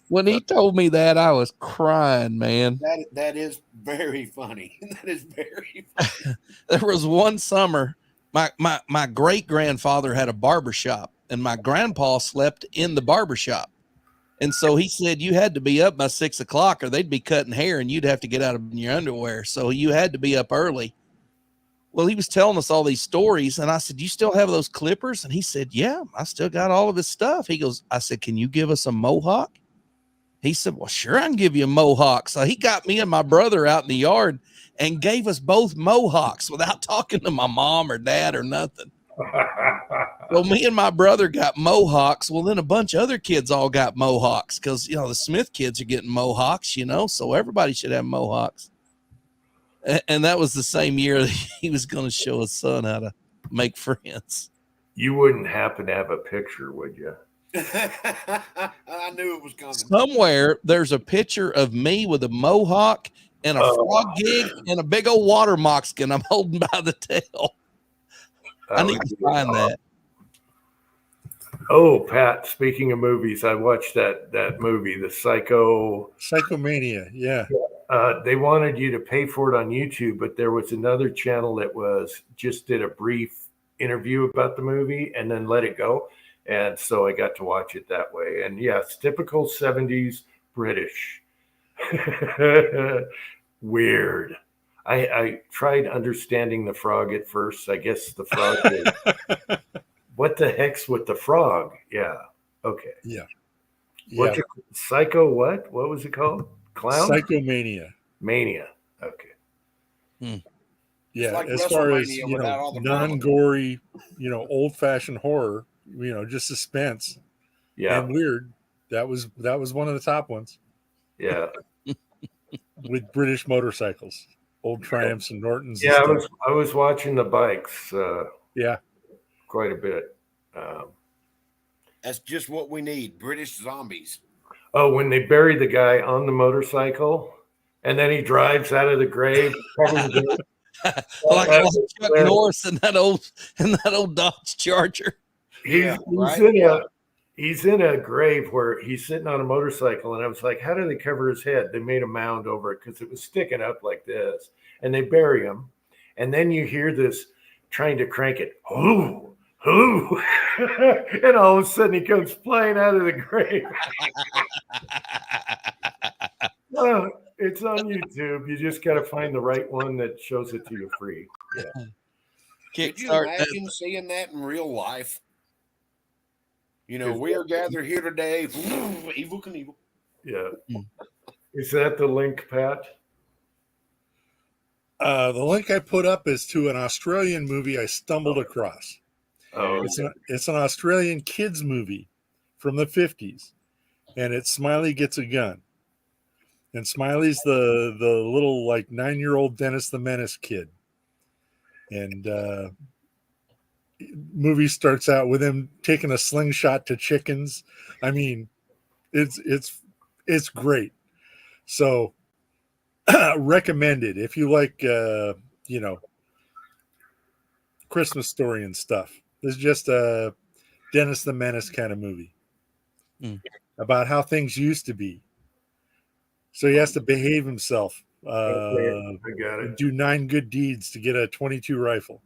When he told me that, I was crying, man. That is very funny. That is very funny. There was one summer, my great grandfather had a barber shop, and my grandpa slept in the barber shop. And so he said you had to be up by 6 o'clock or they'd be cutting hair and you'd have to get out of your underwear. So you had to be up early. Well, he was telling us all these stories. And I said, you still have those clippers? And he said, yeah, I still got all of his stuff. He goes, I said, can you give us a mohawk? He said, well, sure, I can give you a mohawk. So he got me and my brother out in the yard and gave us both mohawks without talking to my mom or dad or nothing. Well, me and my brother got mohawks. Well, then a bunch of other kids all got mohawks because, the Smith kids are getting mohawks, so everybody should have mohawks. And that was the same year that he was going to show his son how to make friends. You wouldn't happen to have a picture, would you? I knew it was coming. Somewhere there's a picture of me with a mohawk and a frog gig and a big old water moxkin I'm holding by the tail. I need to find that. Oh, Pat, speaking of movies, I watched that movie, the Psychomania. Yeah. They wanted you to pay for it on YouTube, but there was another channel that just did a brief interview about the movie and then let it go. And so I got to watch it that way. And yes, typical 70s British. Weird. I tried understanding the frog at first. I guess the frog is, what the heck's with the frog? Yeah. Okay. Yeah. What's Psycho what? What was it called? Clown? Psychomania. Mania. Okay. Yeah. like as far as, WrestleMania without all the non-gory, old-fashioned horror, just suspense Yeah. and weird. That was one of the top ones Yeah. with British motorcycles, old Triumphs and Nortons. Yeah. And stuff. I was watching the bikes Yeah. quite a bit. That's just what we need. British zombies. Oh, when they bury the guy on the motorcycle and then he drives out of the grave. like Chuck Norris and that old Dodge Charger. He's in a grave where he's sitting on a motorcycle, and I was like, how do they cover his head? They made a mound over it because it was sticking up like this, and they bury him, and then you hear this trying to crank it, ooh, and all of a sudden he comes flying out of the grave. Oh, it's on YouTube. You just got to find the right one that shows it to you free. Yeah. Could you imagine seeing that in real life? We are gathered here today. Evil Knievel. Yeah. Is that the link, Pat? The link I put up is to an Australian movie I stumbled across. Oh, it's an Australian kids movie from the 50s, and it's Smiley Gets a Gun. And Smiley's the little 9-year-old Dennis the Menace kid. And movie starts out with him taking a slingshot to chickens. I mean, it's great. So recommended if you like Christmas Story and stuff. This is just a Dennis the Menace kind of movie about how things used to be. So he has to behave himself, I got it. do 9 good deeds to get a .22 rifle.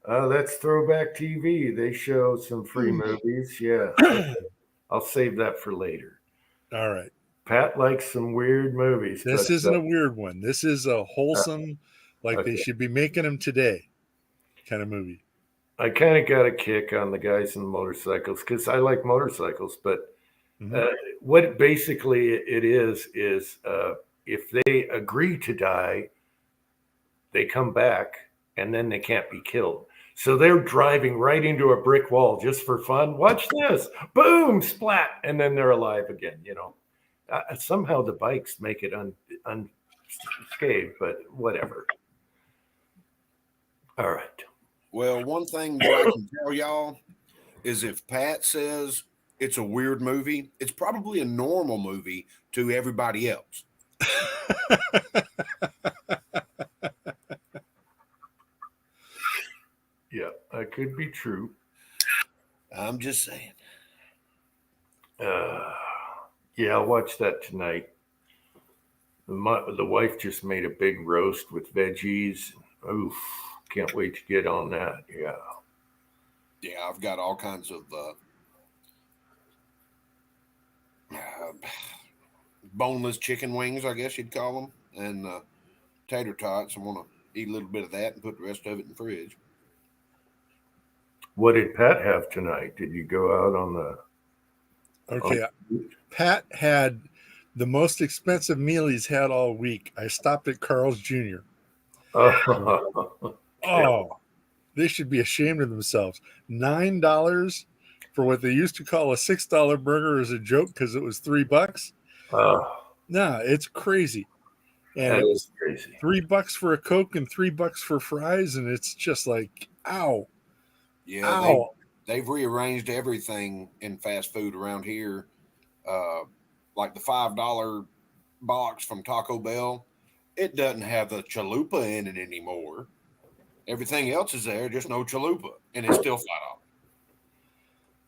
That's Throwback TV. They show some free movies. Yeah. I'll save that for later. All right. Pat likes some weird movies. This isn't a weird one. This is a wholesome, they should be making them today kind of movie. I kind of got a kick on the guys in the motorcycles because I like motorcycles, but what basically it is if they agree to die, they come back and then they can't be killed. So they're driving right into a brick wall just for fun. Watch this, boom, splat, and then they're alive again. Somehow the bikes make it unscathed, but whatever. All right. Well, one thing that I can tell y'all is if Pat says it's a weird movie, it's probably a normal movie to everybody else. Yeah, that could be true. I'm just saying. Yeah, I'll watch that tonight. The wife just made a big roast with veggies. Oof. Can't wait to get on that. Yeah. Yeah, I've got all kinds of boneless chicken wings, I guess you'd call them, and tater tots. I want to eat a little bit of that and put the rest of it in the fridge. What did Pat have tonight? Did you go out on the? Okay, Pat had the most expensive meal he's had all week. I stopped at Carl's Jr. Oh, they should be ashamed of themselves. $9 for what they used to call a $6 burger is a joke because it was $3. Nah, it's crazy. And that it was is crazy. $3 for a Coke and $3 for fries, and it's just like, ow. Yeah, Ow. they've rearranged everything in fast food around here. Like the $5 box from Taco Bell, it doesn't have the chalupa in it anymore. Everything else is there, just no chalupa, and it's still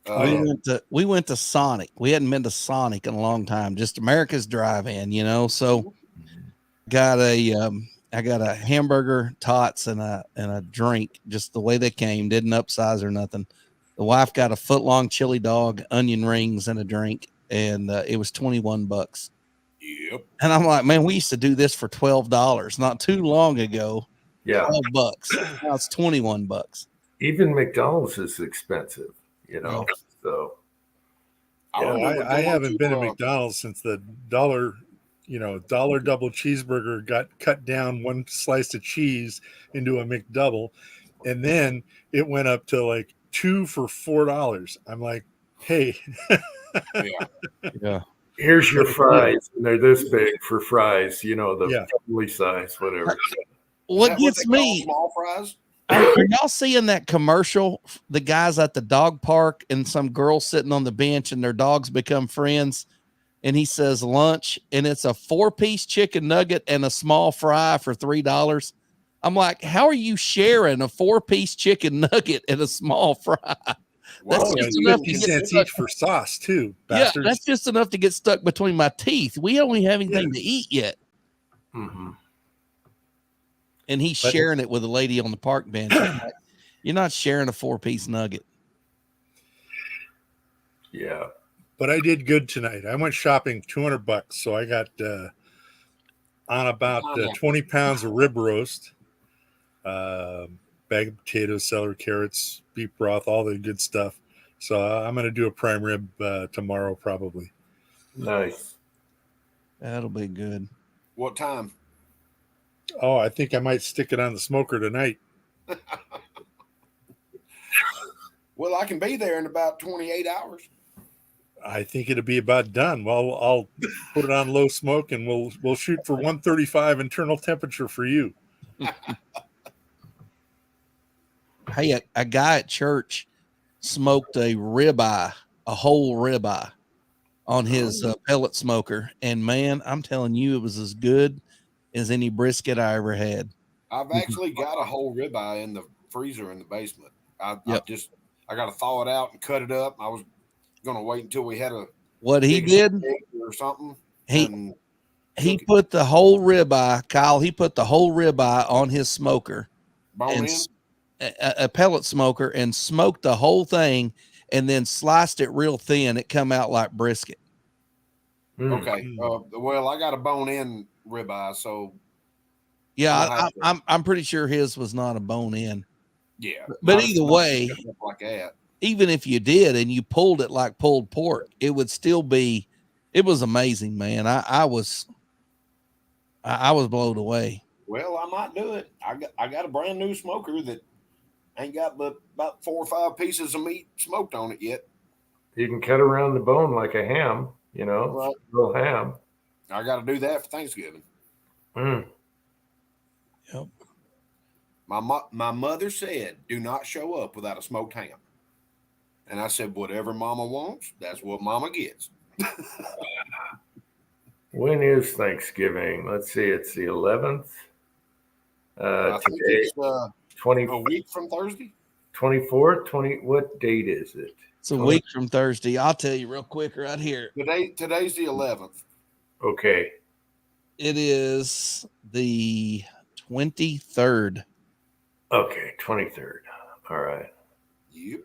$5. We went to Sonic. We hadn't been to Sonic in a long time. Just America's Drive-In, you know. So I got a hamburger, tots, and a drink, just the way they came. Didn't upsize or nothing. The wife got a foot-long chili dog, onion rings, and a drink, and it was $21. Yep. And I'm like, man, we used to do this for $12 not too long ago. Yeah. $12. Now it's $21. Even McDonald's is expensive, you know. Yeah. So I haven't been at McDonald's since the dollar double cheeseburger got cut down one slice of cheese into a McDouble, and then it went up to like 2 for $4. I'm like, hey, Yeah. here's your fries, and they're this big for fries, you know, the Yeah. family size, whatever. What gets me? Small fries. Are y'all seeing that commercial? The guys at the dog park and some girls sitting on the bench and their dogs become friends. And he says lunch, and it's a 4-piece chicken nugget and a small fry for $3. I'm like, how are you sharing a 4-piece chicken nugget and a small fry? That's oh, just and enough to 50 get cents stuck. each for sauce too, Yeah, bastards. that's just enough to get stuck between my teeth. We don't even have anything to eat yet. Mm-hmm. And he's sharing it with a lady on the park bench. I'm like, you're not sharing a 4-piece nugget. Yeah. But I did good tonight. I went shopping $200, so I got on about 20 pounds of rib roast, bag of potatoes, celery, carrots, beef broth, all the good stuff. So I'm going to do a prime rib tomorrow, probably. Nice. That'll be good. What time? Oh, I think I might stick it on the smoker tonight. Well, I can be there in about 28 hours. I think it'll be about done. Well, I'll put it on low smoke, and we'll shoot for 135 internal temperature for you. Hey, a guy at church smoked a ribeye, a whole ribeye on his pellet smoker. And man, I'm telling you, it was as good as any brisket I ever had. I've actually got a whole ribeye in the freezer in the basement. I got to thaw it out and cut it up. I was going to wait until we had a What he did or something. He put the whole ribeye, Kyle. He put the whole ribeye on his smoker, bone in. A pellet smoker, and smoked the whole thing, and then sliced it real thin. It come out like brisket. Okay. Well, I got a bone in ribeye, so yeah, I'm pretty sure his was not a bone in. Yeah, but either way, like that. Even if you did and you pulled it like pulled pork, it would still be. It was amazing, man. I was blown away. Well, I might do it. I got a brand new smoker that ain't got but about 4 or 5 pieces of meat smoked on it yet. You can cut around the bone like a ham, you know, right. Real ham. I got to do that for Thanksgiving. Mm. Yep. My mother said, "Do not show up without a smoked ham," and I said, "Whatever Mama wants, that's what Mama gets." When is Thanksgiving? Let's see. It's the 11th. I think Today, it's 20, a week from Thursday. 24th. 20. What date is it? It's a week from Thursday. I'll tell you real quick right here. Today's the 11th. Okay. It is the 23rd. Okay, 23rd. All right. Yep.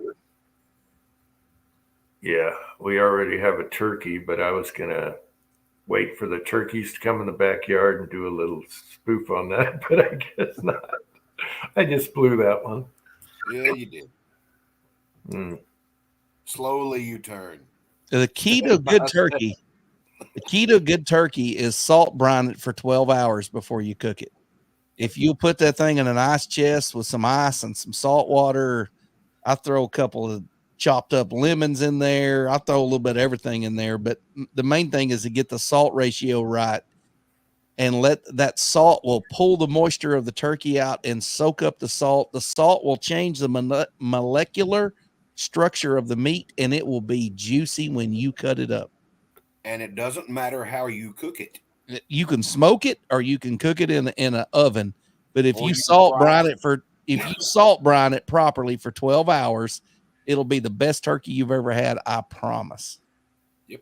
Yeah, we already have a turkey, but I was gonna wait for the turkeys to come in the backyard and do a little spoof on that, but I guess not. I just blew that one. Yeah, you did. Mm. Slowly you turn. The key to a good turkey, is salt brine it for 12 hours before you cook it. If you put that thing in an ice chest with some ice and some salt water, I throw a couple of chopped up lemons in there. I throw a little bit of everything in there, but the main thing is to get the salt ratio right and let that salt will pull the moisture of the turkey out and soak up the salt. The salt will change the molecular structure of the meat, and it will be juicy when you cut it up. And it doesn't matter how you cook it. You can smoke it or you can cook it in an oven. But if Or you you can salt fry brine if you salt brine it properly for 12 hours, it'll be the best turkey you've ever had. I promise. Yep.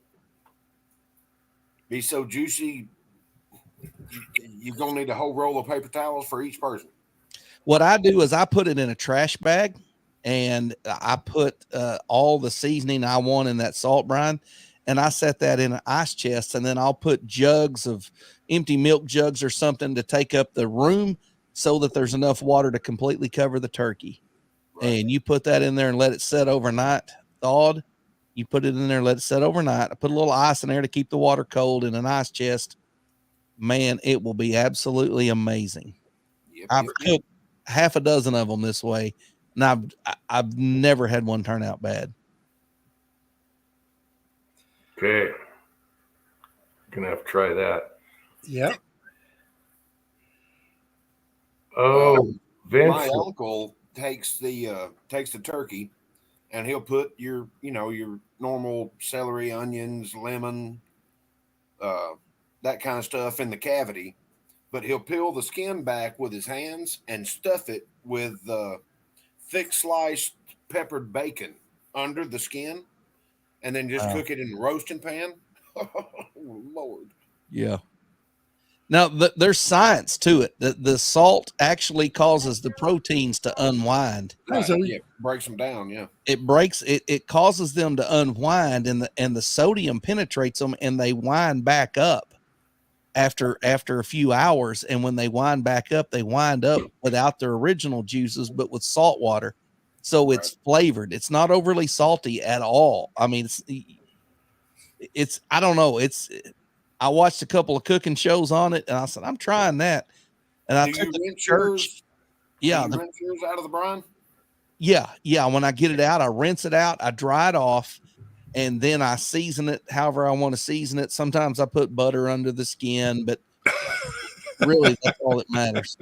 Be so juicy. You're going to need a whole roll of paper towels for each person. What I do is I put it in a trash bag and I put all the seasoning I want in that salt brine. And I set that in an ice chest, and then I'll put jugs of empty milk jugs or something to take up the room so that there's enough water to completely cover the turkey. Right. And you put that in there and let it set overnight, thawed. You put it in there, let it set overnight. I put a little ice in there to keep the water cold in an ice chest. Man, it will be absolutely amazing. I've cooked half a dozen of them this way, and I've never had one turn out bad. Okay. Gonna have to try that. Yeah. Oh, Vince. My uncle takes the turkey, and he'll put your normal celery, onions, lemon, that kind of stuff in the cavity, but he'll peel the skin back with his hands and stuff it with thick sliced peppered bacon under the skin. And then just cook it in the roasting pan. Oh, Lord. Yeah. Now, there's science to it. The salt actually causes the proteins to unwind. Right. Yeah, breaks them down. Yeah. It causes them to unwind, and the sodium penetrates them, and they wind back up after a few hours. And when they wind back up, they wind up without their original juices, but with salt water. So it's flavored. It's not overly salty at all. I mean, it's I don't know. I watched a couple of cooking shows on it, and I said, I'm trying that. And I took the church. Yeah. Rinse yours out of the brine? Yeah. Yeah. When I get it out, I rinse it out, I dry it off, and then I season it however I want to season it. Sometimes I put butter under the skin, but really that's all that matters.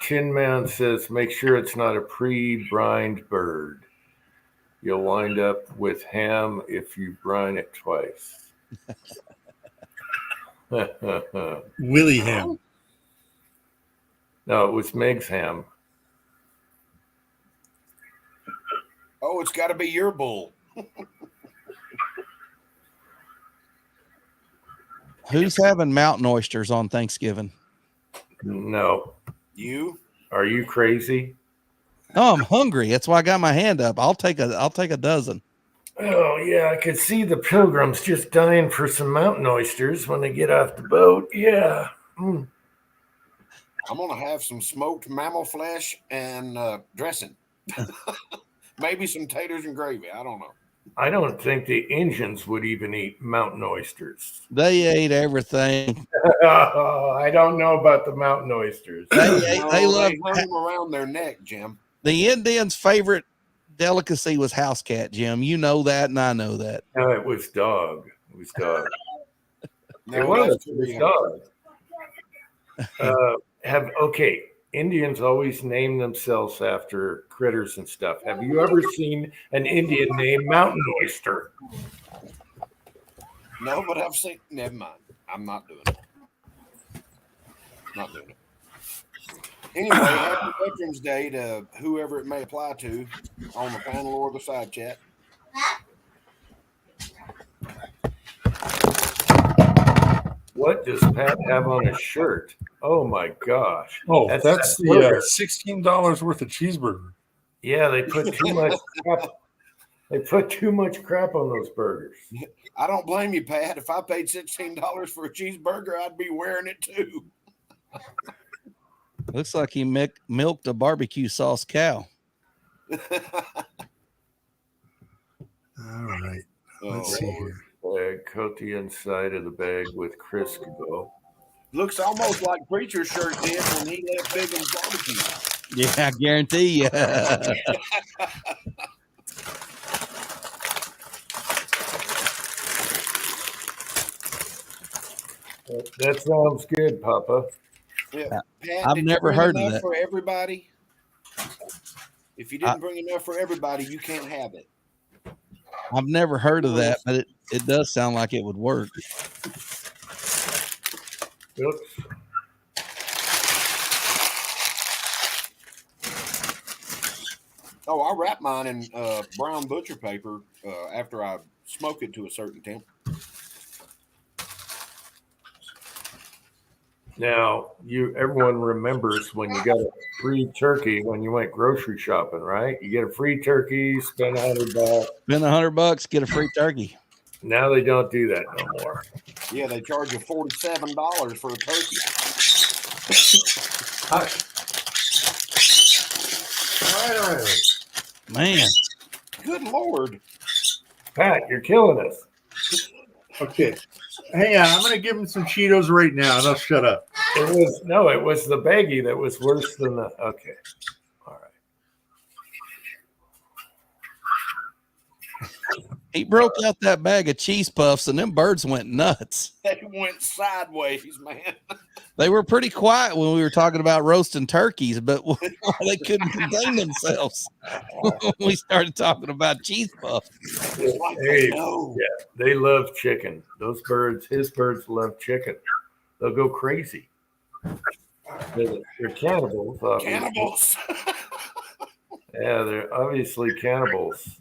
Tin Man says, make sure it's not a pre-brined bird. You'll wind up with ham if you brine it twice. Willie ham. No, it was Meg's ham. Oh, it's got to be your bull. Who's having mountain oysters on Thanksgiving? No. You? Are you crazy? Oh, I'm hungry. That's why I got my hand up. I'll take a dozen. Oh yeah, I could see the pilgrims just dying for some mountain oysters when they get off the boat. Yeah. Mm. I'm gonna have some smoked mammal flesh and dressing. Maybe some taters and gravy. I don't know. I don't think the Indians would even eat mountain oysters. They ate everything. I don't know about the mountain oysters. They love them around their neck, Jim. The Indians' favorite delicacy was house cat, Jim. You know that, and I know that. No, it was dog. It was dog. No, it was dog. Okay. Indians always name themselves after critters and stuff. Have you ever seen an Indian named Mountain Oyster? No, but I've seen. Never mind. I'm not doing it. Not doing it. Anyway, happy Veterans Day to whoever it may apply to on the panel or the side chat. What does Pat have on his shirt? Oh my gosh. Oh, That's that's that the burger. $16 worth of cheeseburger. Yeah, they put too much crap. They put too much crap on those burgers. I don't blame you, Pat. If I paid $16 for a cheeseburger, I'd be wearing it too. Looks like he milked a barbecue sauce cow. All right. Let's Oh, see here. Bag, coat the inside of the bag with Crisco. looks almost like Preacher's shirt did when he left Bigham's barbecue. Yeah, I guarantee you. That sounds good, Papa. Yeah. Pat, I've did you never bring heard of enough that. for everybody. If you didn't bring enough for everybody, you can't have it. I've never heard of that, but it does sound like it would work. Oops. Oh, I wrap mine in brown butcher paper after I smoke it to a certain temp. Now, everyone remembers when you got a free turkey when you went grocery shopping, right? You get a free turkey, spend $100. Spend $100, get a free turkey. Now they don't do that no more. Yeah, they charge you $47 for a turkey. All right. Man, Good Lord. Pat, you're killing us. Okay. Hang on. I'm going to give him some Cheetos right now, and I'll shut up. It was the baggie that was worse than the. Okay. All right. he broke out that bag of cheese puffs, and them birds went nuts. They went sideways, man. They were pretty quiet when we were talking about roasting turkeys, but they couldn't contain themselves when we started talking about cheese puffs. Like Hey, no. yeah, they love chicken. Those birds, his birds love chicken. They'll go crazy. They're cannibals. Obviously. Cannibals. Yeah, they're obviously cannibals.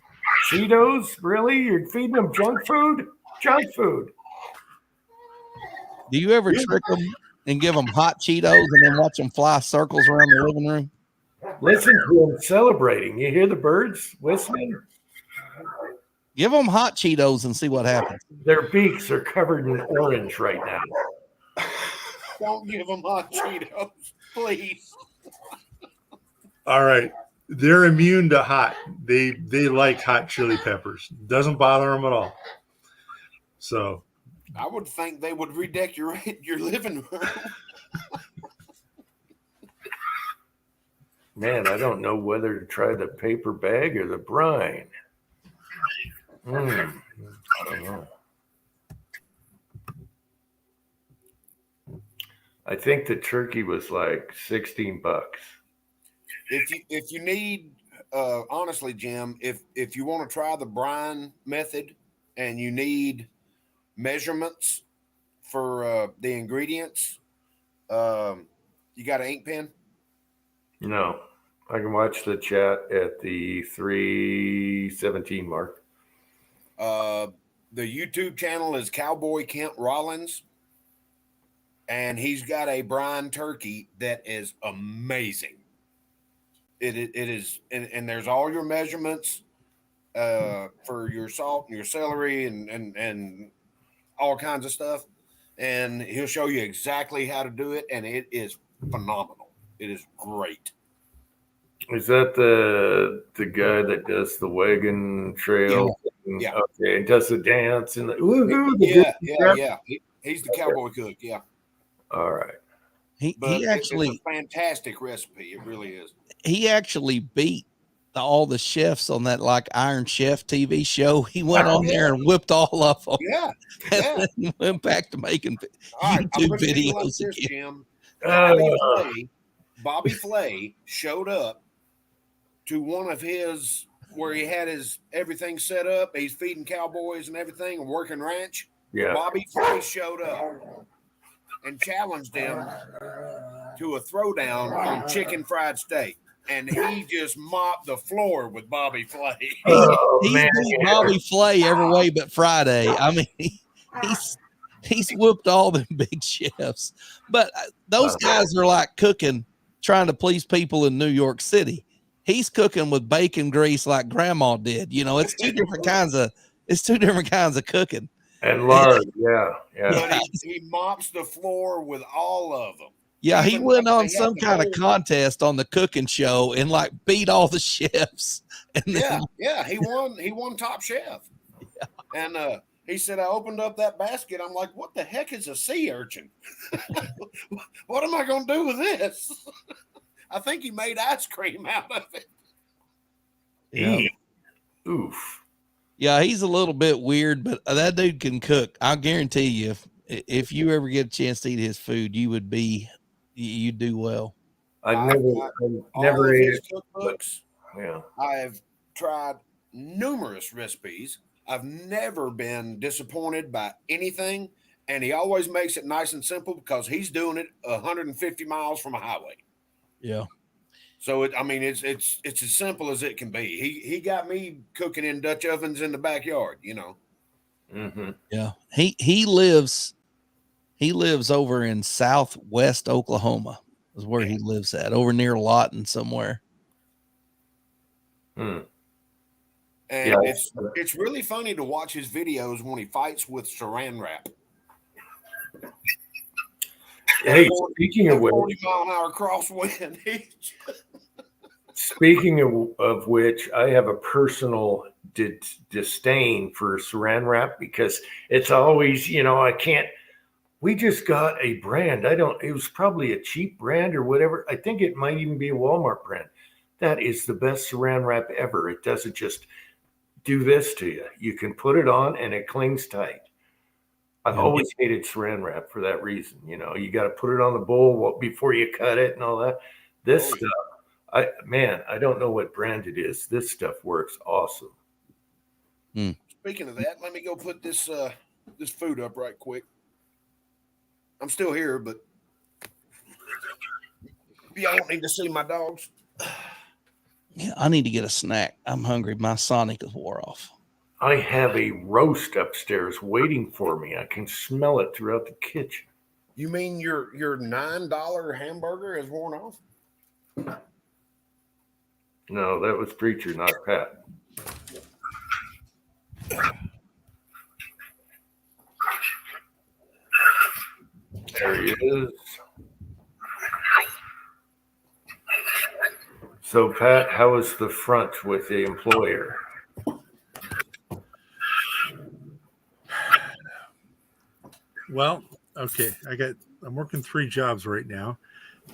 Cheetos? Really? You're feeding them junk food? Junk food. Do you ever trick them and give them hot Cheetos and then watch them fly circles around the living room? Listen to them celebrating. You hear the birds whistling? Give them hot Cheetos and see what happens. Their beaks are covered in orange right now. Don't give them hot Cheetos, please. All right. They're immune to hot. They like hot chili peppers. Doesn't bother them at all. So I would think they would redecorate your living room. Man, I don't know whether to try the paper bag or the brine. I don't know. I think the turkey was like $16. If you need honestly, Jim, if you want to try the brine method and you need measurements for the ingredients, you got an ink pen? No, I can watch the chat at the 3:17 mark. The YouTube channel is Cowboy Kent Rollins, and he's got a brine turkey that is amazing. It is, and there's all your measurements for your salt and your celery and all kinds of stuff, and he'll show you exactly how to do it, and it is phenomenal. It is great. Is that the guy that does the wagon trail? Yeah. Okay, and does the dance and the woohoo? Yeah. He's the cowboy cook. Yeah. All right. He But actually it's a fantastic recipe. It really is. he actually beat all the chefs on that like Iron Chef TV show. He went on there and whipped all of them. Yeah. And then went back to making All right, YouTube I'm gonna tell you like videos this, again. Jim. Bobby Flay showed up to one of his where he had his everything set up. He's feeding cowboys and everything and working ranch. Yeah. Bobby Flay showed up and challenged him to a throwdown on chicken fried steak. And he just mopped the floor with Bobby Flay. Oh, He man. beat Bobby Flay every way but Friday. I mean, He's whooped all them big chefs. But those guys are like cooking, trying to please people in New York City. He's cooking with bacon grease like grandma did. You know, it's two different kinds of cooking. And lard, yeah. But he mops the floor with all of them. Yeah, he Even went like on they some had the kind of whole- contest on the cooking show and like beat all the chefs. And then, Yeah, he won Top Chef. Yeah. And he said, I opened up that basket. I'm like, what the heck is a sea urchin? What am I going to do with this? I think he made ice cream out of it. yeah. Oof. Yeah, he's a little bit weird, but that dude can cook. I'll guarantee you, if you ever get a chance to eat his food, you'd do well. I've all never of ate his it. cookbooks. Yeah. I've tried numerous recipes. I've never been disappointed by anything, and he always makes it nice and simple because he's doing it 150 miles from a highway. Yeah. So it's as simple as it can be. He got me cooking in Dutch ovens in the backyard, you know. Mm-hmm. Yeah. He lives over in southwest Oklahoma is where he lives at, over near Lawton somewhere. And Yeah. it's really funny to watch his videos when he fights with saran wrap. Hey, speaking of 40 which, mile an hour crosswind. of which, I have a personal disdain for saran wrap because it's always, I can't. We just got a brand. It was probably a cheap brand or whatever. I think it might even be a Walmart brand. That is the best saran wrap ever. It doesn't just do this to you. You can put it on and it clings tight. I've always hated saran wrap for that reason. You got to put it on the bowl before you cut it and all that. This stuff, I don't know what brand it is. This stuff works awesome. Speaking of that, let me go put this food up right quick. I'm still here, but y'all don't need to see my dogs. Yeah, I need to get a snack. I'm hungry. My Sonic is wore off. I have a roast upstairs waiting for me. I can smell it throughout the kitchen. You mean your $9 hamburger is worn off? No, that was Preacher, not Pat. There he is. So, Pat, how is the front with the employer? Well, okay. I'm working 3 jobs right now.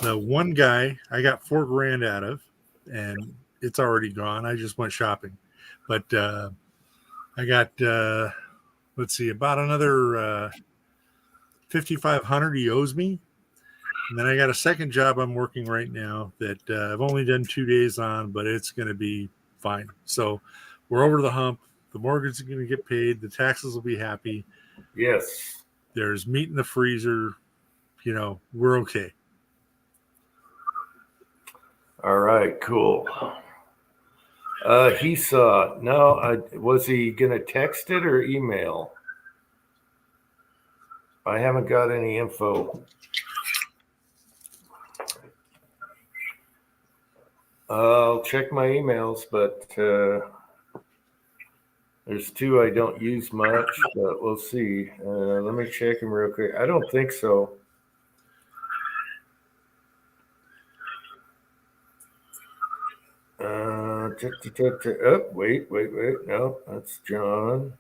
The one guy I got $4,000 out of, and it's already gone. I just went shopping, but I got let's see, about another 5,500 he owes me. And then I got a second job I'm working right now that I've only done 2 days on, but it's going to be fine. So we're over the hump. The mortgage is going to get paid. The taxes will be happy. Yes. There's meat in the freezer. We're okay. All right, cool. He saw. No, was he going to text it or email? I haven't got any info. I'll check my emails, but there's 2 I don't use much, but we'll see. Let me check them real quick. I don't think so. Oh, wait. No, that's John.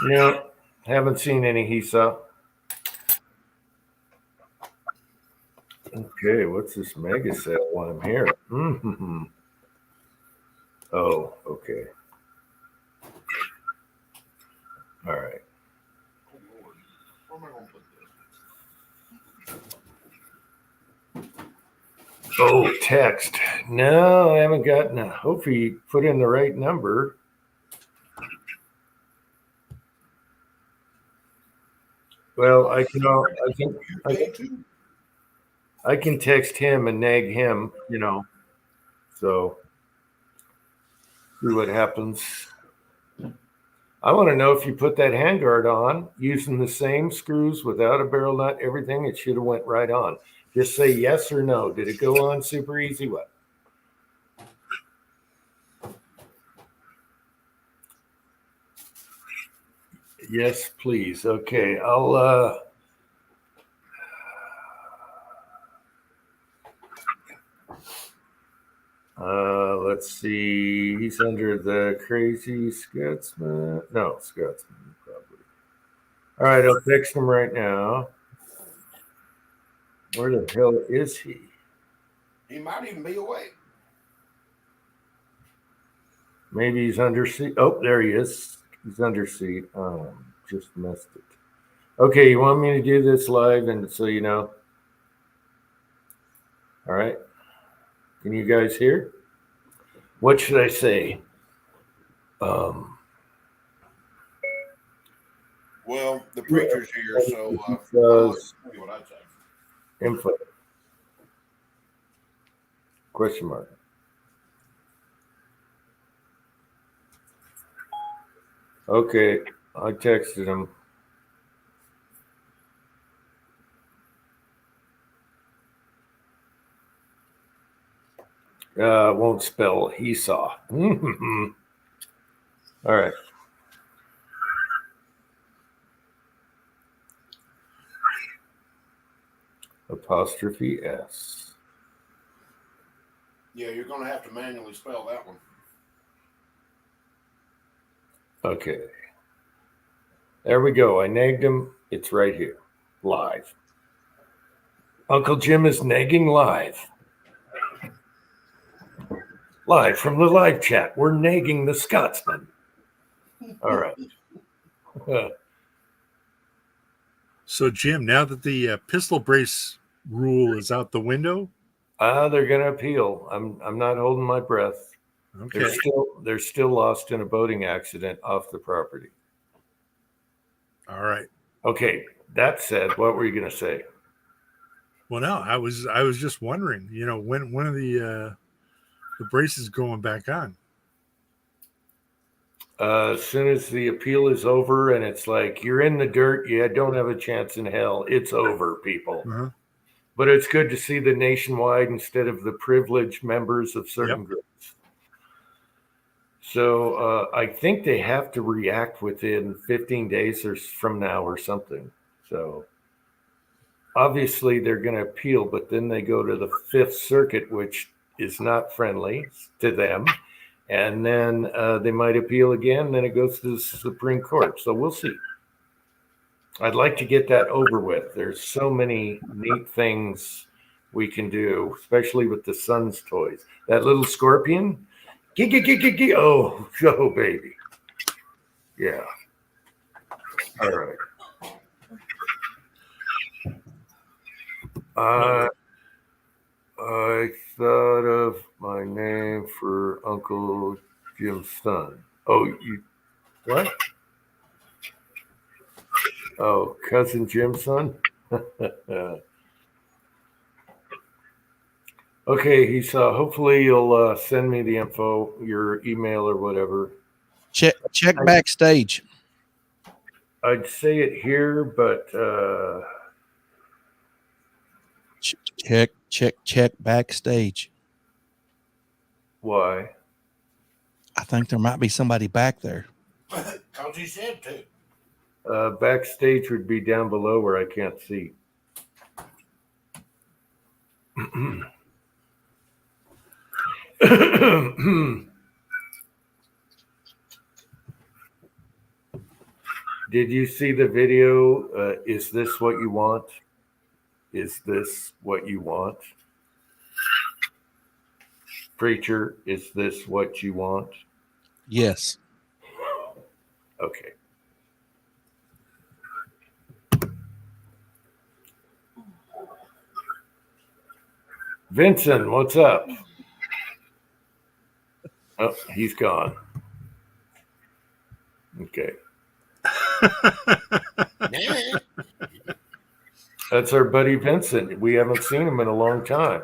No, haven't seen any he saw. Okay, what's this mega sale while I'm here? Mm-hmm. Oh, okay. All right. Oh, text. No, I haven't gotten a. Hopefully, you put in the right number. Well, I can text him and nag him, So see what happens. I want to know if you put that handguard on using the same screws without a barrel nut, everything, it should have went right on. Just say yes or no. Did it go on super easy? What? Yes, please. Okay, let's see. He's under the crazy Scotsman. No, Scotsman, probably. All right, I'll text him right now. Where the hell is he? He might even be awake. Maybe he's under seat. Oh, there he is. He's under seat. Just missed it. Okay, you want me to do this live and so you know? All right. Can you guys hear? What should I say? Well, the preacher's here, so I'll tell you what I'd say. Info. Question mark. Okay, I texted him. Won't spell Esau. All right. Apostrophe S. Yeah, you're going to have to manually spell that one. Okay. There we go. I nagged him. It's right here. Live. Uncle Jim is nagging live. Live from the live chat. We're nagging the Scotsman. All right. So, Jim, now that the pistol brace rule is out the window, They're going to appeal. I'm not holding my breath. okay. They're still lost in a boating accident off the property. All right. Okay. That said, what were you going to say? Well, no, I was just wondering, when are the braces going back on? As soon as the appeal is over and it's like you're in the dirt, you don't have a chance in hell. It's over, people. Uh-huh. But it's good to see the nationwide instead of the privileged members of certain groups. So I think they have to react within 15 days or from now or something. So obviously they're going to appeal, but then they go to the Fifth Circuit, which is not friendly to them. And then they might appeal again. Then it goes to the Supreme Court. So we'll see. I'd like to get that over with. There's so many neat things we can do, especially with the son's toys. That little scorpion. Oh, baby. Yeah. All right. I thought of my name for Uncle Jim's son. Oh, you what? Oh, cousin Jim's son? Okay, he's hopefully you'll send me the info, your email or whatever. Check backstage. I'd say it here, but Check backstage. why? I think there might be somebody back there. Because he said to. Backstage would be down below where I can't see. Did you see the video? Is this what you want? Is this what you want? Preacher, is this what you want? Yes. Okay. Vincent, what's up? Oh, he's gone. Okay. That's our buddy Vincent. We haven't seen him in a long time.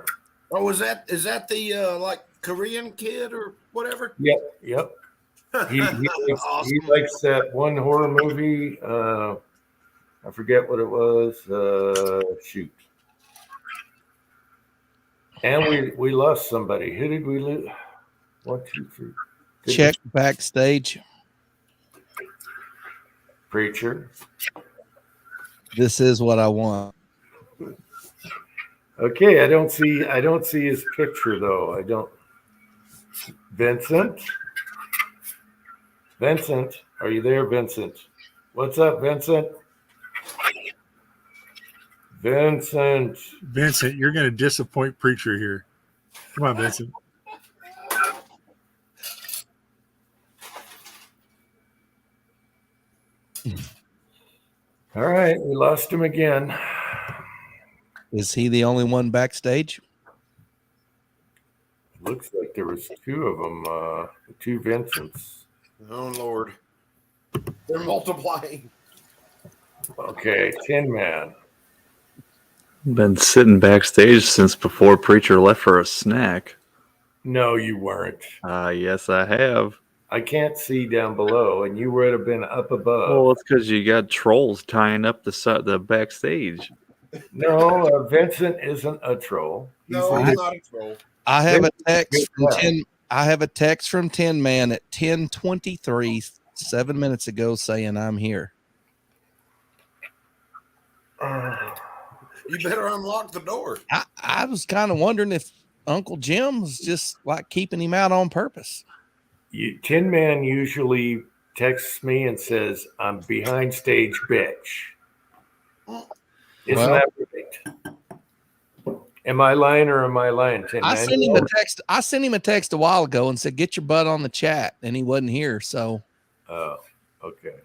Oh, is that the like Korean kid or whatever? Yep. He likes that one horror movie. I forget what it was. Shoot. And we lost somebody. Who did we lose? 1, 2, 3. Check backstage. Preacher. This is what I want. Okay, I don't see his picture though. I don't. Vincent, are you there, Vincent? What's up, Vincent? Vincent, You're going to disappoint Preacher here. Come on, Vincent. all right, we lost him again. Is he the only one backstage? Looks like there was 2 of them, 2 Vincents. Oh Lord, they're multiplying. Okay, Tin Man. Been sitting backstage since before Preacher left for a snack. No, you weren't. Yes, I have. I can't see down below, and you would have been up above. Well, it's because you got trolls tying up the backstage. No, Vincent isn't a troll. No, he's not a troll. I have a text Good from job. 10. I have a text from Tin Man at 10:23, 7 minutes ago, saying I'm here. You better unlock the door. I was kind of wondering if Uncle Jim was just like keeping him out on purpose. Tin Man usually texts me and says, "I'm behind stage, bitch." Isn't Well- that right? Am I lying or am I lying, Tin Man? I sent him a text. I sent him a text a while ago and said, "Get your butt on the chat," and he wasn't here. So Oh, okay.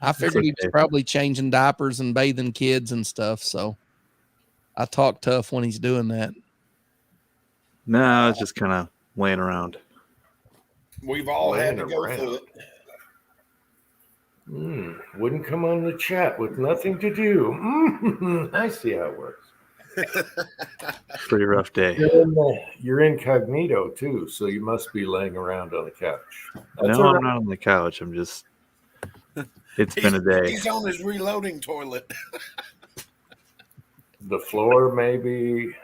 I figured he was okay. probably changing diapers and bathing kids and stuff. So I talk tough when he's doing that. No, it's just kind of laying around. We've all had to Laying go around. through it. Wouldn't come on the chat with nothing to do. I see how it works. Pretty rough day. You're incognito too, so you must be laying around on the couch. That's No, all I'm not on the couch. I'm just. It's been a day. He's on his reloading toilet. The floor, maybe.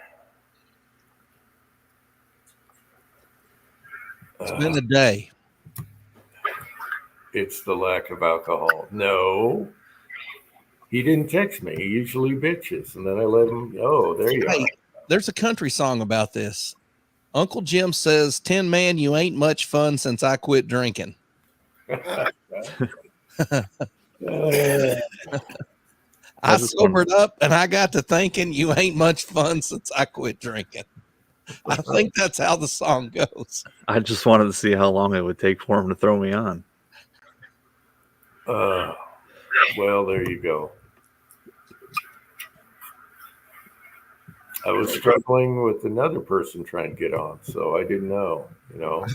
It's been a day. It's the lack of alcohol. No, he didn't text me. He usually bitches, and then I let him. Oh, there you Hey, are. there's a country song about this. Uncle Jim says, "Tin Man, you ain't much fun since I quit drinking." I just wonder- sobered up and I got to thinking, you ain't much fun since I quit drinking. I think that's how the song goes. I just wanted to see how long it would take for him to throw me on. Well, there you go. I was struggling with another person trying to get on, so I didn't know. You know,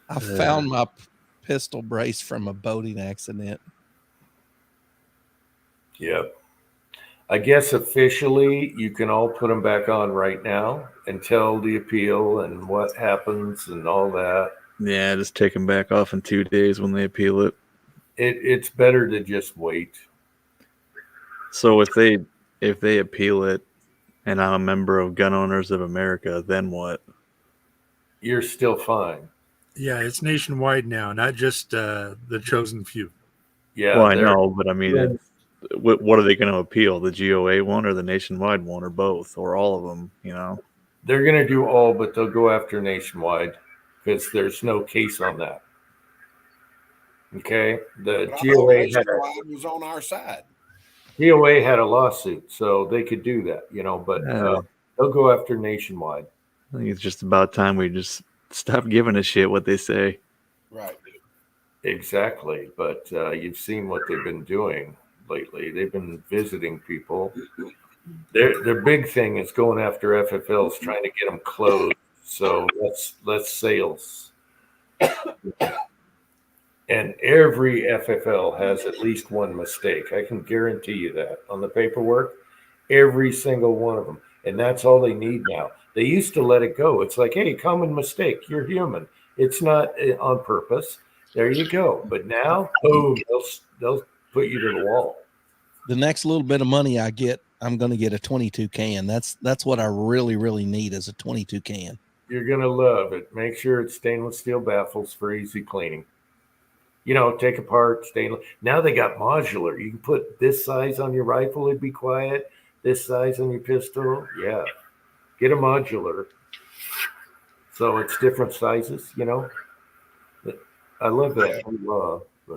I found my pistol brace from a boating accident. Yep. I guess officially you can all put them back on right now until the appeal and what happens and all that. Yeah, just take him back off in 2 days when they appeal it. It's better to just wait. So if they appeal it, and I'm a member of Gun Owners of America, then what? You're still fine. Yeah, it's nationwide now, not just the chosen few. Yeah. Well, I they're- know, but I mean, what are they going to appeal? The GOA one or the nationwide one or both or all of them, you know? They're going to do all, but they'll go after nationwide because there's no case on that. Okay. The But I thought GOA had Nationwide was on our side. GOA had a lawsuit, so they could do that, you know, but Yeah. they'll go after nationwide. I think it's just about time we just stop giving a shit what they say. Right. Exactly. But you've seen what they've been doing lately. They've been visiting people. Their big thing is going after FFLs, trying to get them closed. So let's sales. And every FFL has at least one mistake. I can guarantee you that on the paperwork, every single one of them. And that's all they need now. They used to let it go. It's like, hey, common mistake. You're human. It's not on purpose. There you go. But now, boom, they'll put you to the wall. The next little bit of money I get, I'm going to get a 22 can. That's what I really, really need is a 22 can. You're going to love it. Make sure it's stainless steel baffles for easy cleaning. Take apart stainless. Now they got modular. You can put this size on your rifle, it'd be quiet. This size on your pistol. Yeah. Get a modular. So it's different sizes, I love that.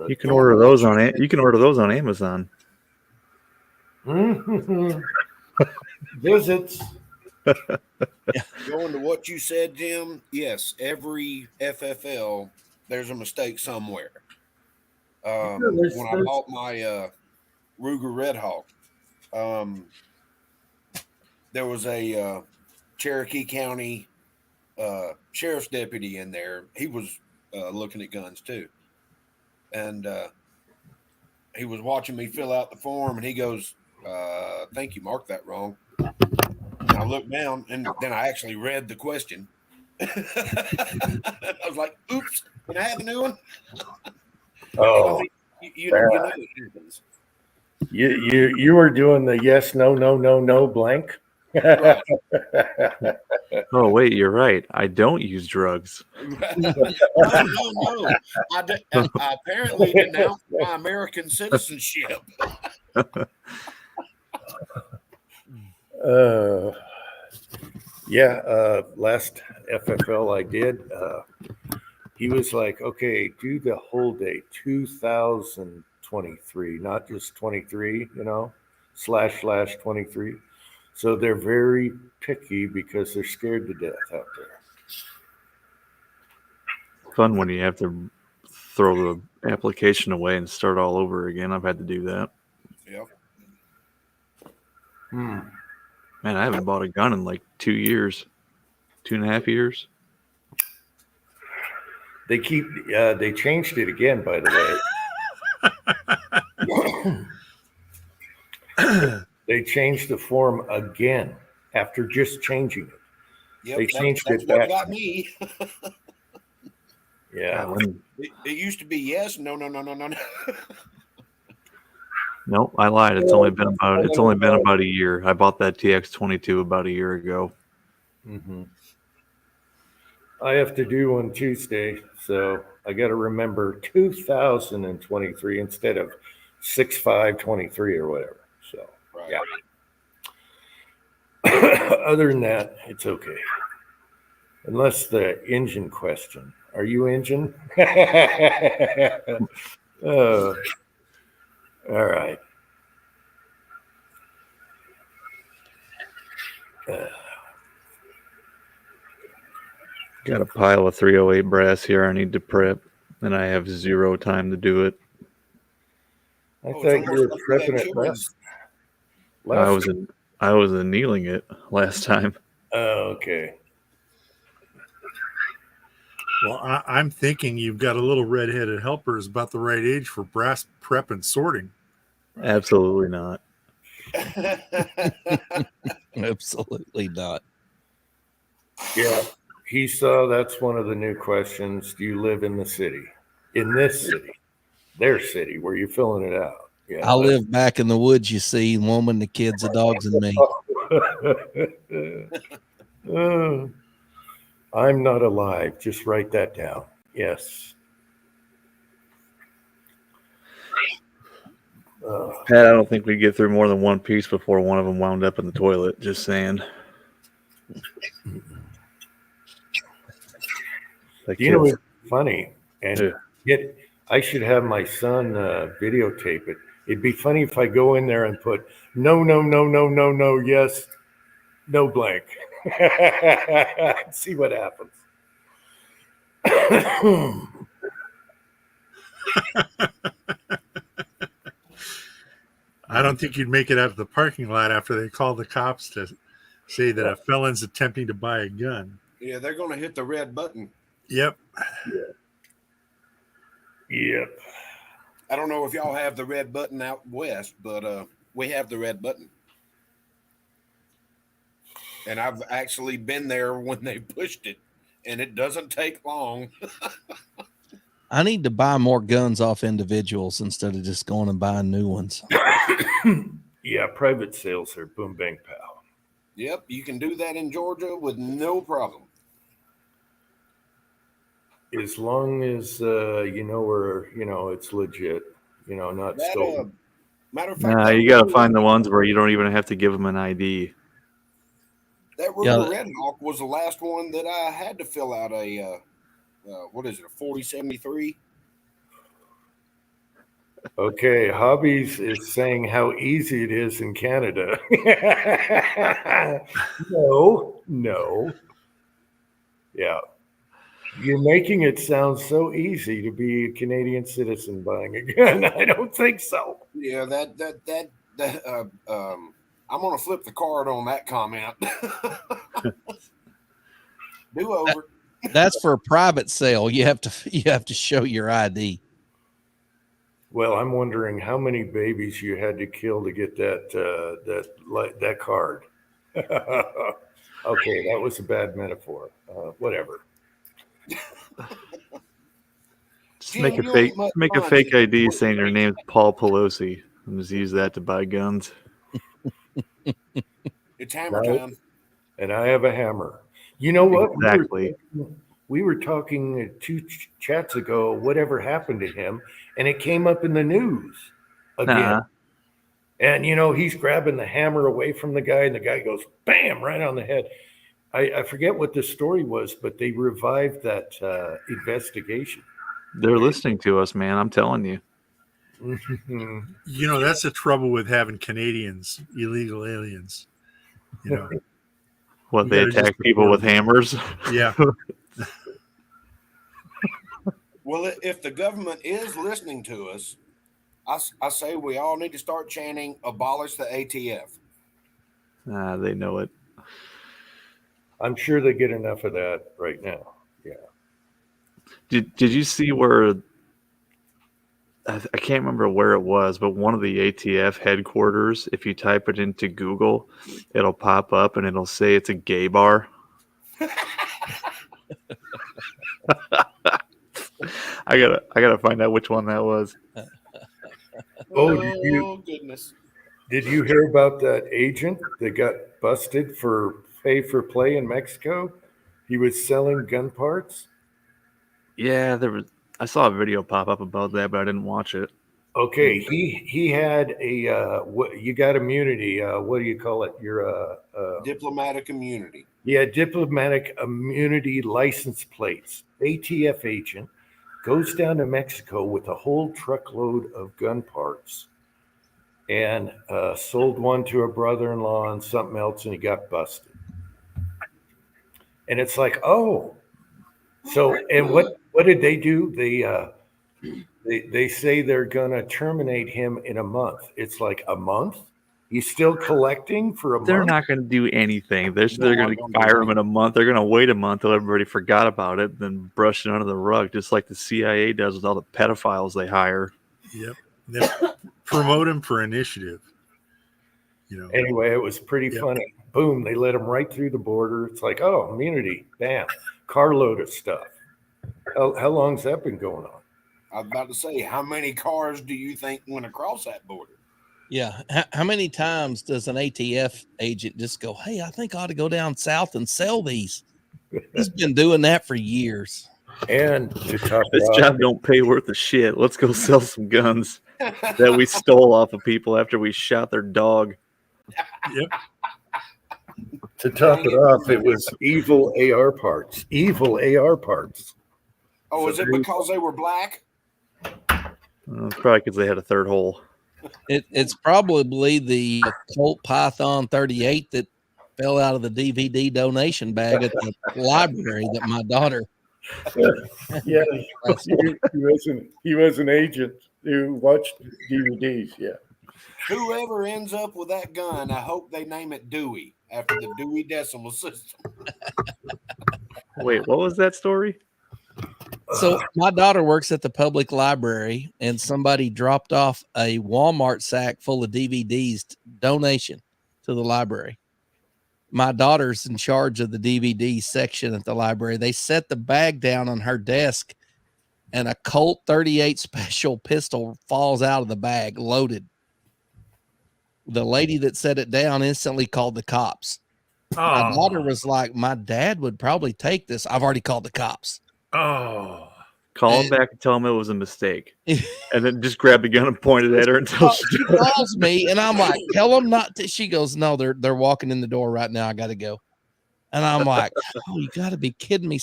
You can order those on Amazon. Mm-hmm. Visits. Going to what you said, Jim, yes, every FFL, there's a mistake somewhere. When I bought my Ruger Red Hawk, there was a Cherokee County sheriff's deputy in there. He was looking at guns too. And he was watching me fill out the form, and he goes, I think you marked that wrong. And I looked down, and then I actually read the question. I was like, oops, can I have a new one? Oh, you know what happens. You were doing the yes, no blank. Right. Oh wait, you're right. I don't use drugs. No. I apparently denounced my American citizenship. Last FFL I did, he was like, okay, do the whole day, 2023, not just 23, / 23. So they're very picky because they're scared to death out there. Fun when you have to throw the application away and start all over again. I've had to do that. Yep. Man, I haven't bought a gun in like 2 years, 2.5 years. They changed it again, by the way. They changed the form again after just changing it. Yep, They changed that's it what back. got me. Yeah. It used to be yes, no. Nope, I lied. It's only been about a year. I bought that TX22 about a year ago. Mm-hmm. I have to do one Tuesday, so I got to remember 2023 instead of 6/5/23 or whatever. So Right. yeah. Other than that, it's okay. Unless the engine question. Are you engine? All right. Got a pile of 308 brass here I need to prep, and I have zero time to do it. I Oh, thought it's you were almost like prepping that it killing. last. I was annealing it last time. Oh, okay. Well, I'm thinking you've got a little redheaded helper is about the right age for brass prep and sorting. Absolutely not. Absolutely not. Yeah. He saw that's one of the new questions. Do you live in the city? In this city? Their city where you're filling it out. Yeah. I live back in the woods, you see, woman, the kids, the dogs, and me. I'm not alive. Just write that down. Yes. Pat, I don't think we'd get through more than one piece before one of them wound up in the toilet. Just saying. You know what's funny? And Yeah. I should have my son videotape it. It'd be funny if I go in there and put no, yes, no blank. See what happens. I don't think you'd make it out of the parking lot after they call the cops to say that a felon's attempting to buy a gun. Yeah, they're going to hit the red button. Yep. Yep. I don't know if y'all have the red button out west, but we have the red button. And I've actually been there when they pushed it and it doesn't take long. I need to buy more guns off individuals instead of just going and buying new ones. Yeah, private sales are boom, bang, pow. Yep, you can do that in Georgia with no problem. As long as you know where it's legit, not That, stolen. matter of fact, Nah, that you got to Ruger- find the ones where you don't even have to give them an ID. That Yeah. Ruger Red Hawk was the last one that I had to fill out a what is it, a 4073? Okay, Hobbies is saying how easy it is in Canada. No. Yeah. You're making it sound so easy to be a Canadian citizen buying a gun. I don't think so. Yeah, I'm gonna flip the card on that comment. Do over. That's for a private sale. You have to show your ID. Well, I'm wondering how many babies you had to kill to get that card. Okay, that was a bad metaphor. Whatever. Just Jim, make a you fake ain't much make a fun, fake Jim. ID saying your name's Paul Pelosi and just use that to buy guns. It's hammer Right. time. And I have a hammer. You know what? Exactly. We were talking two chats ago, whatever happened to him, and it came up in the news again. Nah. And, he's grabbing the hammer away from the guy, and the guy goes, bam, right on the head. I forget what the story was, but they revived that investigation. They're listening to us, man. I'm telling you. That's the trouble with having Canadians, illegal aliens. What, You they gotta attack just people with report hammers? Yeah. Well, if the government is listening to us, I say we all need to start chanting "Abolish the ATF." Nah, they know it. I'm sure they get enough of that right now. Yeah. Did you see where I can't remember where it was, but one of the ATF headquarters, if you type it into Google, it'll pop up and it'll say it's a gay bar. I gotta find out which one that was. Oh, Goodness! Did you hear about that agent that got busted for pay for play in Mexico? He was selling gun parts. Yeah, I saw a video pop up about that, but I didn't watch it. Okay, he had a what you got immunity? What do you call it? Your Diplomatic immunity. yeah, diplomatic immunity license plates. ATF agent goes down to Mexico with a whole truckload of gun parts, and sold one to a brother-in-law and something else, and he got busted. And it's like, oh, so and what did they do? They say they're gonna terminate him in a month. It's like a month. He's still collecting for a They're month. not going to do anything. They're No, going I to don't fire him believe in a month. They're going to wait a month till everybody forgot about it, then brush it under the rug, just like the CIA does with all the pedophiles they hire. Yep. They promote him for initiative. Anyway, it was pretty Yep. funny. Boom, they let him right through the border. It's like, oh, immunity, bam, carload of stuff. How long's that been going on? I was about to say, how many cars do you think went across that border? Yeah. How many times does an ATF agent just go, hey, I think I ought to go down south and sell these? He's been doing that for years. And to top This it off, job don't pay worth a shit. Let's go sell some guns that we stole off of people after we shot their dog. Yep. it was evil AR parts. Evil AR parts. Oh, So is it there you because they were black? It's probably because they had a third hole. It's probably the Colt Python 38 that fell out of the DVD donation bag at the library that my daughter. Yeah, he was an agent who watched DVDs. Yeah. Whoever ends up with that gun, I hope they name it Dewey after the Dewey Decimal System. Wait, what was that story? So my daughter works at the public library, and somebody dropped off a Walmart sack full of DVDs donation to the library. my daughter's in charge of the DVD section at the library. They set the bag down on her desk, and a Colt 38 special pistol falls out of the bag, loaded. The lady that set it down instantly called the cops. My daughter was like, "My dad would probably take this. I've already called the cops." Oh, Call him back and tell him it was a mistake, and then just grab the gun and point it at her until She calls me, and I'm like, "Tell them not to." She goes, "No, they're walking in the door right now. I got to go." And I'm like, "Oh, you got to be kidding me!"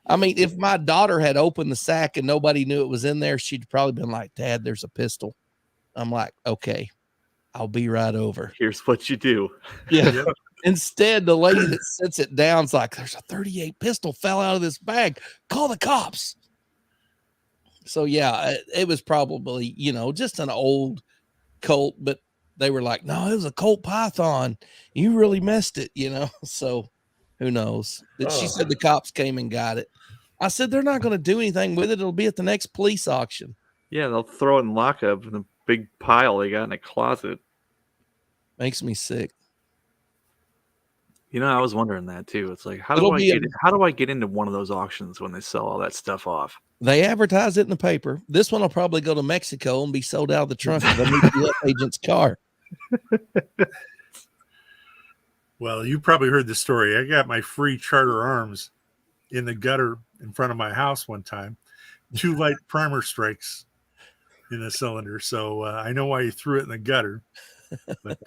I mean, if my daughter had opened the sack and nobody knew it was in there, she'd probably been like, "Dad, there's a pistol." I'm like, "Okay, I'll be right over." Here's what you do. Yeah. Yep. Instead, the lady that sits it down is like, "There's a 38 pistol fell out of this bag. Call the cops." So yeah, it was probably, just an old Colt, but they were like, "No, it was a Colt Python. You really messed it," So who knows? But she said the cops came and got it. I said, "They're not going to do anything with it. It'll be at the next police auction." Yeah, they'll throw it in lockup in a big pile they got in a closet. Makes me sick. I was wondering that too. It's like, how It'll do be I get into one of those auctions when they sell all that stuff off? They advertise it in the paper. This one will probably go to Mexico and be sold out of the trunk of a UPS agent's car. well, you probably heard the story. I got my free Charter Arms in the gutter in front of my house one time. 2 light primer strikes in the cylinder. So I know why you threw it in the gutter. But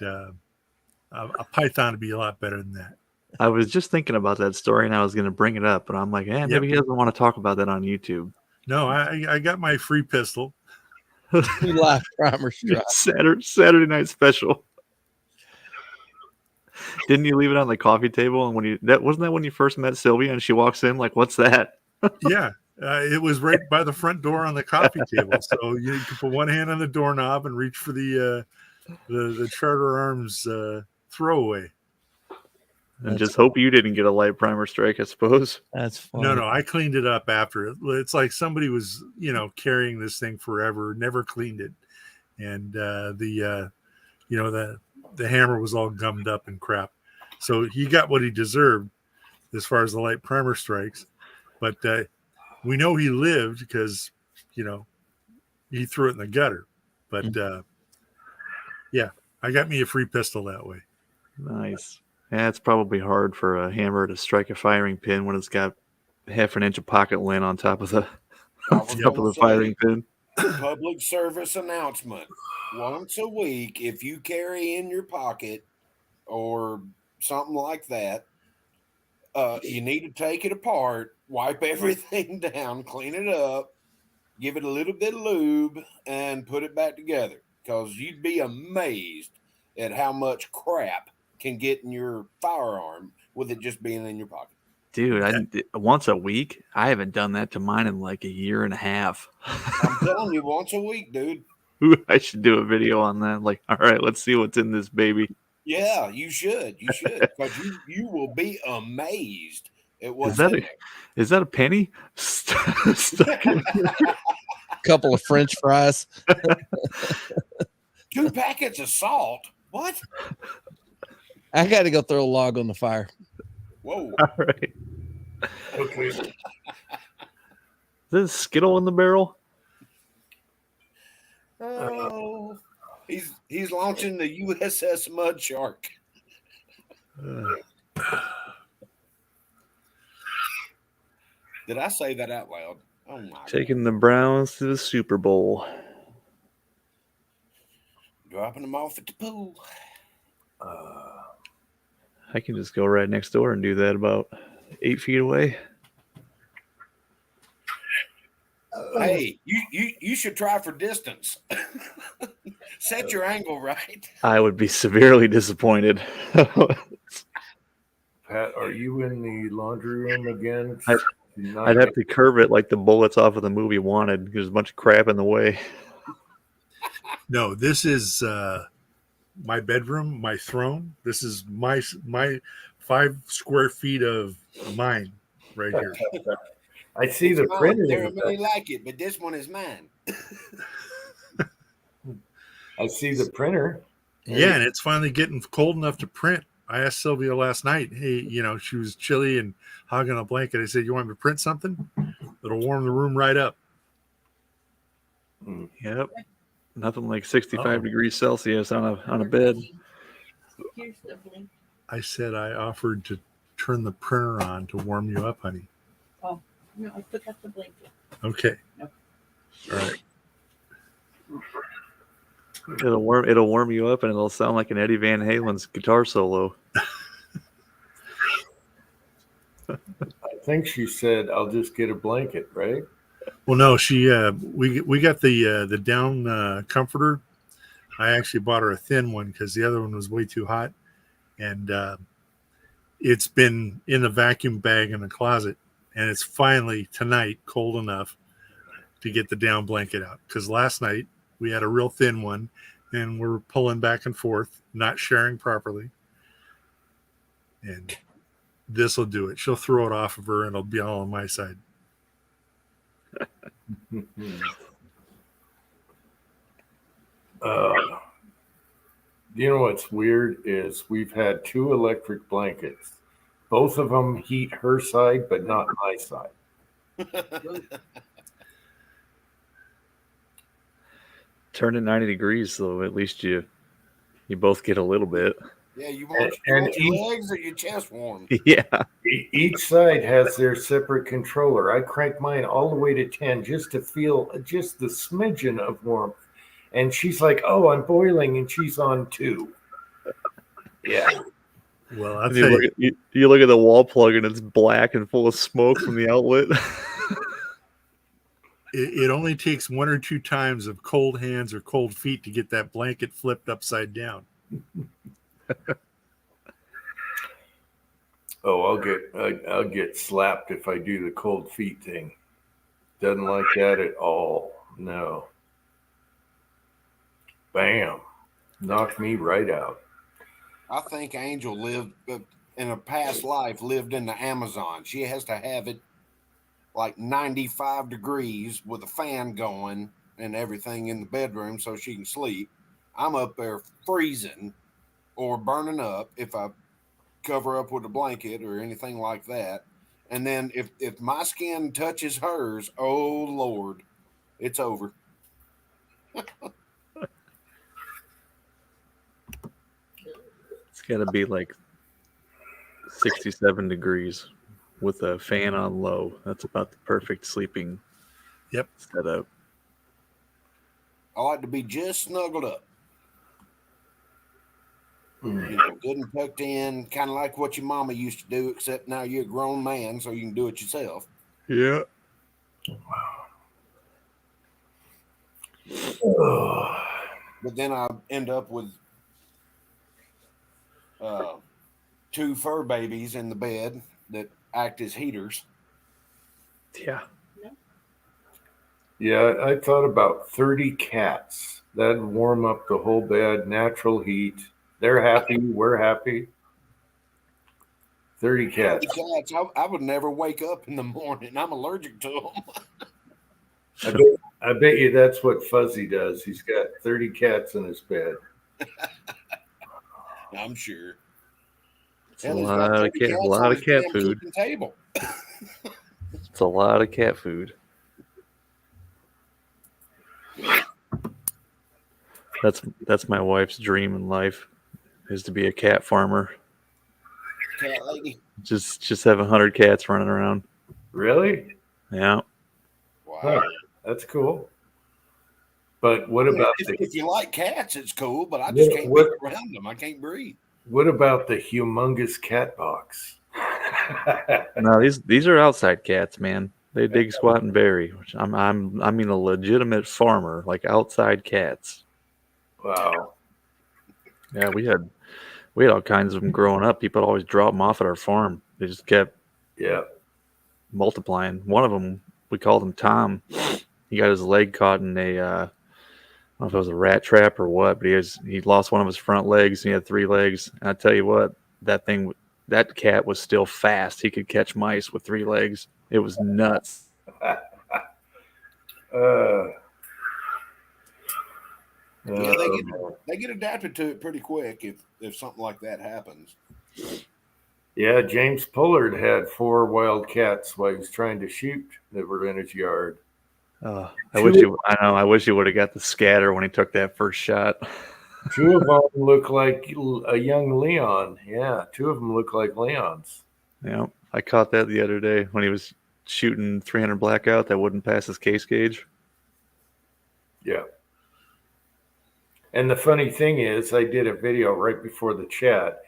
a Python would be a lot better than that. I was just thinking about that story and I was going to bring it up, but I'm like, maybe he doesn't want to talk about that on YouTube. No, I got my free pistol. 2 light primer strike. Saturday night special. Didn't you leave it on the coffee table? And wasn't that when you first met Sylvia and she walks in like, "What's that?" Yeah, it was right by the front door on the coffee table. So you can put one hand on the doorknob and reach for the Charter Arms throwaway. And just hope you didn't get a light primer strike, I suppose. That's funny. No, I cleaned it up after. It's like somebody was, carrying this thing forever, never cleaned it, and the hammer was all gummed up and crap. So he got what he deserved as far as the light primer strikes, but we know he lived because, he threw it in the gutter. But yeah, I got me a free pistol that way. Nice. Yeah, it's probably hard for a hammer to strike a firing pin when it's got half an inch of pocket lint on top of the firing pin. Public service announcement. Once a week, if you carry in your pocket or something like that, you need to take it apart, wipe everything down, clean it up, give it a little bit of lube, and put it back together. Because you'd be amazed at how much crap can get in your firearm with it just being in your pocket. Dude, once a week? I haven't done that to mine in like a year and a half. I'm telling you, once a week, dude. I should do a video on that. Like, all right, let's see what's in this baby. Yeah, you should. You should. Because you will be amazed at what's is that a penny? Stuck in Couple of French fries. 2 packets of salt. What? I got to go throw a log on the fire. Whoa. All right. Okay. Is this Skittle in the barrel? Oh, he's launching the USS Mud Shark. Did I say that out loud? Oh my Taking the Browns to the Super Bowl. Dropping them off at the pool. I can just go right next door and do that about 8 feet away. Hey, you should try for distance. Set your angle right. I would be severely disappointed. Pat, are you in the laundry room again? I'd have to curve it like the bullets off of the movie Wanted. There's a bunch of crap in the way. No, this is my bedroom, my throne. This is my 5 square feet of mine right here. I see the printer. They really like it, but this one is mine. I see the printer. Yeah, and it's finally getting cold enough to print. I asked Sylvia last night, hey, she was chilly and hogging a blanket. I said, you want me to print something? It'll warm the room right up. Yep. Nothing like 65 Oh. degrees Celsius on a bed. Here's the blanket. I said I offered to turn the printer on to warm you up, honey. Oh, no, I took out the blanket. Okay. Nope. All right. It'll warm you up, and it'll sound like an Eddie Van Halen's guitar solo. I think she said, "I'll just get a blanket," right? Well, no, we got the down comforter. I actually bought her a thin one because the other one was way too hot, and it's been in the vacuum bag in the closet, and it's finally tonight cold enough to get the down blanket out. Because last night we had a real thin one, and we're pulling back and forth, not sharing properly, and this will do it. She'll throw it off of her, and it'll be all on my side. You know what's weird is we've had 2 electric blankets. Both of them heat her side, but not my side. Turn it 90 degrees, so at least you both get a little bit. Yeah, you want And your legs or your chest warm? Yeah. Each side has their separate controller. I crank mine all the way to 10 just to feel just the smidgen of warmth. And she's like, "Oh, I'm boiling," and she's on 2. Yeah. Well, I'll And tell you. you look at the wall plug, and it's black and full of smoke from the outlet. It only takes 1 or 2 times of cold hands or cold feet to get that blanket flipped upside down. Oh, I'll get slapped if I do the cold feet thing. Doesn't like that at all. No. Bam. Knocked me right out. I think Angel lived in a past life, lived in the Amazon. She has to have it like 95 degrees with a fan going and everything in the bedroom so she can sleep. I'm up there freezing or burning up if I cover up with a blanket or anything like that. And then if my skin touches hers, oh Lord, it's over. It's got to be like 67 degrees with a fan on low. That's about the perfect sleeping setup. I like to be just snuggled up. Good and tucked in, kind of like what your mama used to do, except now you're a grown man, so you can do it yourself. Yeah. But then I end up with 2 fur babies in the bed that act as heaters. Yeah. Yeah, I thought about 30 cats. That'd warm up the whole bed, natural heat. They're happy, we're happy. 30 cats. I would never wake up in the morning. I'm allergic to them. I bet you that's what Fuzzy does. He's got 30 cats in his bed. I'm sure. It's a lot of cat food. Table. It's a lot of cat food. That's my wife's dream in life, is to be a cat farmer. Cat lady. Just have 100 cats running around. Really? Yeah. Wow. Huh, that's cool. But what about if you like cats, it's cool, but I just can't be around them. I can't breathe. What about the humongous cat box? No, these are outside cats, man. They dig, squat, and bury. Which I mean a legitimate farmer, like outside cats. Wow. Yeah, we had all kinds of them growing up. People would always drop them off at our farm. They just kept multiplying. One of them, we called him Tom. He got his leg caught in a I don't know if it was a rat trap or what, but he lost one of his front legs and he had 3 legs. And I tell you what, that cat was still fast. He could catch mice with 3 legs. It was nuts. Yeah, they get adapted to it pretty quick if something like that happens. Yeah, James Pullard had 4 wild cats while he was trying to shoot that were in his yard. Oh, I wish you. I know. I wish you would have got the scatter when he took that first shot. 2 of them look like a young Leon. Yeah, 2 of them look like Leons. Yeah, I caught that the other day when he was shooting 300 blackout that wouldn't pass his case gauge. Yeah. And the funny thing is, I did a video right before the chat,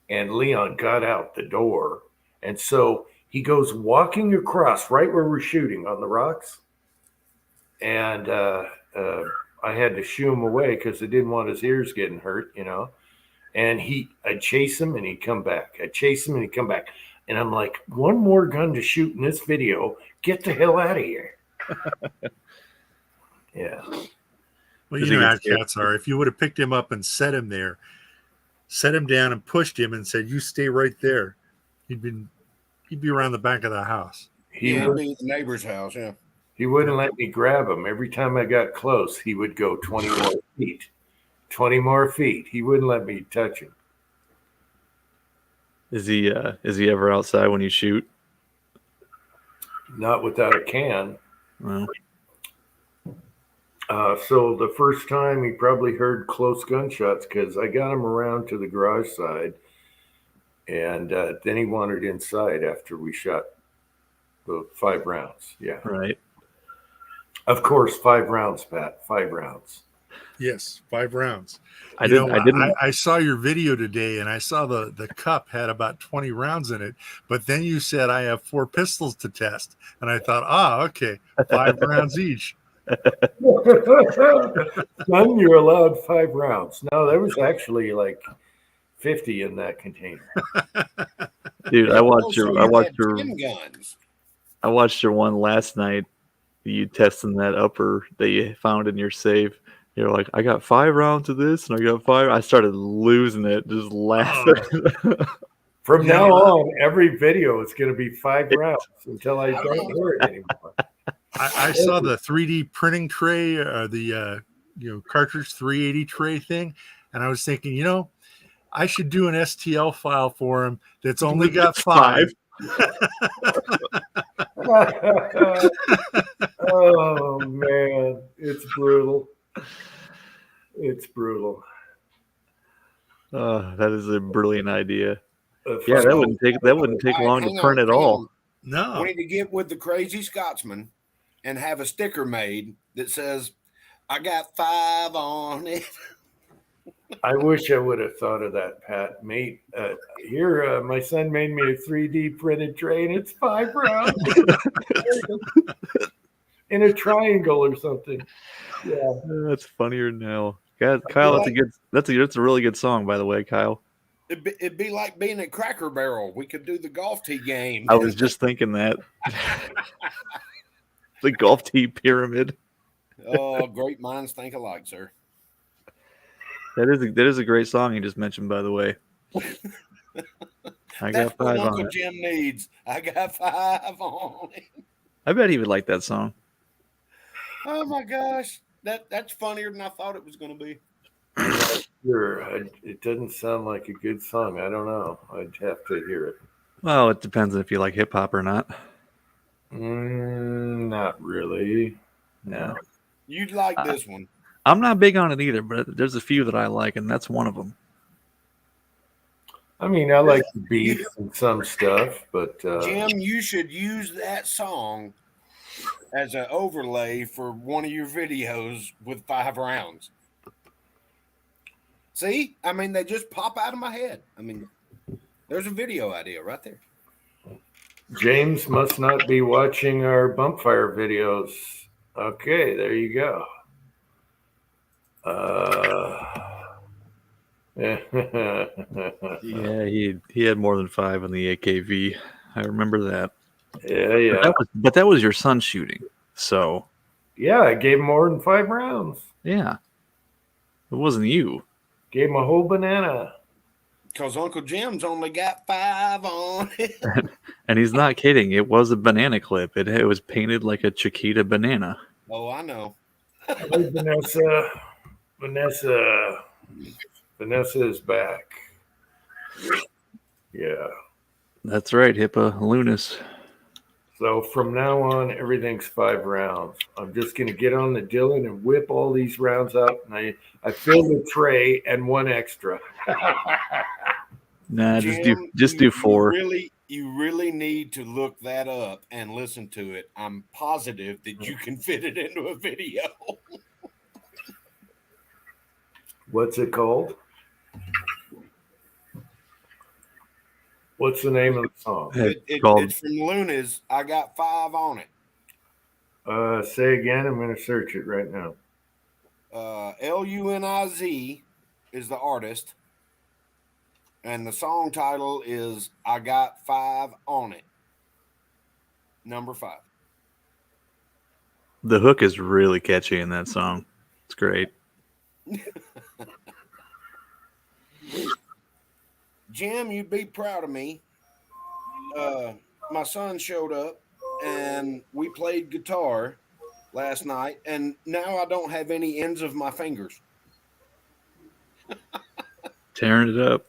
and Leon got out the door. And so he goes walking across right where we're shooting on the rocks. And I had to shoo him away because I didn't want his ears getting hurt, you know. And I'd chase him and he'd come back. I'd chase him and he'd come back. And I'm like, one more gun to shoot in this video. Get the hell out of here. Yeah. Well, you know how cats are. If you would have picked him up and set him there, set him down and pushed him and said, "You stay right there," he'd be around the back of the house. He'd be at the neighbor's house, yeah. He wouldn't let me grab him. Every time I got close, he would go 20 more feet. 20 more feet. He wouldn't let me touch him. Is he ever outside when you shoot? Not without a can. Well, So the first time he probably heard close gunshots because I got him around to the garage side, and then he wandered inside after we shot the 5 rounds. Yeah, right. Of course, 5 rounds, Pat. 5 rounds. Yes, 5 rounds. I didn't. I saw your video today, and I saw the cup had about 20 rounds in it. But then you said I have 4 pistols to test, and I thought, okay, 5 rounds each. Son, you're allowed 5 rounds. No, there was actually like 50 in that container. Dude, I watched your 10 guns. I watched your one last night. You testing that upper that you found in your safe. You're like, I got 5 rounds of this, and I got 5. I started losing it, just laughing. From now on, every video is going to be 5 rounds until I don't hear it anymore. I saw the 3D printing tray, the cartridge 380 tray thing, and I was thinking, I should do an STL file for him that's only got 5. Oh man, it's brutal. It's brutal. That is a brilliant idea. Yeah, that wouldn't take long to print at all. No, we need to get with the Crazy Scotsman and have a sticker made that says, "I got 5 on it." I wish I would have thought of that, Pat. Mate, here, my son made me a 3D printed tray, and it's 5 rounds in a triangle or something. Yeah, that's funnier now. God, Kyle, that's a really good song, by the way, Kyle. It'd be like being at Cracker Barrel. We could do the golf tee game. I was just thinking that. The golf tee pyramid. Oh, great minds think alike, sir. That is a great song you just mentioned, by the way. I got 5 on Uncle it. Jim needs. I got 5 on it. I bet he would like that song. Oh my gosh, that's funnier than I thought it was going to be. sure. It doesn't sound like a good song. I don't know. I'd have to hear it. Well, it depends if you like hip hop or not. Not really. No. You'd like this one. I'm not big on it either, but there's a few that I like, and that's one of them. I mean, I like the beats and some stuff, but Jim, you should use that song as an overlay for one of your videos with 5 rounds. See? I mean, they just pop out of my head. I mean, there's a video idea right there. James must not be watching our bump fire videos. Okay, there you go. Yeah, he had more than 5 in the AKV. I remember that. Yeah. But that was your son shooting. So yeah, I gave him more than 5 rounds. Yeah, it wasn't you. Gave him a whole banana. Because Uncle Jim's only got 5 on it. And he's not kidding. It was a banana clip. It was painted like a Chiquita banana. Oh, I know. Hey, Vanessa is back. Yeah. That's right, Hippa Lunas. So from now on, everything's 5 rounds. I'm just going to get on the Dylan and whip all these rounds up. And I fill the tray and 1 extra. Nah, Jim, just do 4. You really need to look that up and listen to it. I'm positive that you can fit it into a video. What's it called? What's the name of the song? Called- It's from Luna's. I got 5 on it. Say again. I'm going to search it right now. Luniz is the artist, and the song title is "I Got 5 on It." Number 5. The hook is really catchy in that song. It's great. Jim, you'd be proud of me. My son showed up and we played guitar last night, and now I don't have any ends of my fingers. Tearing it up.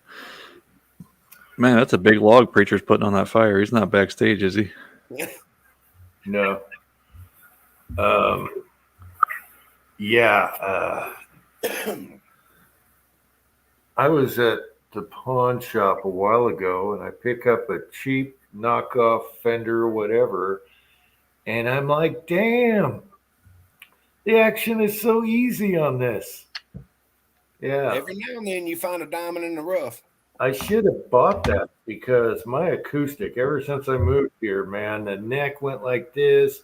Man, that's a big log Preacher's putting on that fire. He's not backstage, is he? No. Yeah. I was at the pawn shop a while ago and I pick up a cheap knockoff Fender or whatever, and I'm like, damn, the action is so easy on this. Yeah. Every now and then you find a diamond in the rough. I should have bought that because my acoustic, ever since I moved here, man, the neck went like this.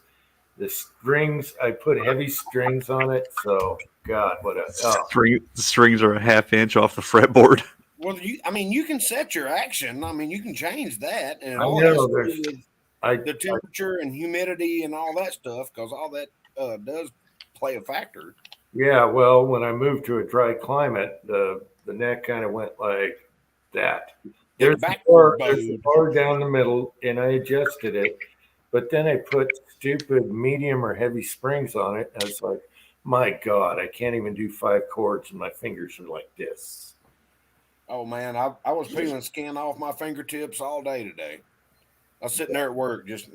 The strings, I put heavy strings on it. So, God, what a. Oh. The strings are a ½ inch off the fretboard. Well, you can set your action. I mean, you can change that, and I all know, has to do with the temperature and humidity and all that stuff, because all that does play a factor. Yeah, well, when I moved to a dry climate, the neck kind of went like that. There's a bar down the middle, and I adjusted it, but then I put stupid medium or heavy springs on it, and it's like, my God, I can't even do 5 chords, and my fingers are like this. Oh man, I was peeling skin off my fingertips all day today. I was sitting there at work just.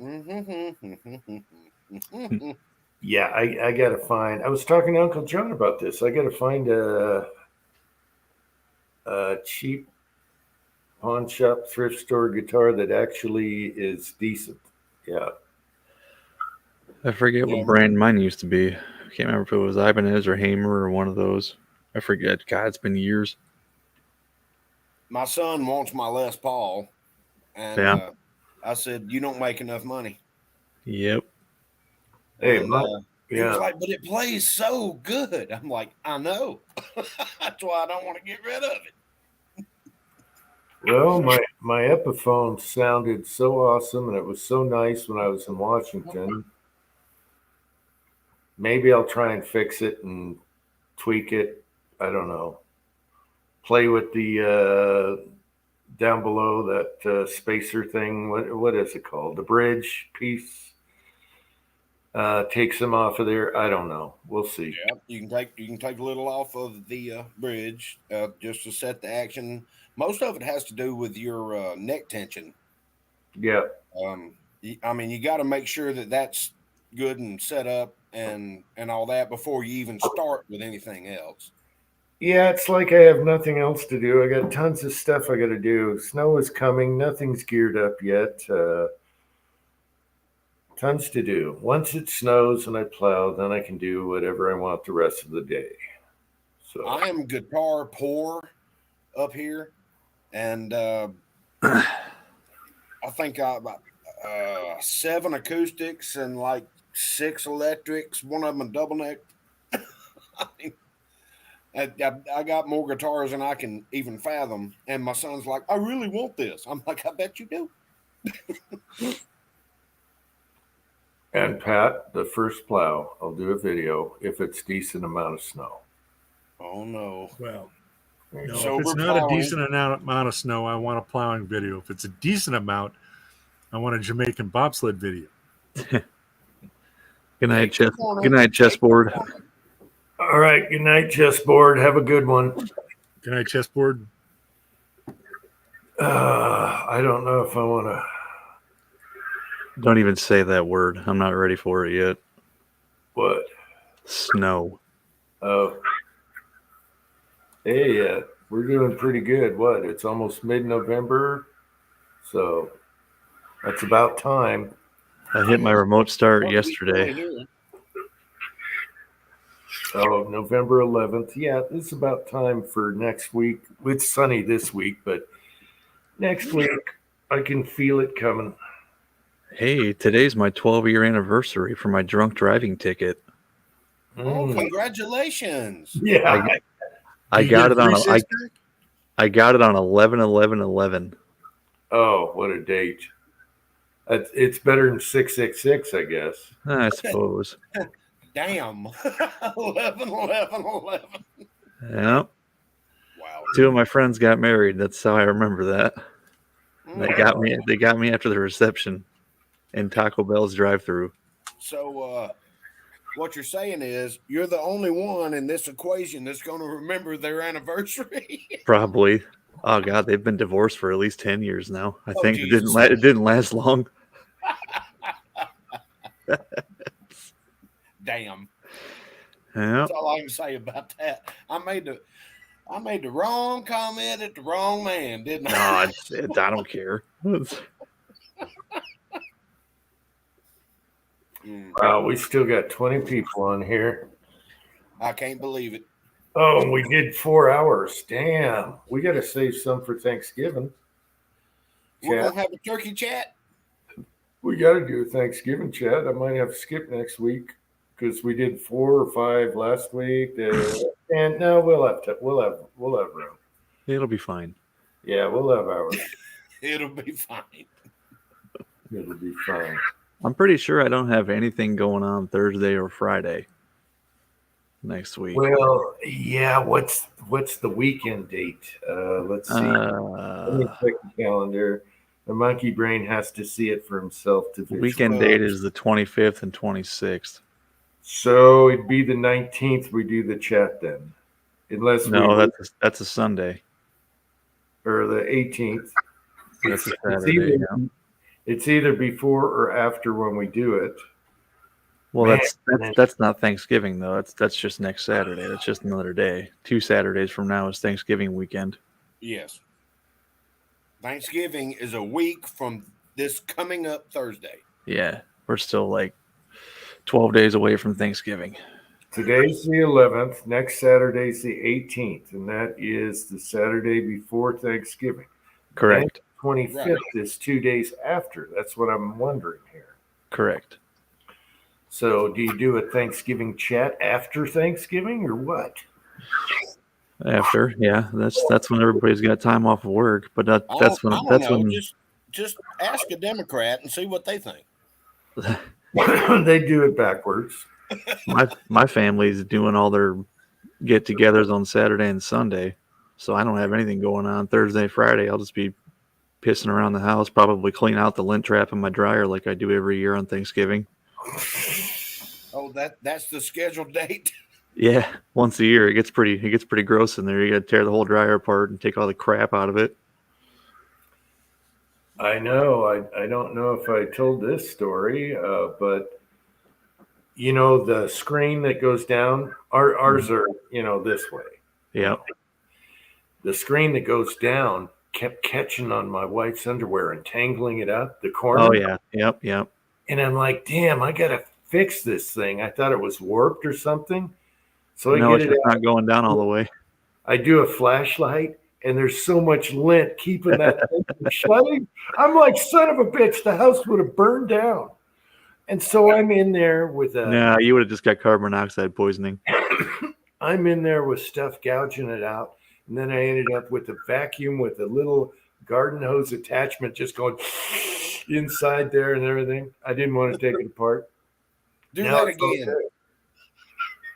Yeah, I got to find. I was talking to Uncle John about this. I got to find a cheap pawn shop thrift store guitar that actually is decent. Yeah. I forget what brand mine used to be. I can't remember if it was Ibanez or Hamer or one of those. I forget. God, it's been years. My son wants my Les Paul, and I said, "You don't make enough money." Yep. Hey, he was like, "But it plays so good." I'm like, "I know. That's why I don't want to get rid of it." Well, my Epiphone sounded so awesome, and it was so nice when I was in Washington. Maybe I'll try and fix it and tweak it. I don't know. Play with the down below that spacer thing. What is it called? The bridge piece. Takes them off of there. I don't know. We'll see. Yeah, you can take a little off of the bridge just to set the action. Most of it has to do with your neck tension. Yeah. I mean, you got to make sure that that's good and set up and all that before you even start with anything else. Yeah, it's like I have nothing else to do. I got tons of stuff I got to do. Snow is coming. Nothing's geared up yet. Tons to do. Once it snows and I plow, then I can do whatever I want the rest of the day. So I am guitar poor up here, and I think I about 7 acoustics and like 6 electrics. One of them a double neck. I mean, I got more guitars than I can even fathom. And my son's like, "I really want this." I'm like, "I bet you do." And Pat, the first plow, I'll do a video if it's decent amount of snow. Oh no. Well, no, So if it's we're not a plowing. decent amount of snow, I want a plowing video. If it's a decent amount, I want a Jamaican bobsled video. Good night, chessboard. All right. Good night, chessboard. Have a good one. Good night, chessboard. I don't know if I want to. Don't even say that word. I'm not ready for it yet. What? Snow. Oh, hey, we're doing pretty good. What? It's almost mid-November, so that's about time. I hit my remote start Well, yesterday. here. Oh, November 11th. Yeah, it's about time for next week. It's sunny this week, but next week I can feel it coming. Hey, today's my 12-year anniversary for my drunk driving ticket. Oh, Mm. congratulations. Yeah. I You got get it on free I, six pack? I got it on 11/11/11. Oh, what a date. It's better than 666, I guess. I suppose. Damn. 11. Yeah. Wow. 2 of my friends got married. That's how I remember that. Mm. They got me after the reception in Taco Bell's drive-thru. So, what you're saying is you're the only one in this equation that's going to remember their anniversary. Probably. Oh god, they've been divorced for at least 10 years now. I Oh, think Jesus. it didn't last long. Damn. Yeah. That's all I can say about that. I made the wrong comment at the wrong man, didn't No, I? I don't care. Mm, Wow, we still got 20 people on here. I can't believe it. Oh, we did 4 hours. Damn. We got to save some for Thanksgiving. We're Chat. gonna have a turkey chat. We got to do a Thanksgiving chat. I might have to skip next week because we did 4 or 5 last week. And no, we'll have room. It'll be fine. Yeah, we'll have ours. It'll be fine. It'll be fine. I'm pretty sure I don't have anything going on Thursday or Friday next week. Well, yeah. What's the weekend date? Let's see. Let me check the calendar. The monkey brain has to see it for himself to visualize. Weekend date is the 25th and 26th. So it'd be the 19th. We do the chat then, unless No, that's a Sunday. or the 18th. That's a It's Saturday. either, Yeah. it's either before or after when we do it. Well, Man. that's not Thanksgiving though. That's just next Saturday. That's just another day. 2 Saturdays from now is Thanksgiving weekend. Yes. Thanksgiving is a week from this coming up Thursday. Yeah, we're still like 12 days away from Thanksgiving. Today's the 11th. Next Saturday's the 18th, and that is the Saturday before Thanksgiving. Correct. 25th is 2 days after. That's what I'm wondering here. Correct. So, do you do a Thanksgiving chat after Thanksgiving or what? After, yeah, that's when everybody's got time off of work. But that's I don't that's know. when Just ask a Democrat and see what they think. They do it backwards. my family's doing all their get-togethers on Saturday and Sunday, so I don't have anything going on Thursday, Friday. I'll just be pissing around the house, probably clean out the lint trap in my dryer like I do every year on Thanksgiving. Oh, that's the scheduled date. Yeah, once a year it gets pretty gross in there. You got to tear the whole dryer apart and take all the crap out of it. I know. I don't know if I told this story, but you know the screen that goes down. Ours are this way. Yeah. The screen that goes down kept catching on my wife's underwear and tangling it up the corner. Oh yeah. Yep. And I'm like, damn, I gotta fix this thing. I thought it was warped or something. So I No, get it's it out. not going down all the way. I do a flashlight, and there's so much lint keeping that thing from shutting. I'm like, son of a bitch, the house would have burned down. And so I'm in there with Nah, you would have just got carbon monoxide poisoning. I'm in there with stuff gouging it out. And then I ended up with a vacuum with a little garden hose attachment just going inside there and everything. I didn't want to take it apart. Do Now that it's all again. good.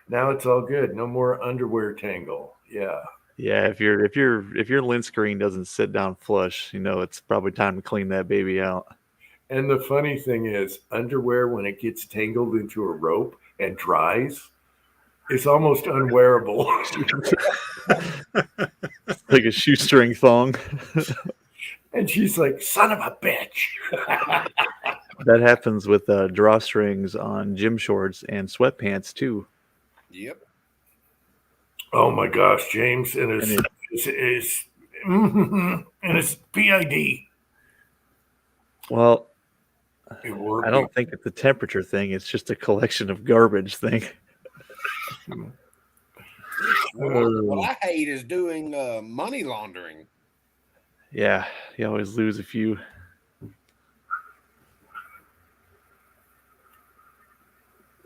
Now it's all good. No more underwear tangle. Yeah. Yeah, if your lint screen doesn't sit down flush, it's probably time to clean that baby out. And the funny thing is, underwear, when it gets tangled into a rope and dries, it's almost unwearable. Like a shoestring thong. And she's like, son of a bitch. That happens with drawstrings on gym shorts and sweatpants too. Yep. Oh my gosh, James, and And it- his PID. Well, It worked. I don't think it's a temperature thing. It's just a collection of garbage thing. What I hate is doing money laundering. Yeah, you always lose a few.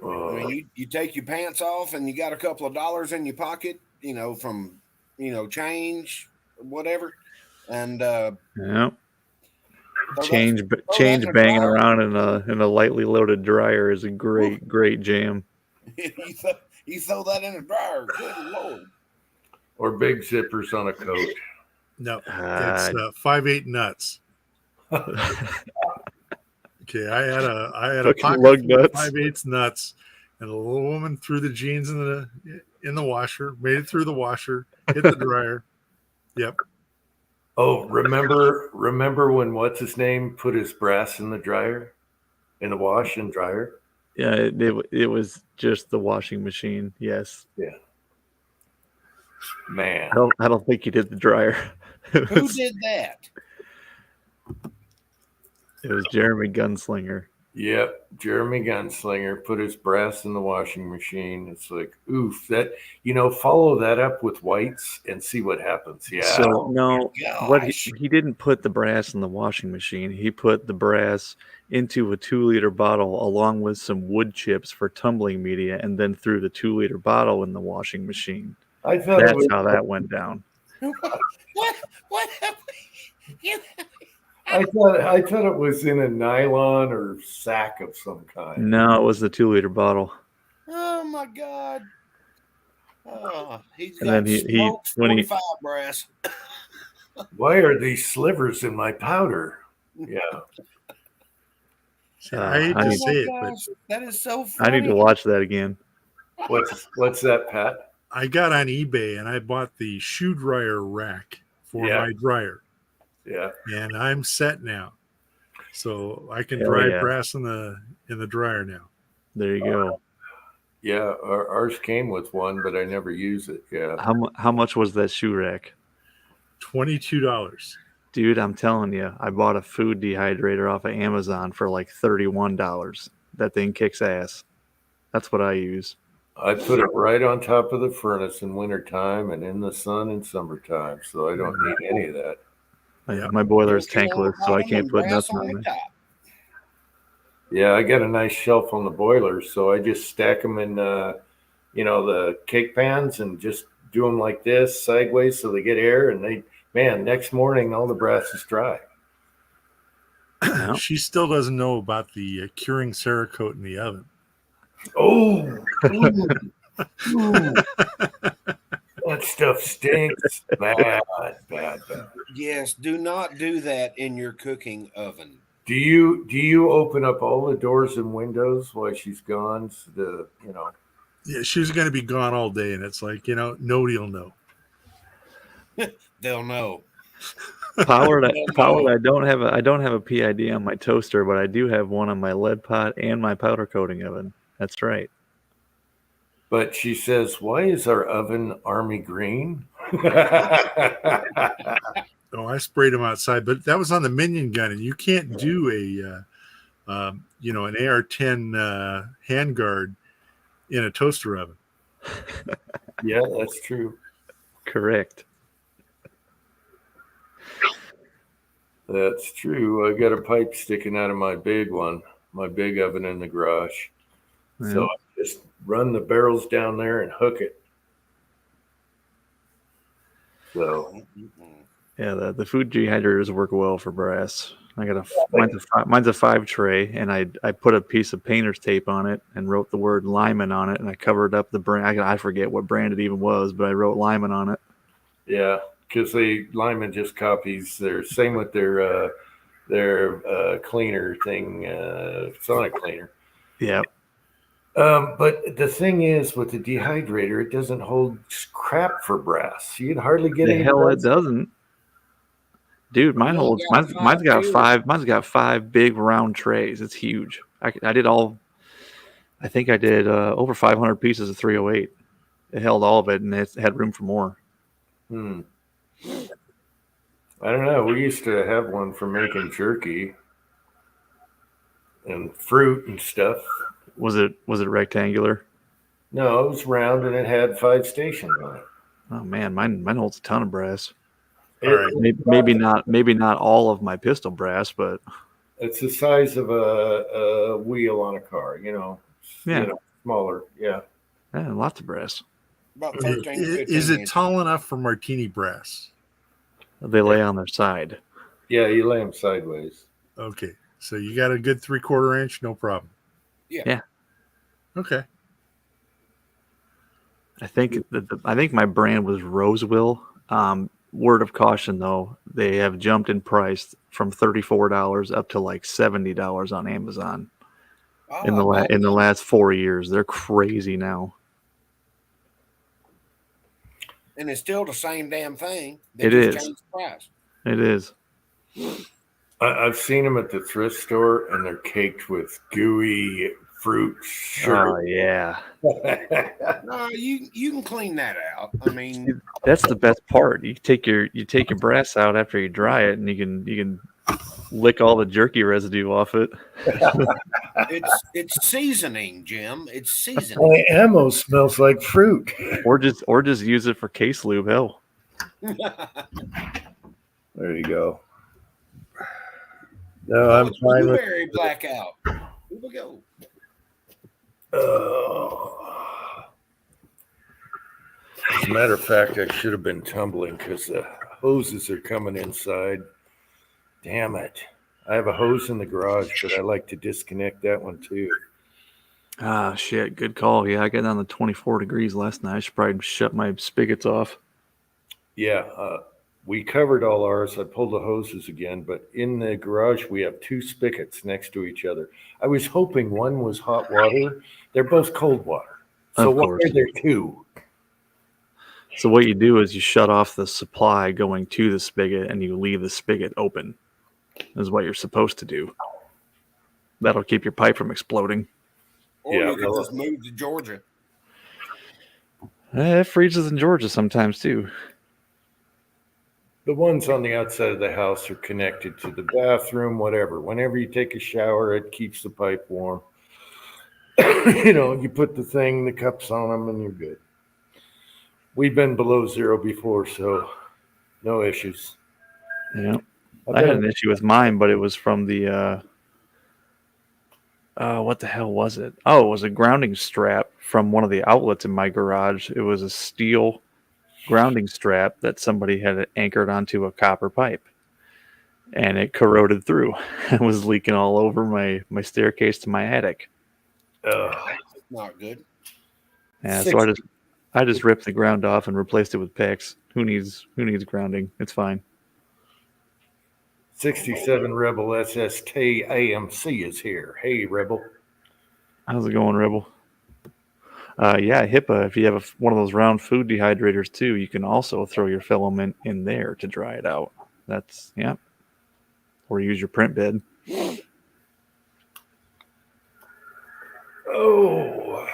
I mean, you take your pants off and you got a couple of dollars in your pocket, from, change, whatever. And Yeah. throw Change in the banging dryer. around in a lightly loaded dryer is a great jam. you throw that in the dryer. Good Lord. Or big zippers on a coat. No, it's Ah. 5/8 nuts. Okay, I had a Fucking pocket lug full of nuts. 5/8 nuts, and a little woman threw the jeans in the washer, made it through the washer, hit the dryer. Yep. Oh, remember when what's his name put his brass in the dryer, in the wash and dryer? Yeah, it was just the washing machine. Yes, Man, I don't think he did the dryer. It Who was, did that? it was Jeremy Gunslinger. yep. Jeremy Gunslinger put his brass in the washing machine. It's like, oof, that follow that up with whites and see what happens. Yeah. So no, what Gosh. he didn't put the brass in the washing machine. He put the brass into a 2-liter bottle along with some wood chips for tumbling media, and then threw the 2-liter bottle in the washing machine. I thought it That's was, how that went down. What happened? I thought it was in a nylon or sack of some kind. No, it was the 2-liter bottle. Oh my God. Oh, he's And got then he- smoked when he- 45 brass. Why are these slivers in my powder? Yeah. I hate I to need- say it, but Gosh, that is so I funny. need to watch that again. What's that, Pat? I got on eBay and I bought the shoe dryer rack for Yeah. my dryer, Yeah. and I'm set now, so I can Hell dry yeah. brass in the dryer now. There you go. Yeah. Ours came with one, but I never use it. Yeah. How much was that shoe rack? $22. Dude, I'm telling you, I bought a food dehydrator off of Amazon for like $31. That thing kicks ass. That's what I use. I put it right on top of the furnace in wintertime and in the sun in summertime, so I don't need any of that. Yep. My boiler is Turkey on the tankless, so I bottom can't and put brass nothing on on the it. top. Yeah, I got a nice shelf on the boiler, so I just stack them in, the cake pans and just do them like this sideways so they get air. And next morning all the brass is dry. No. She still doesn't know about the curing Cerakote in the oven. Oh, ooh. That stuff stinks. Bad. Yes, do not do that in your cooking oven. Do you open up all the doors and windows while she's gone? So Yeah, she's going to be gone all day, and it's like, nobody will know. They'll know. Powered. I don't have a PID on my toaster, but I do have one on my lead pot and my powder coating oven. That's right. But she says, "Why is our oven army green?" Oh, I sprayed them outside, but that was on the Minion gun, and you can't do an AR-10 handguard in a toaster oven. Yeah, that's true. Correct. That's true. I got a pipe sticking out of my big oven in the garage. So I just run the barrels down there and hook it. So Yeah, the food dehydrators work well for brass. I got mine's a 5 tray, and I put a piece of painter's tape on it and wrote the word Lyman on it, and I covered up the brand. I forget what brand it even was, but I wrote Lyman on it. yeah, because Lyman just copies their same with their cleaner thing, sonic cleaner. Yeah, But the thing is, with the dehydrator, it doesn't hold crap for brass. You'd hardly get the any hell brass. it doesn't. Dude, mine You only holds. got Mine's got too? five. Mine's got 5 big round trays. It's huge. I did all. I think I did over 500 pieces of 308. It held all of it, and it had room for more. Hmm. I don't know. We used to have one for making jerky and fruit and stuff. Was it rectangular? No, it was round and it had 5 stations on it. Oh man, mine holds a ton of brass. All right. Maybe not all of my pistol brass, but It's the size of a wheel on a car, Yeah. Smaller. Yeah. Lots of brass. About 13, 15 Is it inches. tall enough for martini brass? They lay on their side. Yeah, you lay them sideways. Okay, so you got a good 3/4 inch, no problem. Yeah. Okay. I think my brand was Rosewill. Word of caution though, they have jumped in price from $34 up to like $70 on Amazon in the last 4 years. They're crazy now. And it's still the same damn thing. It just is. changed the price. It is. I've seen them at the thrift store, and they're caked with gooey fruit sugar. Oh yeah, No, you can clean that out. I mean, that's the best part. You take your brass out after you dry it, and you can lick all the jerky residue off it. it's seasoning, Jim. It's seasoning. My ammo smells like fruit. Or just use it for case lube. Hell, There you go. No, I'm fine with. Blueberry blackout. Here we go. As a matter of fact, I should have been tumbling because the hoses are coming inside. Damn it. I have a hose in the garage, but I like to disconnect that one too. ah shit, good call. Yeah, I got down to 24 degrees last night. I should probably shut my spigots off. Yeah, we covered all ours. I pulled the hoses again, but in the garage, we have 2 spigots next to each other. I was hoping one was hot water. They're both cold water. So Of why course. are there 2? So what you do is you shut off the supply going to the spigot, and you leave the spigot open. Is what you're supposed to do. That'll keep your pipe from exploding. Or Yeah, you could well, just move to Georgia. It freezes in Georgia sometimes too. The ones on the outside of the house are connected to the bathroom, whatever. Whenever you take a shower, it keeps the pipe warm. You put the cups on them, and you're good. We've been below 0 before, so no issues. Yeah. I had an issue with mine, but it was from the what the hell was it? Oh, it was a grounding strap from one of the outlets in my garage. It was a steel grounding strap that somebody had anchored onto a copper pipe, and it corroded through. It was leaking all over my staircase to my attic. Not good. Yeah, so I just ripped the ground off and replaced it with PEX. Who needs grounding? It's fine. 67 Rebel SST AMC is here. Hey, Rebel. How's it going, Rebel? Yeah, HIPAA, if you have one of those round food dehydrators too, you can also throw your filament in there to dry it out. That's, yeah. Or use your print bed. Oh.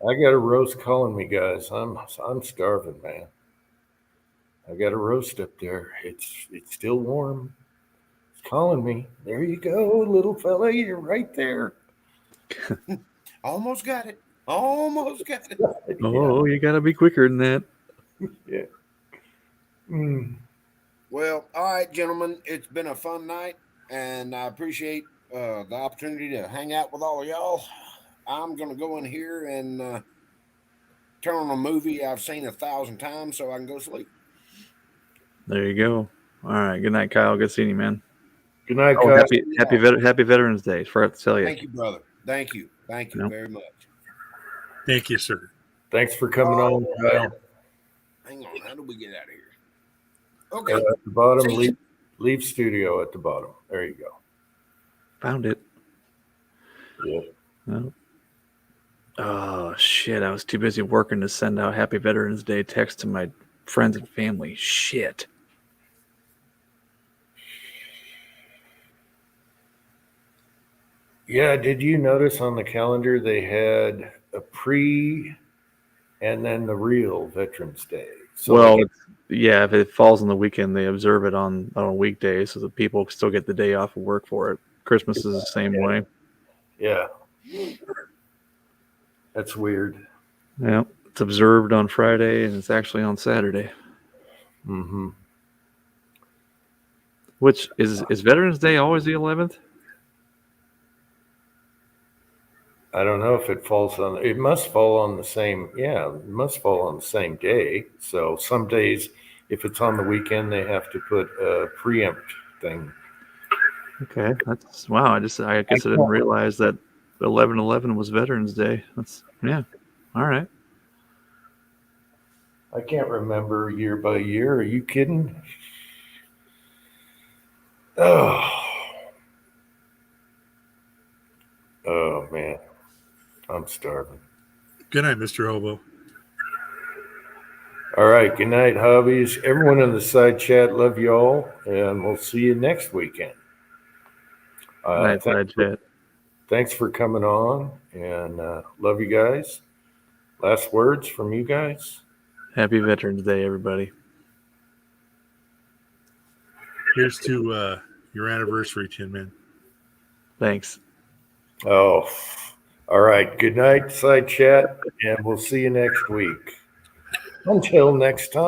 I got a roast calling me, guys. I'm starving, man. I got a roast up there. It's still warm. It's calling me. There you go, little fella. You're right there. Almost got it. Almost got it. Oh, you got to be quicker than that. Yeah. Mm. Well, all right, gentlemen. It's been a fun night, and I appreciate the opportunity to hang out with all of y'all. I'm going to go in here and turn on a movie I've seen 1,000 times so I can go sleep. There you go. All right. Good night, Kyle. Good seeing you, man. Good night, Oh, guys. happy Veterans Day. Forgot to tell you. Thank you, brother. Thank you. Thank you very much. Thank you, sir. Thanks for coming on, Kyle. Hang on. How do we get out of here? At Okay. the bottom, See leave studio at the bottom. There you go. Found it. Yeah. No. Oh shit! I was too busy working to send out Happy Veterans Day text to my friends and family. Shit. Yeah, did you notice on the calendar they had a pre and then the real Veterans Day? So Well, like, yeah, if it falls on the weekend, they observe it on a weekday, so that people still get the day off of work for it. Christmas is the same way. yeah, that's weird. Yeah, it's observed on Friday and it's actually on Saturday. Mm-hmm. Which is Veterans Day always the 11th? I don't know if it falls on. It must fall on the same. Yeah, it must fall on the same day. So some days, if it's on the weekend, they have to put a preempt thing. Okay, that's wow. I guess I didn't realize that 11/11 was Veterans Day. That's yeah. All right. I can't remember year by year. Are you kidding? Oh man, I'm starving. Good night, Mr. Hobo. All right, good night, hubbies. Everyone in the side chat, love you all, and we'll see you next weekend. Night side chat. Thanks for coming on, and love you guys. Last words from you guys? Happy Veterans Day, everybody. Here's to your anniversary, Tin Man. Thanks. Oh, all right. Good night, side chat, and we'll see you next week. Until next time.